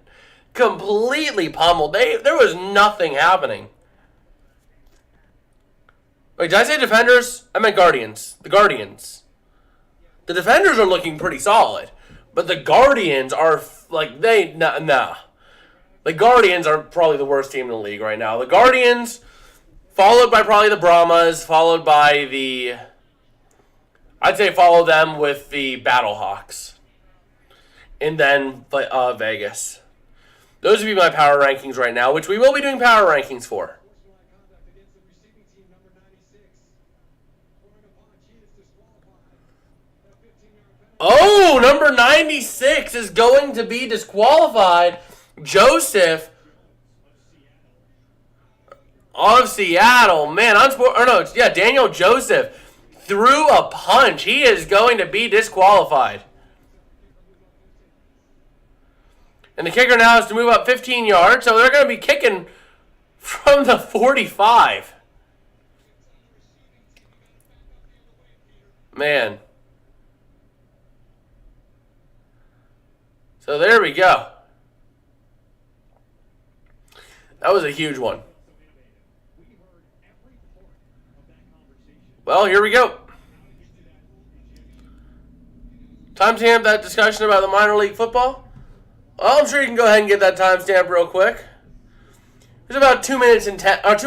completely pummeled. There was nothing happening. Wait, did I say Defenders? I meant Guardians. The Guardians. The Defenders are looking pretty solid. But the Guardians are, like, nah. The Guardians are probably the worst team in the league right now. The Guardians, followed by probably the Brahmas, followed by I'd say follow them with the Battlehawks. And then Vegas. Those would be my power rankings right now, which we will be doing power rankings for. Oh, number 96 is going to be disqualified. Joseph of Seattle. Man, Daniel Joseph threw a punch. He is going to be disqualified. And the kicker now is to move up 15 yards, so they're going to be kicking from the 45. Man. So there we go. That was a huge one. Well, here we go. Timestamp that discussion about the minor league football. Well, I'm sure you can go ahead and get that timestamp real quick. There's about 2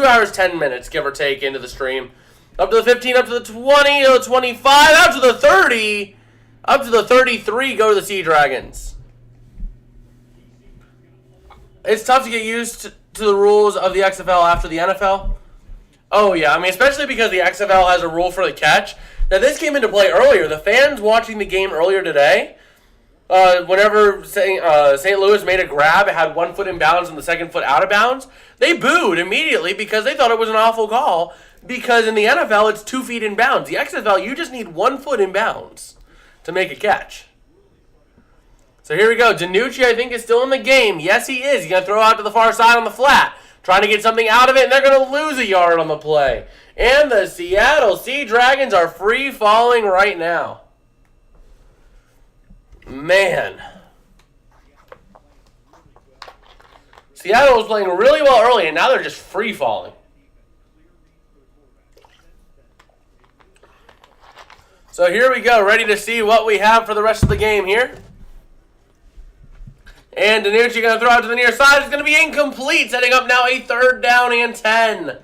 hours 10 minutes, give or take, into the stream. Up to the 15, up to the 20, to the 25, up to the 30, up to the 33. Go to the Sea Dragons. It's tough to get used to the rules of the XFL after the NFL. Oh, yeah. I mean, especially because the XFL has a rule for the catch. Now, this came into play earlier. The fans watching the game earlier today, whenever St. Louis made a grab, it had 1 foot in bounds and the second foot out of bounds, they booed immediately because they thought it was an awful call. Because in the NFL, it's 2 feet in bounds. The XFL, you just need 1 foot in bounds to make a catch. So here we go. DiNucci, I think, is still in the game. Yes, he is. He's going to throw out to the far side on the flat, trying to get something out of it, and they're going to lose a yard on the play. And the Seattle Sea Dragons are free-falling right now. Man. Seattle was playing really well early, and now they're just free-falling. So here we go, ready to see what we have for the rest of the game here. And DiNucci going to throw out to the near side. It's going to be incomplete, setting up now a 3rd down and 10.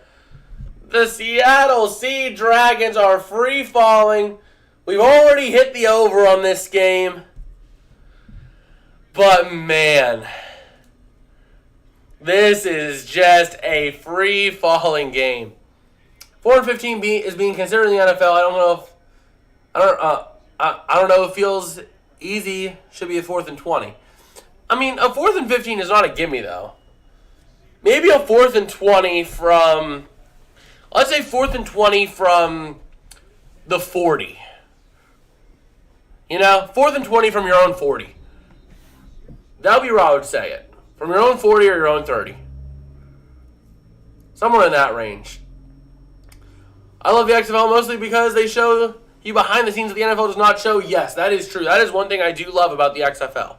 The Seattle Sea Dragons are free-falling. We've already hit the over on this game. But, man, this is just a free-falling game. 4th and 15 is being considered in the NFL. I don't know if it feels easy. Should be a 4th and 20. I mean, a 4th and 15 is not a gimme, though. Maybe a 4th and 20 from, let's say 4th and 20 from the 40. You know, 4th and 20 from your own 40. That would be where I would say it. From your own 40 or your own 30. Somewhere in that range. I love the XFL mostly because they show you behind the scenes that the NFL does not show. Yes, that is true. That is one thing I do love about the XFL.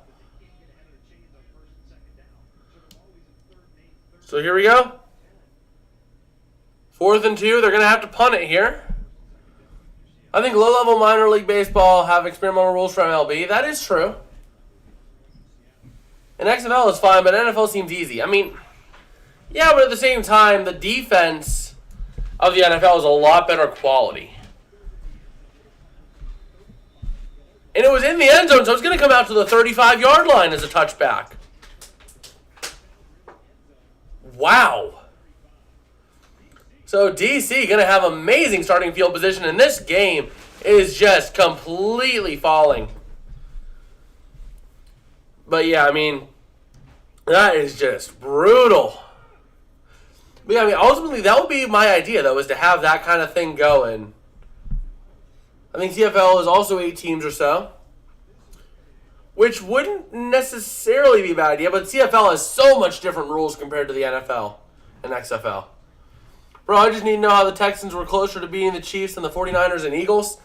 So here we go. 4th and 2. They're going to have to punt it here. I think low-level minor league baseball have experimental rules from MLB. That is true. And XFL is fine, but NFL seems easy. I mean, yeah, but at the same time, the defense of the NFL is a lot better quality. And it was in the end zone, so it's going to come out to the 35-yard line as a touchback. Wow. So DC going to have amazing starting field position, and this game is just completely falling. But yeah, I mean, that is just brutal. But yeah, I mean, ultimately, that would be my idea, though, is to have that kind of thing going. I think CFL is also 8 teams or so, which wouldn't necessarily be a bad idea, but CFL has so much different rules compared to the NFL and XFL. Bro, I just need to know how the Texans were closer to beating the Chiefs than the 49ers and Eagles.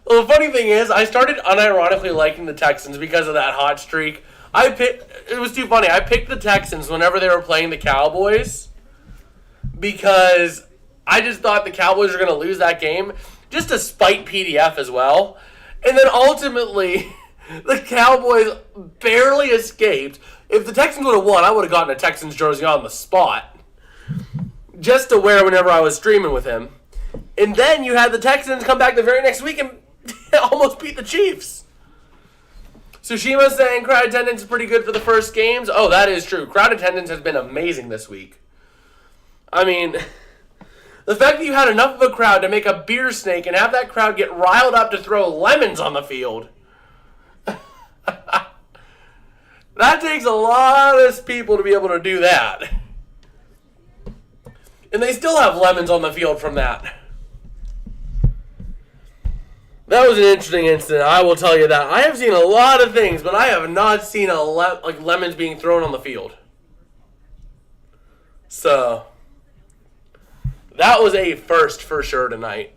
Well, the funny thing is, I started unironically liking the Texans because of that hot streak. It was too funny. I picked the Texans whenever they were playing the Cowboys because I just thought the Cowboys were going to lose that game just to spite PDF as well. And then ultimately, the Cowboys barely escaped. If the Texans would have won, I would have gotten a Texans jersey on the spot just to wear whenever I was streaming with him. And then you had the Texans come back the very next week and almost beat the Chiefs. Tsushima saying crowd attendance is pretty good for the first games. Oh, that is true. Crowd attendance has been amazing this week. I mean, the fact that you had enough of a crowd to make a beer snake and have that crowd get riled up to throw lemons on the field. That takes a lot of people to be able to do that. And they still have lemons on the field from that. That was an interesting incident, I will tell you that. I have seen a lot of things, but I have not seen lemons being thrown on the field. So, that was a first for sure tonight.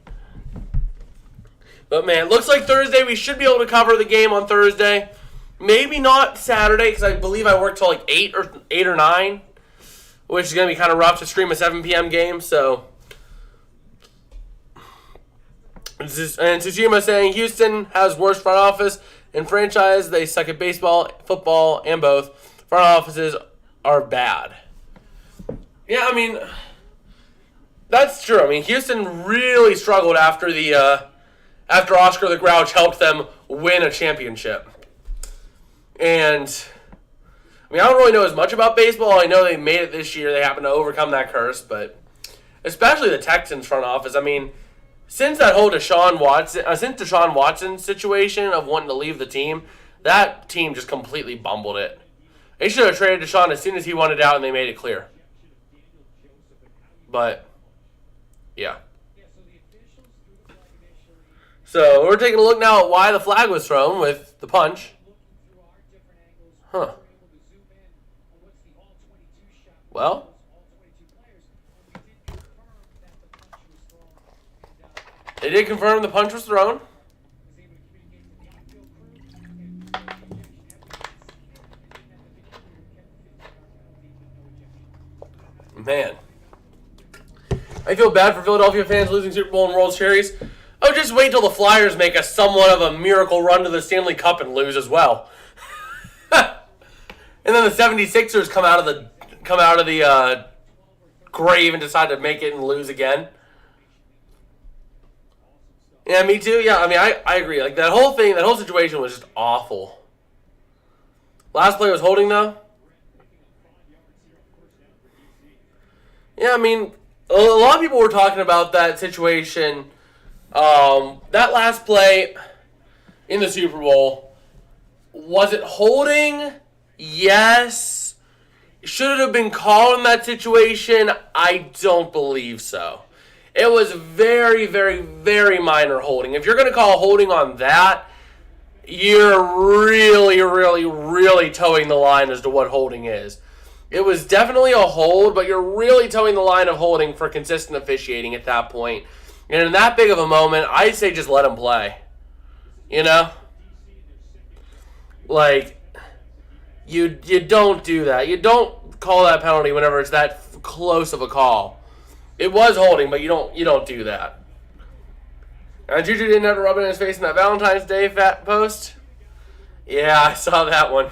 But man, looks like Thursday we should be able to cover the game on Thursday. Maybe not Saturday, because I believe I work till like 8 or 9, which is going to be kind of rough to stream a 7 p.m. game, so. And Tsushima saying Houston has worst front office and franchise. They suck at baseball, football, and both. Front offices are bad. Yeah, I mean, that's true. I mean, Houston really struggled after Oscar the Grouch helped them win a championship. And I mean, I don't really know as much about baseball. I know they made it this year. They happened to overcome that curse, but especially the Texans front office. I mean, since that whole Deshaun Watson situation of wanting to leave the team, that team just completely bumbled it. They should have traded Deshaun as soon as he wanted out, and they made it clear. But, yeah. So, we're taking a look now at why the flag was thrown with the punch. Huh. Well, they did confirm the punch was thrown. Man. I feel bad for Philadelphia fans losing Super Bowl and World Series. Oh, just wait till the Flyers make a somewhat of a miracle run to the Stanley Cup and lose as well. And then the 76ers come out of the grave and decide to make it and lose again. Yeah, me too. Yeah, I mean, I agree. Like, that whole situation was just awful. Last play was holding, though. Yeah, I mean, a lot of people were talking about that situation. That last play in the Super Bowl, was it holding? Yes. Should it have been called in that situation? I don't believe so. It was very, very, very minor holding. If you're going to call holding on that, you're really, really, really towing the line as to what holding is. It was definitely a hold, but you're really towing the line of holding for consistent officiating at that point. And in that big of a moment, I'd say just let him play. You know? Like, you don't do that. You don't call that penalty whenever it's that close of a call. It was holding, but you don't do that. And Juju didn't have to rub it in his face in that Valentine's Day fat post. Yeah, I saw that one.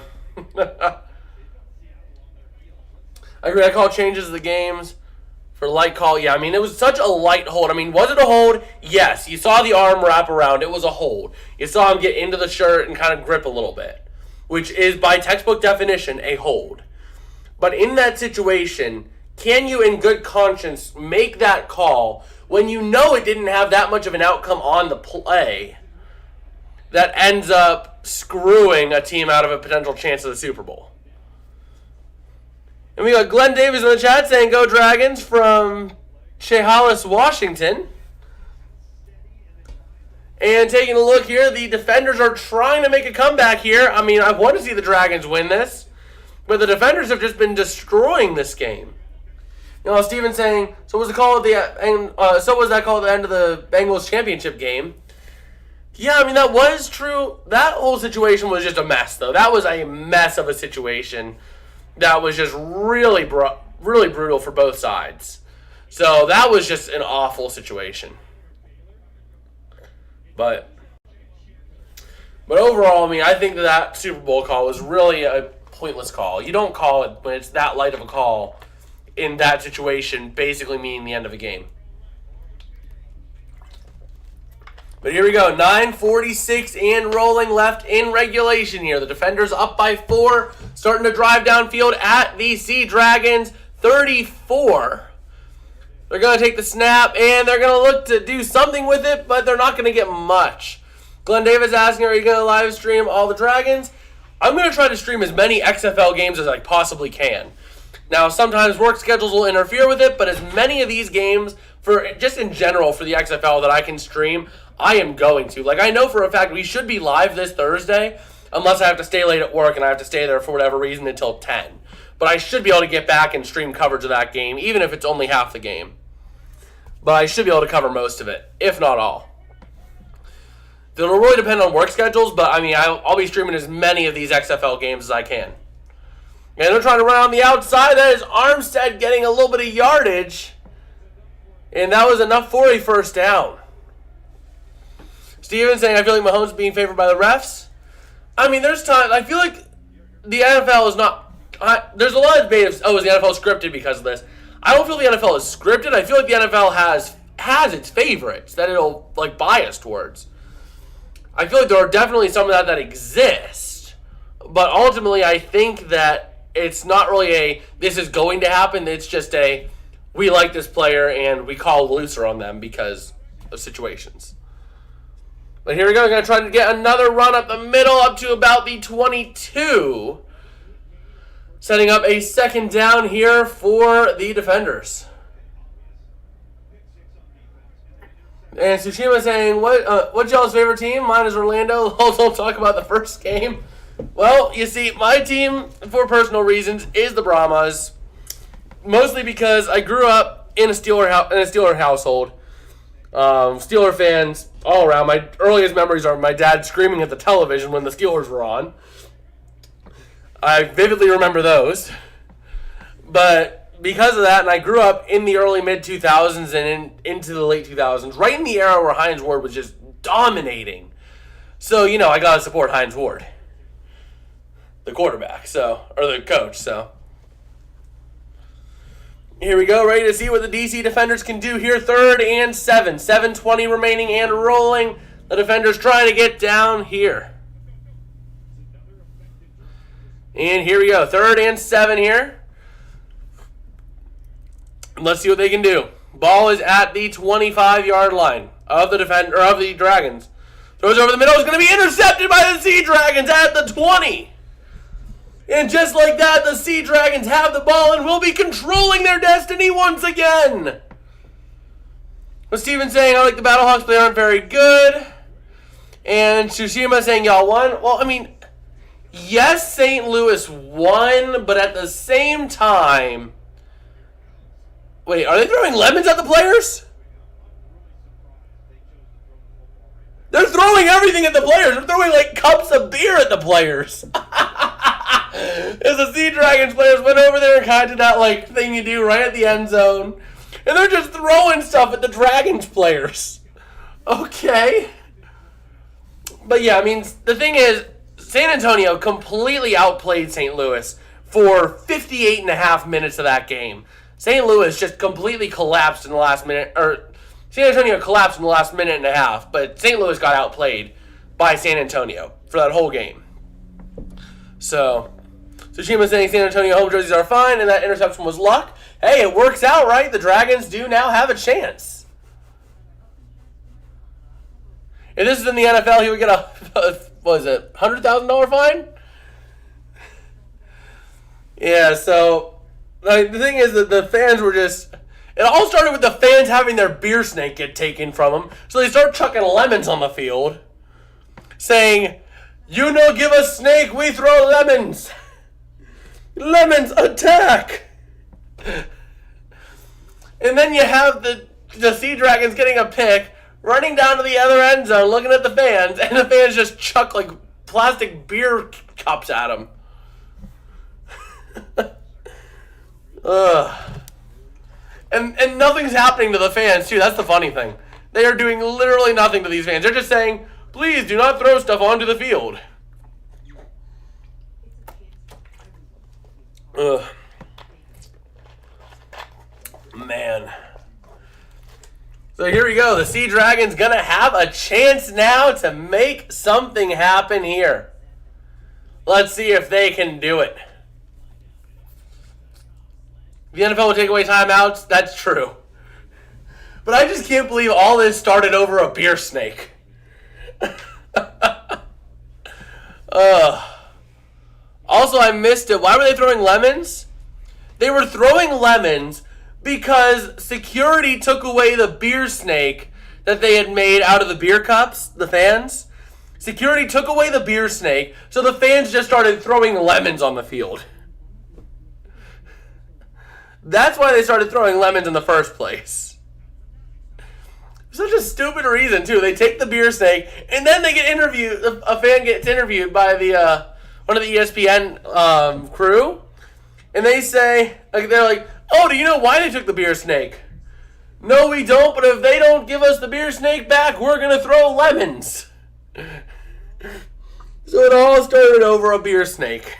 I agree. I call changes of the games for light call. Yeah, I mean, it was such a light hold. I mean, was it a hold? Yes. You saw the arm wrap around. It was a hold. You saw him get into the shirt and kind of grip a little bit, which is, by textbook definition, a hold. But in that situation, can you, in good conscience, make that call when you know it didn't have that much of an outcome on the play? that ends up screwing a team out of a potential chance of the Super Bowl. And we got Glenn Davis in the chat saying, "Go Dragons," from Chehalis, Washington. And taking a look here, the Defenders are trying to make a comeback here. I mean, I want to see the Dragons win this, but the Defenders have just been destroying this game. You know, Steven saying, so was the call at the so was that call at the end of the Bengals championship game? Yeah, I mean, that was true. That whole situation was just a mess, though. That was a mess of a situation. That was just really brutal for both sides. So that was just an awful situation. But overall, I mean, I think that Super Bowl call was really a pointless call. You don't call it when it's that light of a call in that situation, basically meaning the end of a game. But here we go, 9:46 and rolling left in regulation here. The Defenders up by 4, starting to drive downfield at the Sea Dragons 34. They're going to take the snap, and they're going to look to do something with it, but they're not going to get much. Glenn Davis asking, are you going to live stream all the Dragons? I'm going to try to stream as many XFL games as I possibly can. Now, sometimes work schedules will interfere with it, but as many of these games, for just in general for the XFL that I can stream, I am going to. Like, I know for a fact we should be live this Thursday, unless I have to stay late at work and I have to stay there for whatever reason until 10. But I should be able to get back and stream coverage of that game, even if it's only half the game. But I should be able to cover most of it, if not all. It'll really depend on work schedules, but I mean, I'll be streaming as many of these XFL games as I can. And they're trying to run on the outside. That is Armstead getting a little bit of yardage. And that was enough for a first down. Steven saying, I feel like Mahomes is being favored by the refs. I mean, there's time. I feel like the NFL is not. There's a lot of debate of, is the NFL scripted because of this? I don't feel the NFL is scripted. I feel like the NFL has its favorites that it'll like bias towards. I feel like there are definitely some of that exists. But ultimately, I think that it's not really this is going to happen. It's just we like this player and we call looser on them because of situations. But here we go. We're going to try to get another run up the middle up to about the 22. Setting up a second down here for the Defenders. And Tsushima saying, what's y'all's favorite team? Mine is Orlando. Also talk about the first game. Well, you see, my team, for personal reasons, is the Brahmas. Mostly because I grew up in a Steeler household. Steeler fans all around. My earliest memories are my dad screaming at the television when the Steelers were on. I vividly remember those. But because of that, and I grew up in the early mid-2000s and into the late 2000s, right in the era where Hines Ward was just dominating. So, I got to support Hines Ward, the quarterback, or the coach, so. Here we go, ready to see what the DC Defenders can do here. 3rd and 7. 7:20 remaining and rolling. The Defenders trying to get down here. And here we go. 3rd and 7 here. Let's see what they can do. Ball is at the 25-yard line of the the Dragons. Throws over the middle. Is going to be intercepted by the Sea Dragons at the 20. And just like that, the Sea Dragons have the ball and will be controlling their destiny once again. With Steven saying, I like the Battlehawks, but they aren't very good. And Tsushima saying, y'all won. Well, I mean, yes, St. Louis won, but at the same time... Wait, are they throwing lemons at the players? They're throwing everything at the players. They're throwing, cups of beer at the players. As the Sea Dragons players went over there and kind of did that, thing you do right at the end zone. And they're just throwing stuff at the Dragons players. Okay. But yeah, I mean, the thing is, San Antonio completely outplayed St. Louis for 58 and a half minutes of that game. St. Louis just completely collapsed in the last minute, or San Antonio collapsed in the last minute and a half, but St. Louis got outplayed by San Antonio for that whole game. So, Tsushima saying San Antonio home jerseys are fine, and that interception was luck. Hey, it works out, right? The Dragons do now have a chance. If this is in the NFL, he would get what is it, $100,000 fine? Yeah, so the thing is that the fans were just... It all started with the fans having their beer snake get taken from them. So they start chucking lemons on the field, saying, "You no give us snake, we throw lemons. Lemons attack." And then you have the Sea Dragons getting a pick, running down to the other end zone, looking at the fans, and the fans just chuck like plastic beer cups at them. Ugh. And nothing's happening to the fans, too. That's the funny thing. They are doing literally nothing to these fans. They're just saying, "Please do not throw stuff onto the field." Ugh. Man. So here we go. The Sea Dragons going to have a chance now to make something happen here. Let's see if they can do it. The NFL will take away timeouts. That's true. But I just can't believe all this started over a beer snake. Also, I missed it. Why were they throwing lemons? They were throwing lemons because security took away the beer snake that they had made out of the beer cups, the fans. Security took away the beer snake, so the fans just started throwing lemons on the field. That's why they started throwing lemons in the first place. Such a stupid reason, too. They take the beer snake, and then they get interviewed. A fan gets interviewed by the one of the ESPN crew, and they say, they're like, "Oh, do you know why they took the beer snake?" "No, we don't, but if they don't give us the beer snake back, we're going to throw lemons." So it all started over a beer snake.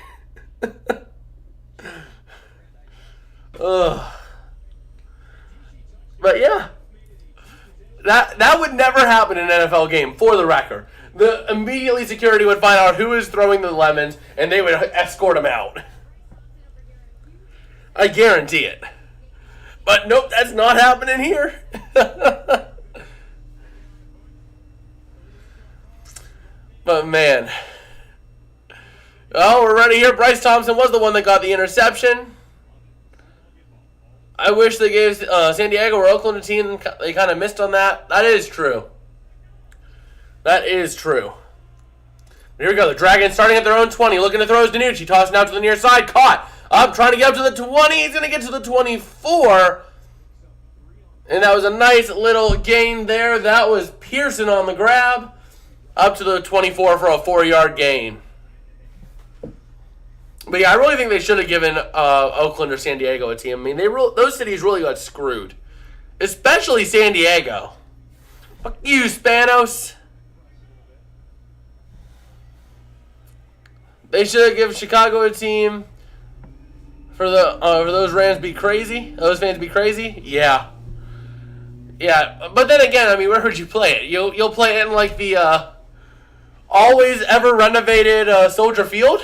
Ugh. But yeah, that would never happen in an NFL game, for the record. Immediately security would find out who is throwing the lemons, and they would escort them out. I guarantee it. But nope, that's not happening here. But man. Oh, we're ready here. Bryce Thompson was the one that got the interception. I wish they gave San Diego or Oakland a team. They kind of missed on that. That is true. That is true. Here we go. The Dragons starting at their own 20. Looking to throw is DiNucci. Tossing out to the near side. Caught. Up. Trying to get up to the 20. He's going to get to the 24. And that was a nice little gain there. That was Pearson on the grab. Up to the 24 for a 4-yard gain. But yeah, I really think they should have given Oakland or San Diego a team. I mean, those cities really got screwed. Especially San Diego. Fuck you, Spanos. They should have given Chicago a team for those Rams be crazy. Those fans be crazy. Yeah. Yeah, but then again, I mean, where would you play it? You'll play it in like the always ever renovated Soldier Field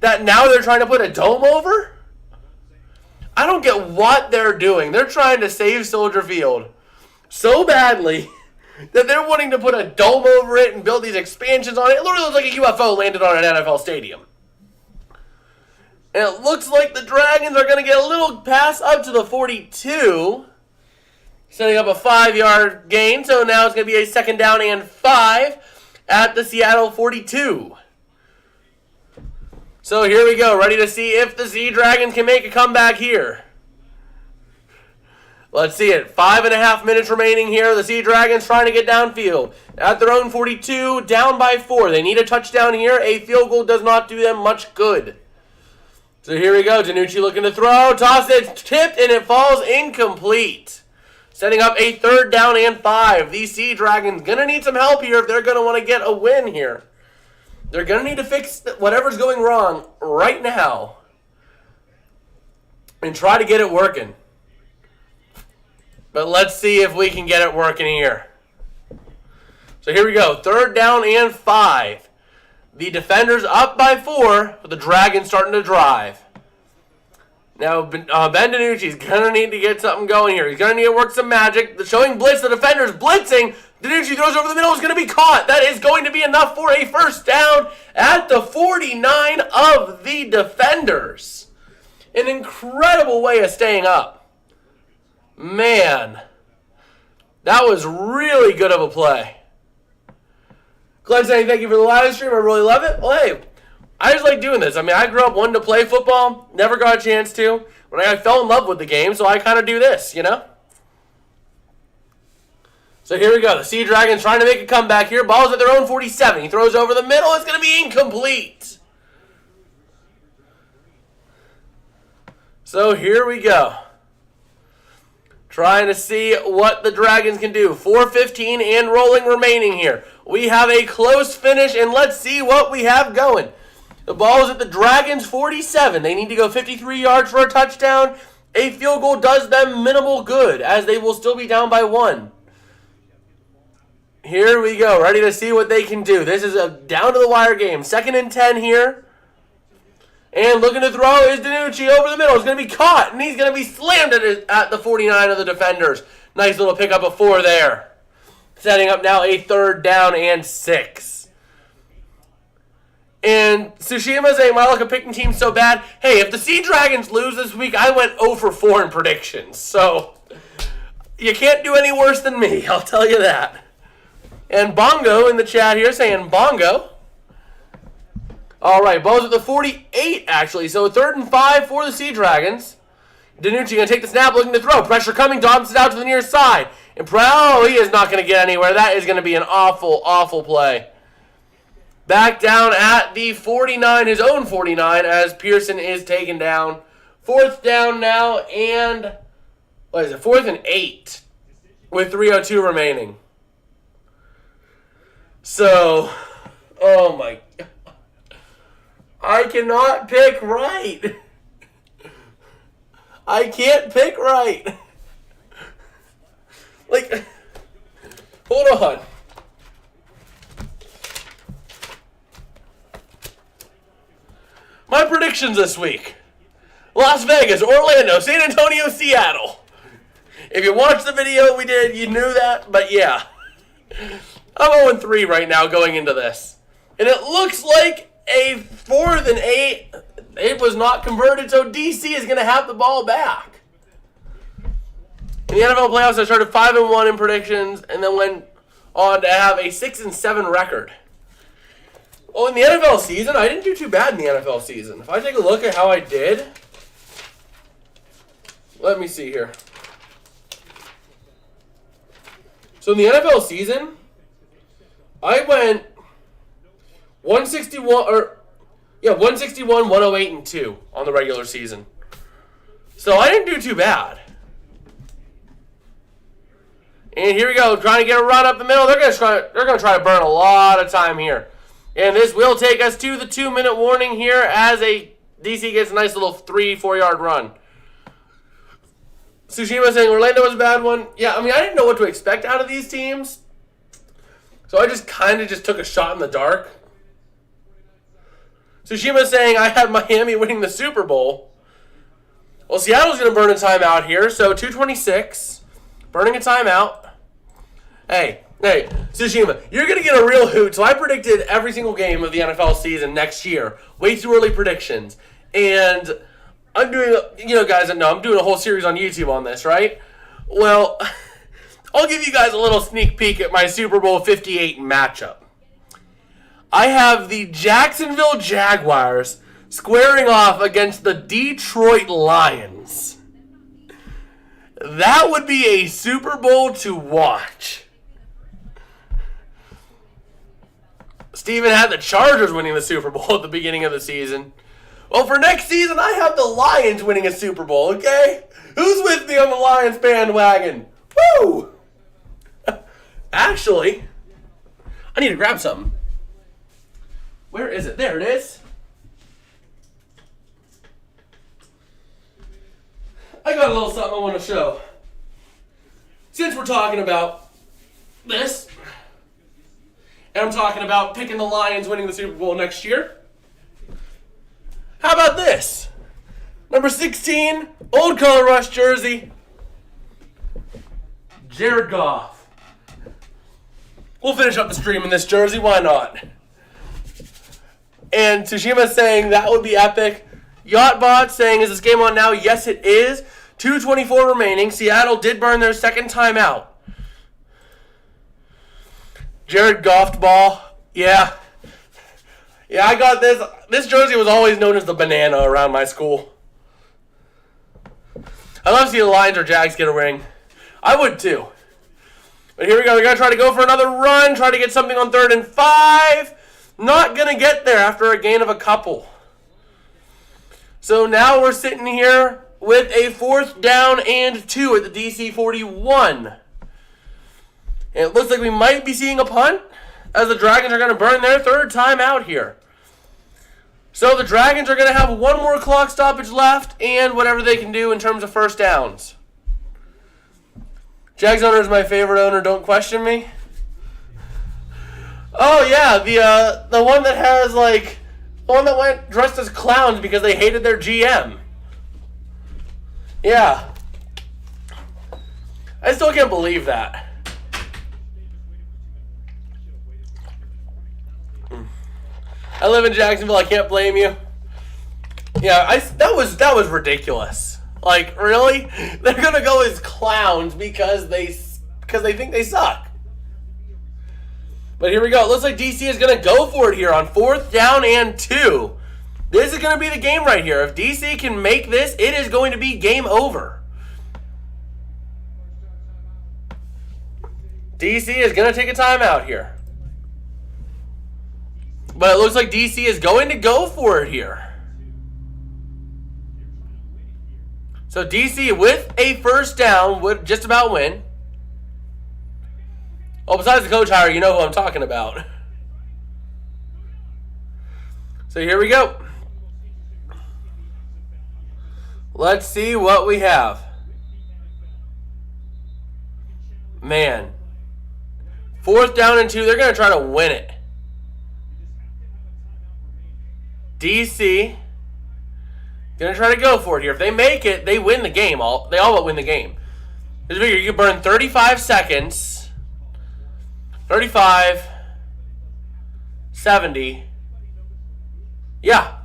that now they're trying to put a dome over? I don't get what they're doing. They're trying to save Soldier Field so badly that they're wanting to put a dome over it and build these expansions on it. It literally looks like a UFO landed on an NFL stadium. And it looks like the Dragons are going to get a little pass up to the 42, setting up a 5-yard gain. So now it's going to be a 2nd down and 5 at the Seattle 42. So here we go, ready to see if the Sea Dragons can make a comeback here. Let's see it. 5.5 minutes remaining here. The Sea Dragons trying to get downfield. At their own 42, down by 4. They need a touchdown here. A field goal does not do them much good. So here we go. DiNucci looking to throw. Toss it. Tipped, and it falls incomplete. Setting up a 3rd down and 5. These Sea Dragons going to need some help here if they're going to want to get a win here. They're going to need to fix whatever's going wrong right now and try to get it working. But let's see if we can get it working here. So here we go. 3rd down and 5. The defenders up by 4, but the Dragons starting to drive. Now, Ben DiNucci's going to need to get something going here. He's going to need to work some magic. The showing blitz, the defender's blitzing. DiNucci throws over the middle. Is going to be caught. That is going to be enough for a first down at the 49 of the defenders. An incredible way of staying up. Man, that was really good of a play. Glenn saying thank you for the live stream. I really love it. Well, hey, I just like doing this. I mean, I grew up wanting to play football. Never got a chance to. When I fell in love with the game, so I kind of do this, you know? So here we go. The Sea Dragons trying to make a comeback here. Ball's at their own 47. He throws over the middle. It's going to be incomplete. So here we go. Trying to see what the Dragons can do. 4:15 and rolling remaining here. We have a close finish, and let's see what we have going. The ball is at the Dragons' 47. They need to go 53 yards for a touchdown. A field goal does them minimal good, as they will still be down by 1. Here we go, ready to see what they can do. This is a down-to-the-wire game. 2nd and 10 here. And looking to throw is DiNucci over the middle. He's going to be caught, and he's going to be slammed at the 49 of the defenders. Nice little pickup of 4 there. Setting up now a 3rd down and 6. And Tsushima saying, my luck of picking teams so bad. Hey, if the Sea Dragons lose this week, I went 0 for 4 in predictions. So, you can't do any worse than me, I'll tell you that. And Bongo in the chat here saying, Bongo. All right, ball's at the 48, actually. So 3rd and 5 for the Sea Dragons. DiNucci going to take the snap, looking to throw. Pressure coming. Dobbs it out to the near side. And he is not going to get anywhere. That is going to be an awful, awful play. Back down at the 49, his own 49, as Pearson is taken down. 4th down now, and 4th and 8 with 3:02 remaining. So, oh my God. I cannot pick right. I can't pick right. Like, hold on. My predictions this week. Las Vegas, Orlando, San Antonio, Seattle. If you watched the video we did, you knew that, but yeah. I'm 0-3 right now going into this. And it looks like a 4th and 8. It was not converted, so DC is going to have the ball back. In the NFL playoffs, I started 5-1 in predictions and then went on to have a 6-7 record. Oh, in the NFL season, I didn't do too bad in the NFL season. If I take a look at how I did, let me see here. So in the NFL season, I went 161, 108, and 2 on the regular season. So I didn't do too bad. And here we go, trying to get a run up the middle. They're going to try to burn a lot of time here. And this will take us to the 2-minute warning here as a DC gets a nice little 3-4 yard run. Tsushima saying Orlando was a bad one. Yeah, I mean, I didn't know what to expect out of these teams. So I just kind of took a shot in the dark. Tsushima saying I had Miami winning the Super Bowl. Well, Seattle's going to burn a timeout here. So 2:26. Burning a timeout. Hey, Tsushima, you're going to get a real hoot. So I predicted every single game of the NFL season next year. Way too early predictions. And I'm doing, guys that know, I'm doing a whole series on YouTube on this, right? Well, I'll give you guys a little sneak peek at my Super Bowl 58 matchup. I have the Jacksonville Jaguars squaring off against the Detroit Lions. That would be a Super Bowl to watch. Steven had the Chargers winning the Super Bowl at the beginning of the season. Well, for next season, I have the Lions winning a Super Bowl, okay? Who's with me on the Lions bandwagon? Woo! Actually, I need to grab something. Where is it? There it is. I got a little something I want to show. Since we're talking about this, and I'm talking about picking the Lions winning the Super Bowl next year, how about this? Number 16, Old Color Rush jersey, Jared Goff. We'll finish up the stream in this jersey. Why not? And Tsushima's saying that would be epic. Yachtbot saying, is this game on now? Yes, it is. 2:24 remaining. Seattle did burn their second timeout. Jared Goff ball. Yeah. Yeah, I got this. This jersey was always known as the banana around my school. I love to see the Lions or Jags get a ring. I would too. But here we go. They're going to try to go for another run. Try to get something on 3rd and 5. Not going to get there after a gain of a couple. So now we're sitting here with a 4th down and 2 at the DC 41. And it looks like we might be seeing a punt as the Dragons are going to burn their 3rd timeout here. So the Dragons are going to have one more clock stoppage left and whatever they can do in terms of first downs. Jags owner is my favorite owner, don't question me. Oh yeah, the one that has the one that went dressed as clowns because they hated their GM. Yeah. I still can't believe that. I live in Jacksonville. I can't blame you. Yeah, that was ridiculous. Like, really? They're gonna go as clowns because they think they suck. But here we go. It looks like DC is gonna go for it here on 4th down and 2. This is gonna be the game right here. If DC can make this, it is going to be game over. DC is gonna take a timeout here. But it looks like DC is going to go for it here. So DC with a first down would just about win. Oh, besides the coach hire, you know who I'm talking about. So here we go. Let's see what we have. Man. 4th down and 2. They're going to try to win it. DC gonna try to go for it here. If they make it, they win the game. They all but win the game. Just figure you can burn 35 seconds. 35. 70. Yeah.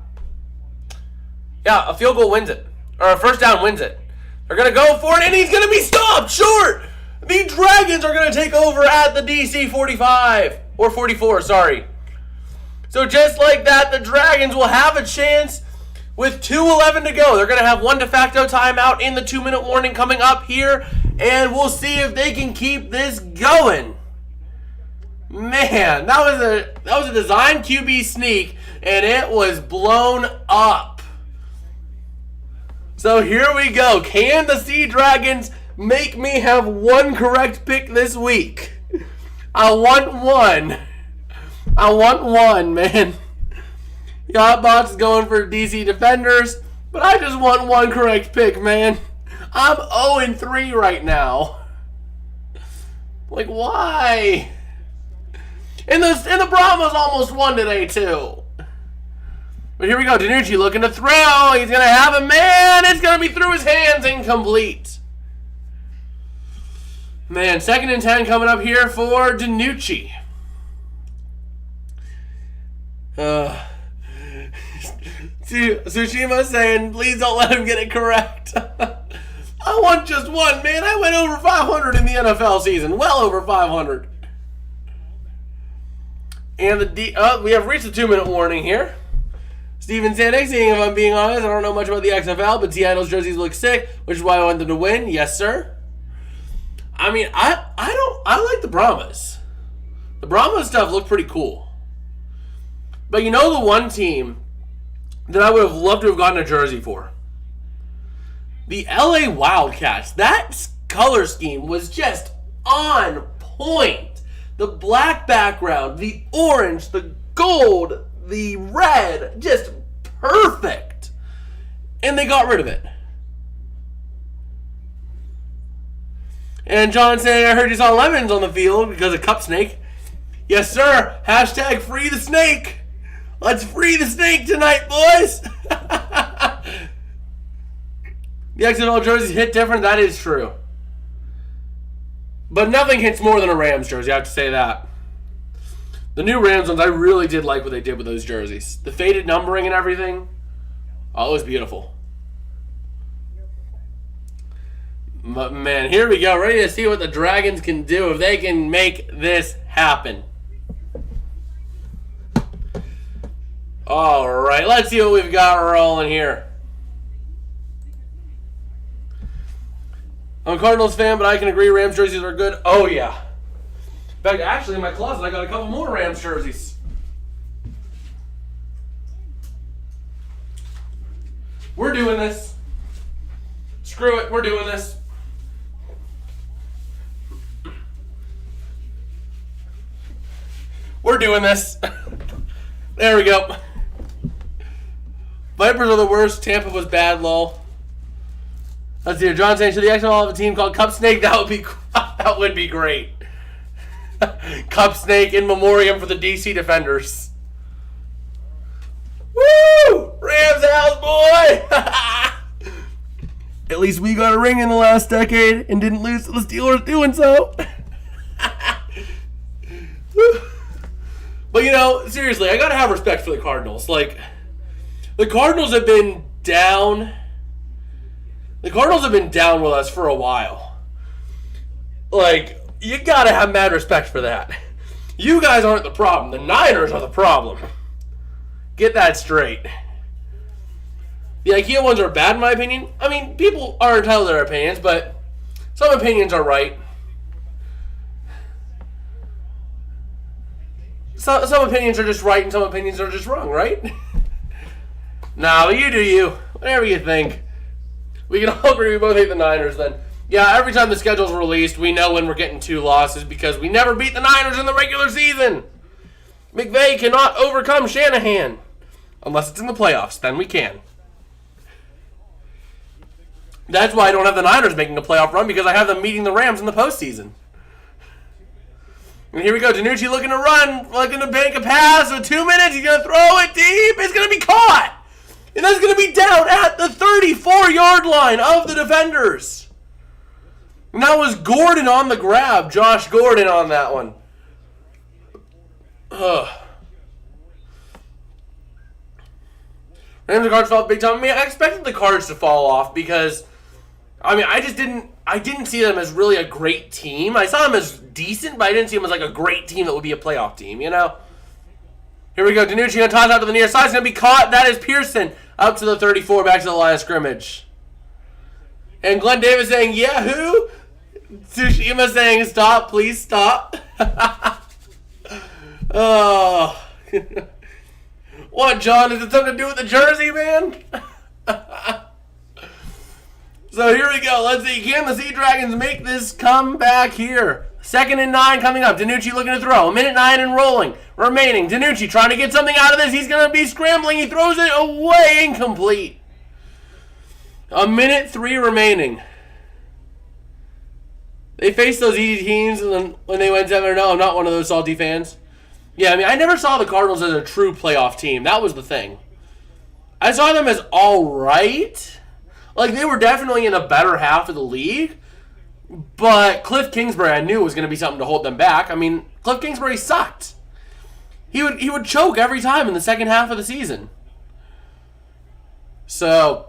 Yeah, a field goal wins it. Or a first down wins it. They're gonna go for it, and he's gonna be stopped short! The Dragons are gonna take over at the DC 45. Or 44, sorry. So just like that, the Dragons will have a chance with 2:11 to go. They're going to have one de facto timeout in the 2-minute warning coming up here, and we'll see if they can keep this going. Man, that was a design QB sneak, and it was blown up. So here we go. Can the Sea Dragons make me have one correct pick this week? I want one. I want one, man. Yachtbot's going for DC Defenders, but I just want one correct pick, man. I'm 0-3 right now. Like, why? And the Brahmas almost won today, too. But here we go. Danucci looking to throw. He's going to have a man. It's going to be through his hands. Incomplete. Man, 2nd and 10 coming up here for Danucci. Tsushima saying, please don't let him get it correct. I want just one, man. I went over 500 in the NFL season. Well over 500. And we have reached the 2-minute warning here. Steven Sanek saying, if I'm being honest, I don't know much about the XFL, but Seattle's jerseys look sick, which is why I want them to win. Yes, sir. I mean, I like the Brahmas. The Brahmas stuff looked pretty cool. But you know the one team that I would have loved to have gotten a jersey for? The LA Wildcats. That color scheme was just on point. The black background, the orange, the gold, the red, just perfect. And they got rid of it. And John saying, I heard you saw lemons on the field because of Cup Snake. Yes, sir. Hashtag free the snake. Let's free the snake tonight, boys. The XFL jerseys hit different. That is true. But nothing hits more than a Rams jersey, I have to say that. The new Rams ones, I really did like what they did with those jerseys. The faded numbering and everything. Oh, it was beautiful. But man, here we go. Ready to see what the Dragons can do if they can make this happen. All right, let's see what we've got rolling here. I'm a Cardinals fan, but I can agree Rams jerseys are good. Oh, yeah. In fact, actually, in my closet, I got a couple more Rams jerseys. We're doing this. Screw it, we're doing this. We're doing this. There we go. Vipers are the worst. Tampa was bad, lol. Let's see here. John saying, should the XFL have a team called Cup Snake? That would be great. Cup Snake in memoriam for the DC Defenders. Woo! Rams house, boy! At least we got a ring in the last decade and didn't lose to the Steelers doing so. But, you know, seriously, I gotta have respect for the Cardinals. Like, the Cardinals have been down. The Cardinals have been down with us for a while. Like, you gotta have mad respect for that. You guys aren't the problem. The Niners are the problem. Get that straight. The IKEA ones are bad in my opinion. I mean, people are entitled to their opinions, but some opinions are right. Some opinions are just right and some opinions are just wrong, right? Nah, but you do you. Whatever you think. We can all agree we both hate the Niners then. Yeah, every time the schedule's released, we know when we're getting 2 losses because we never beat the Niners in the regular season. McVay cannot overcome Shanahan. Unless it's in the playoffs, then we can. That's why I don't have the Niners making a playoff run, because I have them meeting the Rams in the postseason. And here we go. DiNucci looking to run, looking to bank a pass with 2 minutes. He's going to throw it deep. It's going to be caught. And that's going to be down at the 34-yard line of the defenders. And that was Gordon on the grab. Josh Gordon on that one. Ugh. Rams and Cards felt big time. I mean, I expected the Cards to fall off because, I mean, I didn't see them as really a great team. I saw them as decent, but I didn't see them as like a great team that would be a playoff team, you know? Here we go. DiNucci going to toss out to the near side. It's going to be caught. That is Pearson up to the 34, back to the line of scrimmage. And Glenn Davis saying, yeah, who? Tsushima saying, stop, please stop. Oh. What, John? Is it something to do with the jersey, man? So here we go. Let's see. Can the Sea Dragons make this comeback here? 2nd and 9 coming up. DiNucci looking to throw. 1:09 and rolling. Remaining. DiNucci trying to get something out of this. He's going to be scrambling. He throws it away. Incomplete. 1:03 remaining. They faced those easy teams, and then when they went 7-0, I'm not one of those salty fans. Yeah, I mean, I never saw the Cardinals as a true playoff team. That was the thing. I saw them as all right. Like, they were definitely in a better half of the league. But Cliff Kingsbury, I knew was going to be something to hold them back. I mean, Cliff Kingsbury sucked. He would choke every time in the second half of the season. So,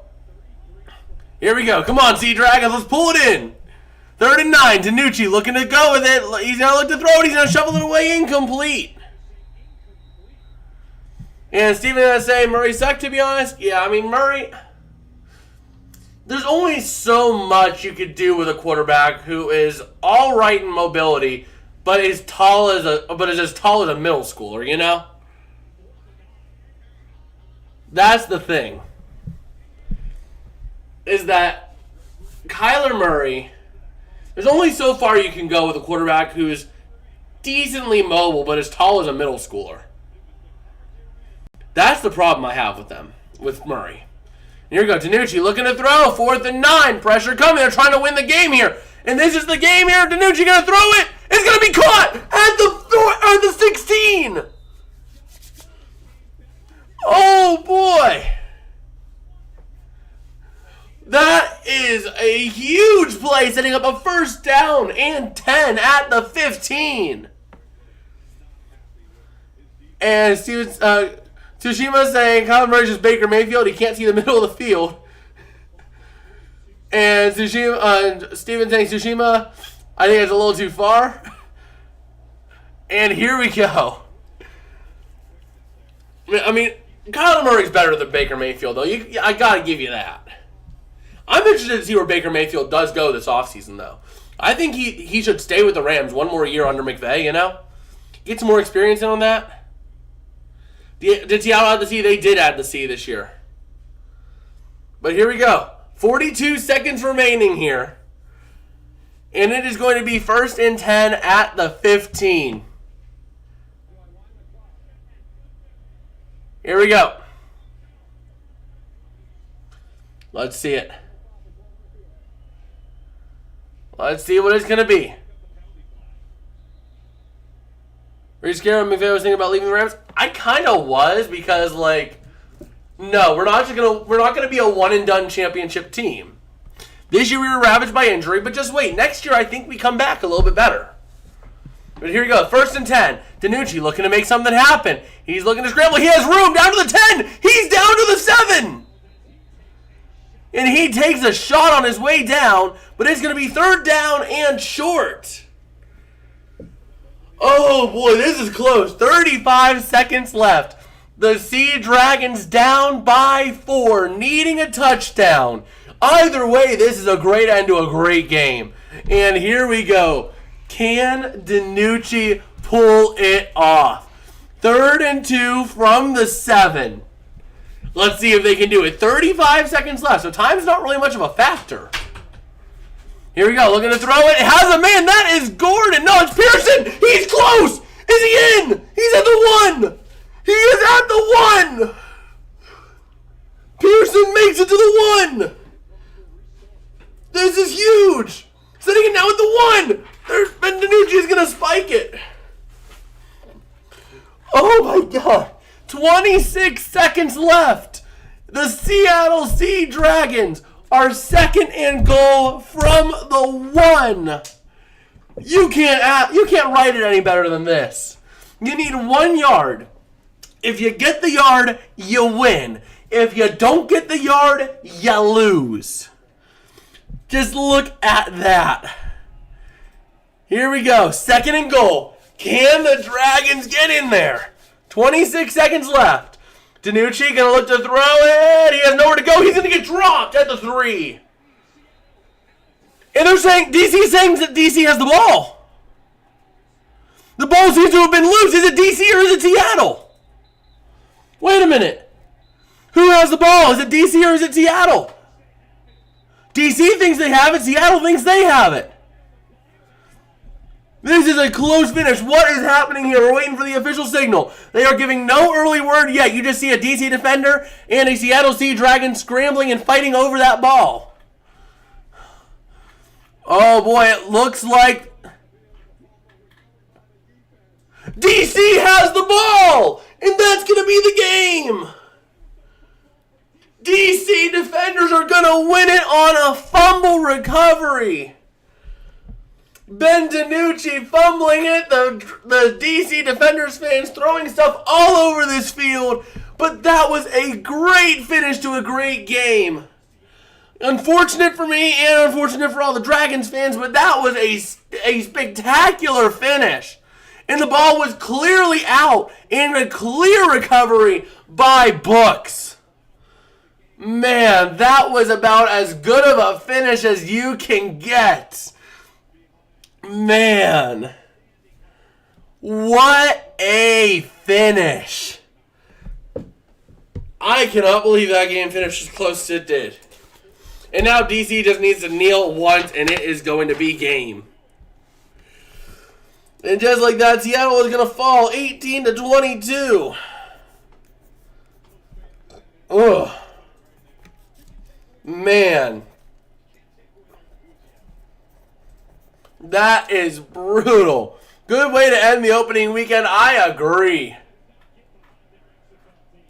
here we go. Come on, Sea Dragons, let's pull it in. 3rd and 9, DiNucci looking to go with it. He's going to look to throw it. He's going to shovel it away. Incomplete. And Steven going to say Murray sucked, to be honest. Yeah, I mean, Murray, there's only so much you could do with a quarterback who is all right in mobility, but is as tall as a middle schooler, you know? That's the thing. Is that Kyler Murray, there's only so far you can go with a quarterback who is decently mobile, but as tall as a middle schooler. That's the problem I have with them, with Murray. Here we go, DiNucci looking to throw, 4th and 9, pressure coming, they're trying to win the game here. And this is the game here, DiNucci going to throw it, it's going to be caught at the 16. Oh boy. That is a huge play, setting up a first down and 10 at the 15. And Tsushima saying Kyler Murray's just Baker Mayfield. He can't see the middle of the field. And Steven saying Tsushima, I think it's a little too far. And here we go. I mean, Kyler Murray's better than Baker Mayfield, though. I got to give you that. I'm interested to see where Baker Mayfield does go this offseason, though. I think he should stay with the Rams one more year under McVay, you know? Get some more experience in on that. Did Seattle add the C? They did add the C this year. But here we go. 42 seconds remaining here. And it is going to be first and 10 at the 15. Here we go. Let's see it. Let's see what it's going to be. Were you scared when McVay was thinking about leaving the Rams? I kind of was, because no, we're not gonna be a one and done championship team. This year we were ravaged by injury, but just wait. Next year I think we come back a little bit better. But here we go, first and 10. DiNucci looking to make something happen. He's looking to scramble. He has room down to the 10. He's down to the 7. And he takes a shot on his way down, but it's gonna be third down and short. Oh boy, this is close. 35 seconds left. The Sea Dragons down by 4, needing a touchdown. Either way, this is a great end to a great game. And here we go. Can DiNucci pull it off? 3rd and 2 from the 7. Let's see if they can do it. 35 seconds left, so time's not really much of a factor. Here we go, looking to throw it. It has a man. That is Gordon. No, it's Pearson. He's close. Is he in? He's at the 1. He is at the 1. Pearson makes it to the 1. This is huge. Setting it now at the 1. Ben DiNucci is going to spike it. Oh my God. 26 seconds left. The Seattle Sea Dragons are 2nd and goal from the 1. You can't write it any better than this. You need 1 yard. If you get the yard, you win. If you don't get the yard, you lose. Just look at that. Here we go. 2nd and goal. Can the Dragons get in there? 26 seconds left. DiNucci going to look to throw it. He has nowhere to go. He's going to get dropped at the 3. And they're saying, DC's saying that DC has the ball. The ball seems to have been loose. Is it DC or is it Seattle? Wait a minute. Who has the ball? Is it DC or is it Seattle? DC thinks they have it. Seattle thinks they have it. This is a close finish. What is happening here? We're waiting for the official signal. They are giving no early word yet. You just see a DC defender and a Seattle Sea Dragon scrambling and fighting over that ball. Oh boy, it looks like DC has the ball! And that's going to be the game! DC defenders are going to win it on a fumble recovery. Ben DiNucci fumbling it, the DC Defenders fans throwing stuff all over this field, but that was a great finish to a great game. Unfortunate for me and unfortunate for all the Dragons fans, but that was a spectacular finish. And the ball was clearly out in a clear recovery by Books. Man, that was about as good of a finish as you can get. Man, what a finish. I cannot believe that game finished as close as it did. And now DC just needs to kneel once and it is going to be game. And just like that, Seattle is going to fall 18-22. Ugh. Man. That is brutal. Good way to end the opening weekend. I agree.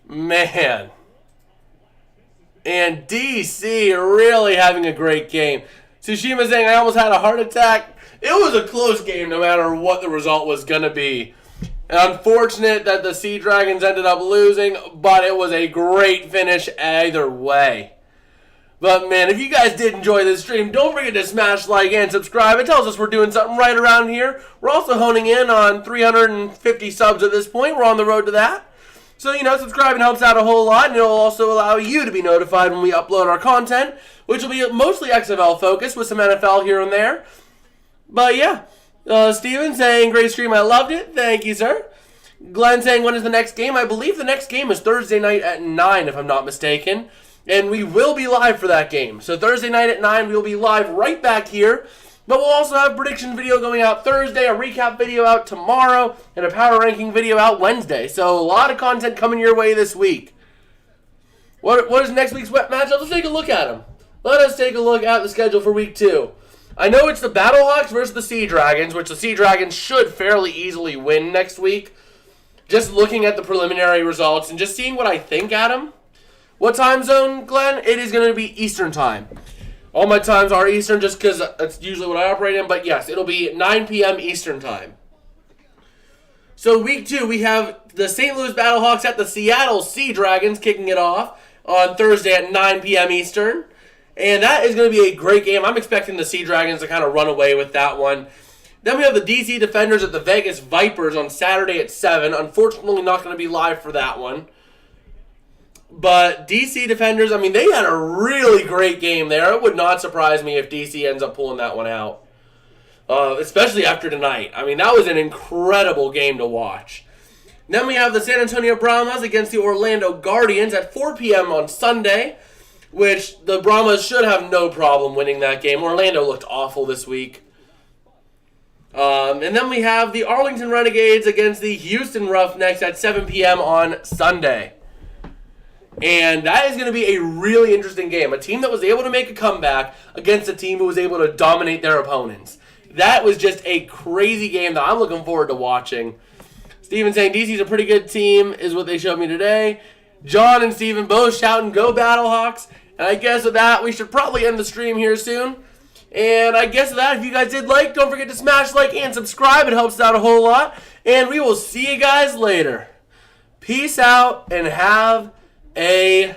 Man. And DC really having a great game. Tsushima saying, I almost had a heart attack. It was a close game no matter what the result was going to be. Unfortunate that the Sea Dragons ended up losing, but it was a great finish either way. But man, if you guys did enjoy this stream, don't forget to smash like and subscribe. It tells us we're doing something right around here. We're also honing in on 350 subs at this point. We're on the road to that. So, subscribing helps out a whole lot, and it'll also allow you to be notified when we upload our content, which will be mostly XFL focused with some NFL here and there. But yeah, Steven saying, great stream, I loved it. Thank you, sir. Glenn saying, when is the next game? I believe the next game is Thursday night at 9, if I'm not mistaken. And we will be live for that game. So Thursday night at 9, we will be live right back here. But we'll also have a prediction video going out Thursday, a recap video out tomorrow, and a power ranking video out Wednesday. So a lot of content coming your way this week. What is next week's wet matchup? Let's take a look at them. Let us take a look at the schedule for week 2. I know it's the Battlehawks versus the Sea Dragons, which the Sea Dragons should fairly easily win next week. Just looking at the preliminary results and just seeing what I think, Adam. What time zone, Glenn? It is going to be Eastern time. All my times are Eastern just because that's usually what I operate in. But yes, it'll be 9 p.m. Eastern time. So week 2, we have the St. Louis Battlehawks at the Seattle Sea Dragons kicking it off on Thursday at 9 p.m. Eastern. And that is going to be a great game. I'm expecting the Sea Dragons to kind of run away with that one. Then we have the DC Defenders at the Vegas Vipers on Saturday at 7. Unfortunately, not going to be live for that one. But DC Defenders, they had a really great game there. It would not surprise me if DC ends up pulling that one out. Especially after tonight. That was an incredible game to watch. Then we have the San Antonio Brahmas against the Orlando Guardians at 4 p.m. on Sunday, which the Brahmas should have no problem winning that game. Orlando looked awful this week. And then we have the Arlington Renegades against the Houston Roughnecks at 7 p.m. on Sunday. And that is going to be a really interesting game. A team that was able to make a comeback against a team who was able to dominate their opponents. That was just a crazy game that I'm looking forward to watching. Steven saying DC's a pretty good team is what they showed me today. John and Steven both shouting, go Battlehawks. And I guess with that, we should probably end the stream here soon. And I guess with that, if you guys did like, don't forget to smash like and subscribe. It helps out a whole lot. And we will see you guys later. Peace out and have a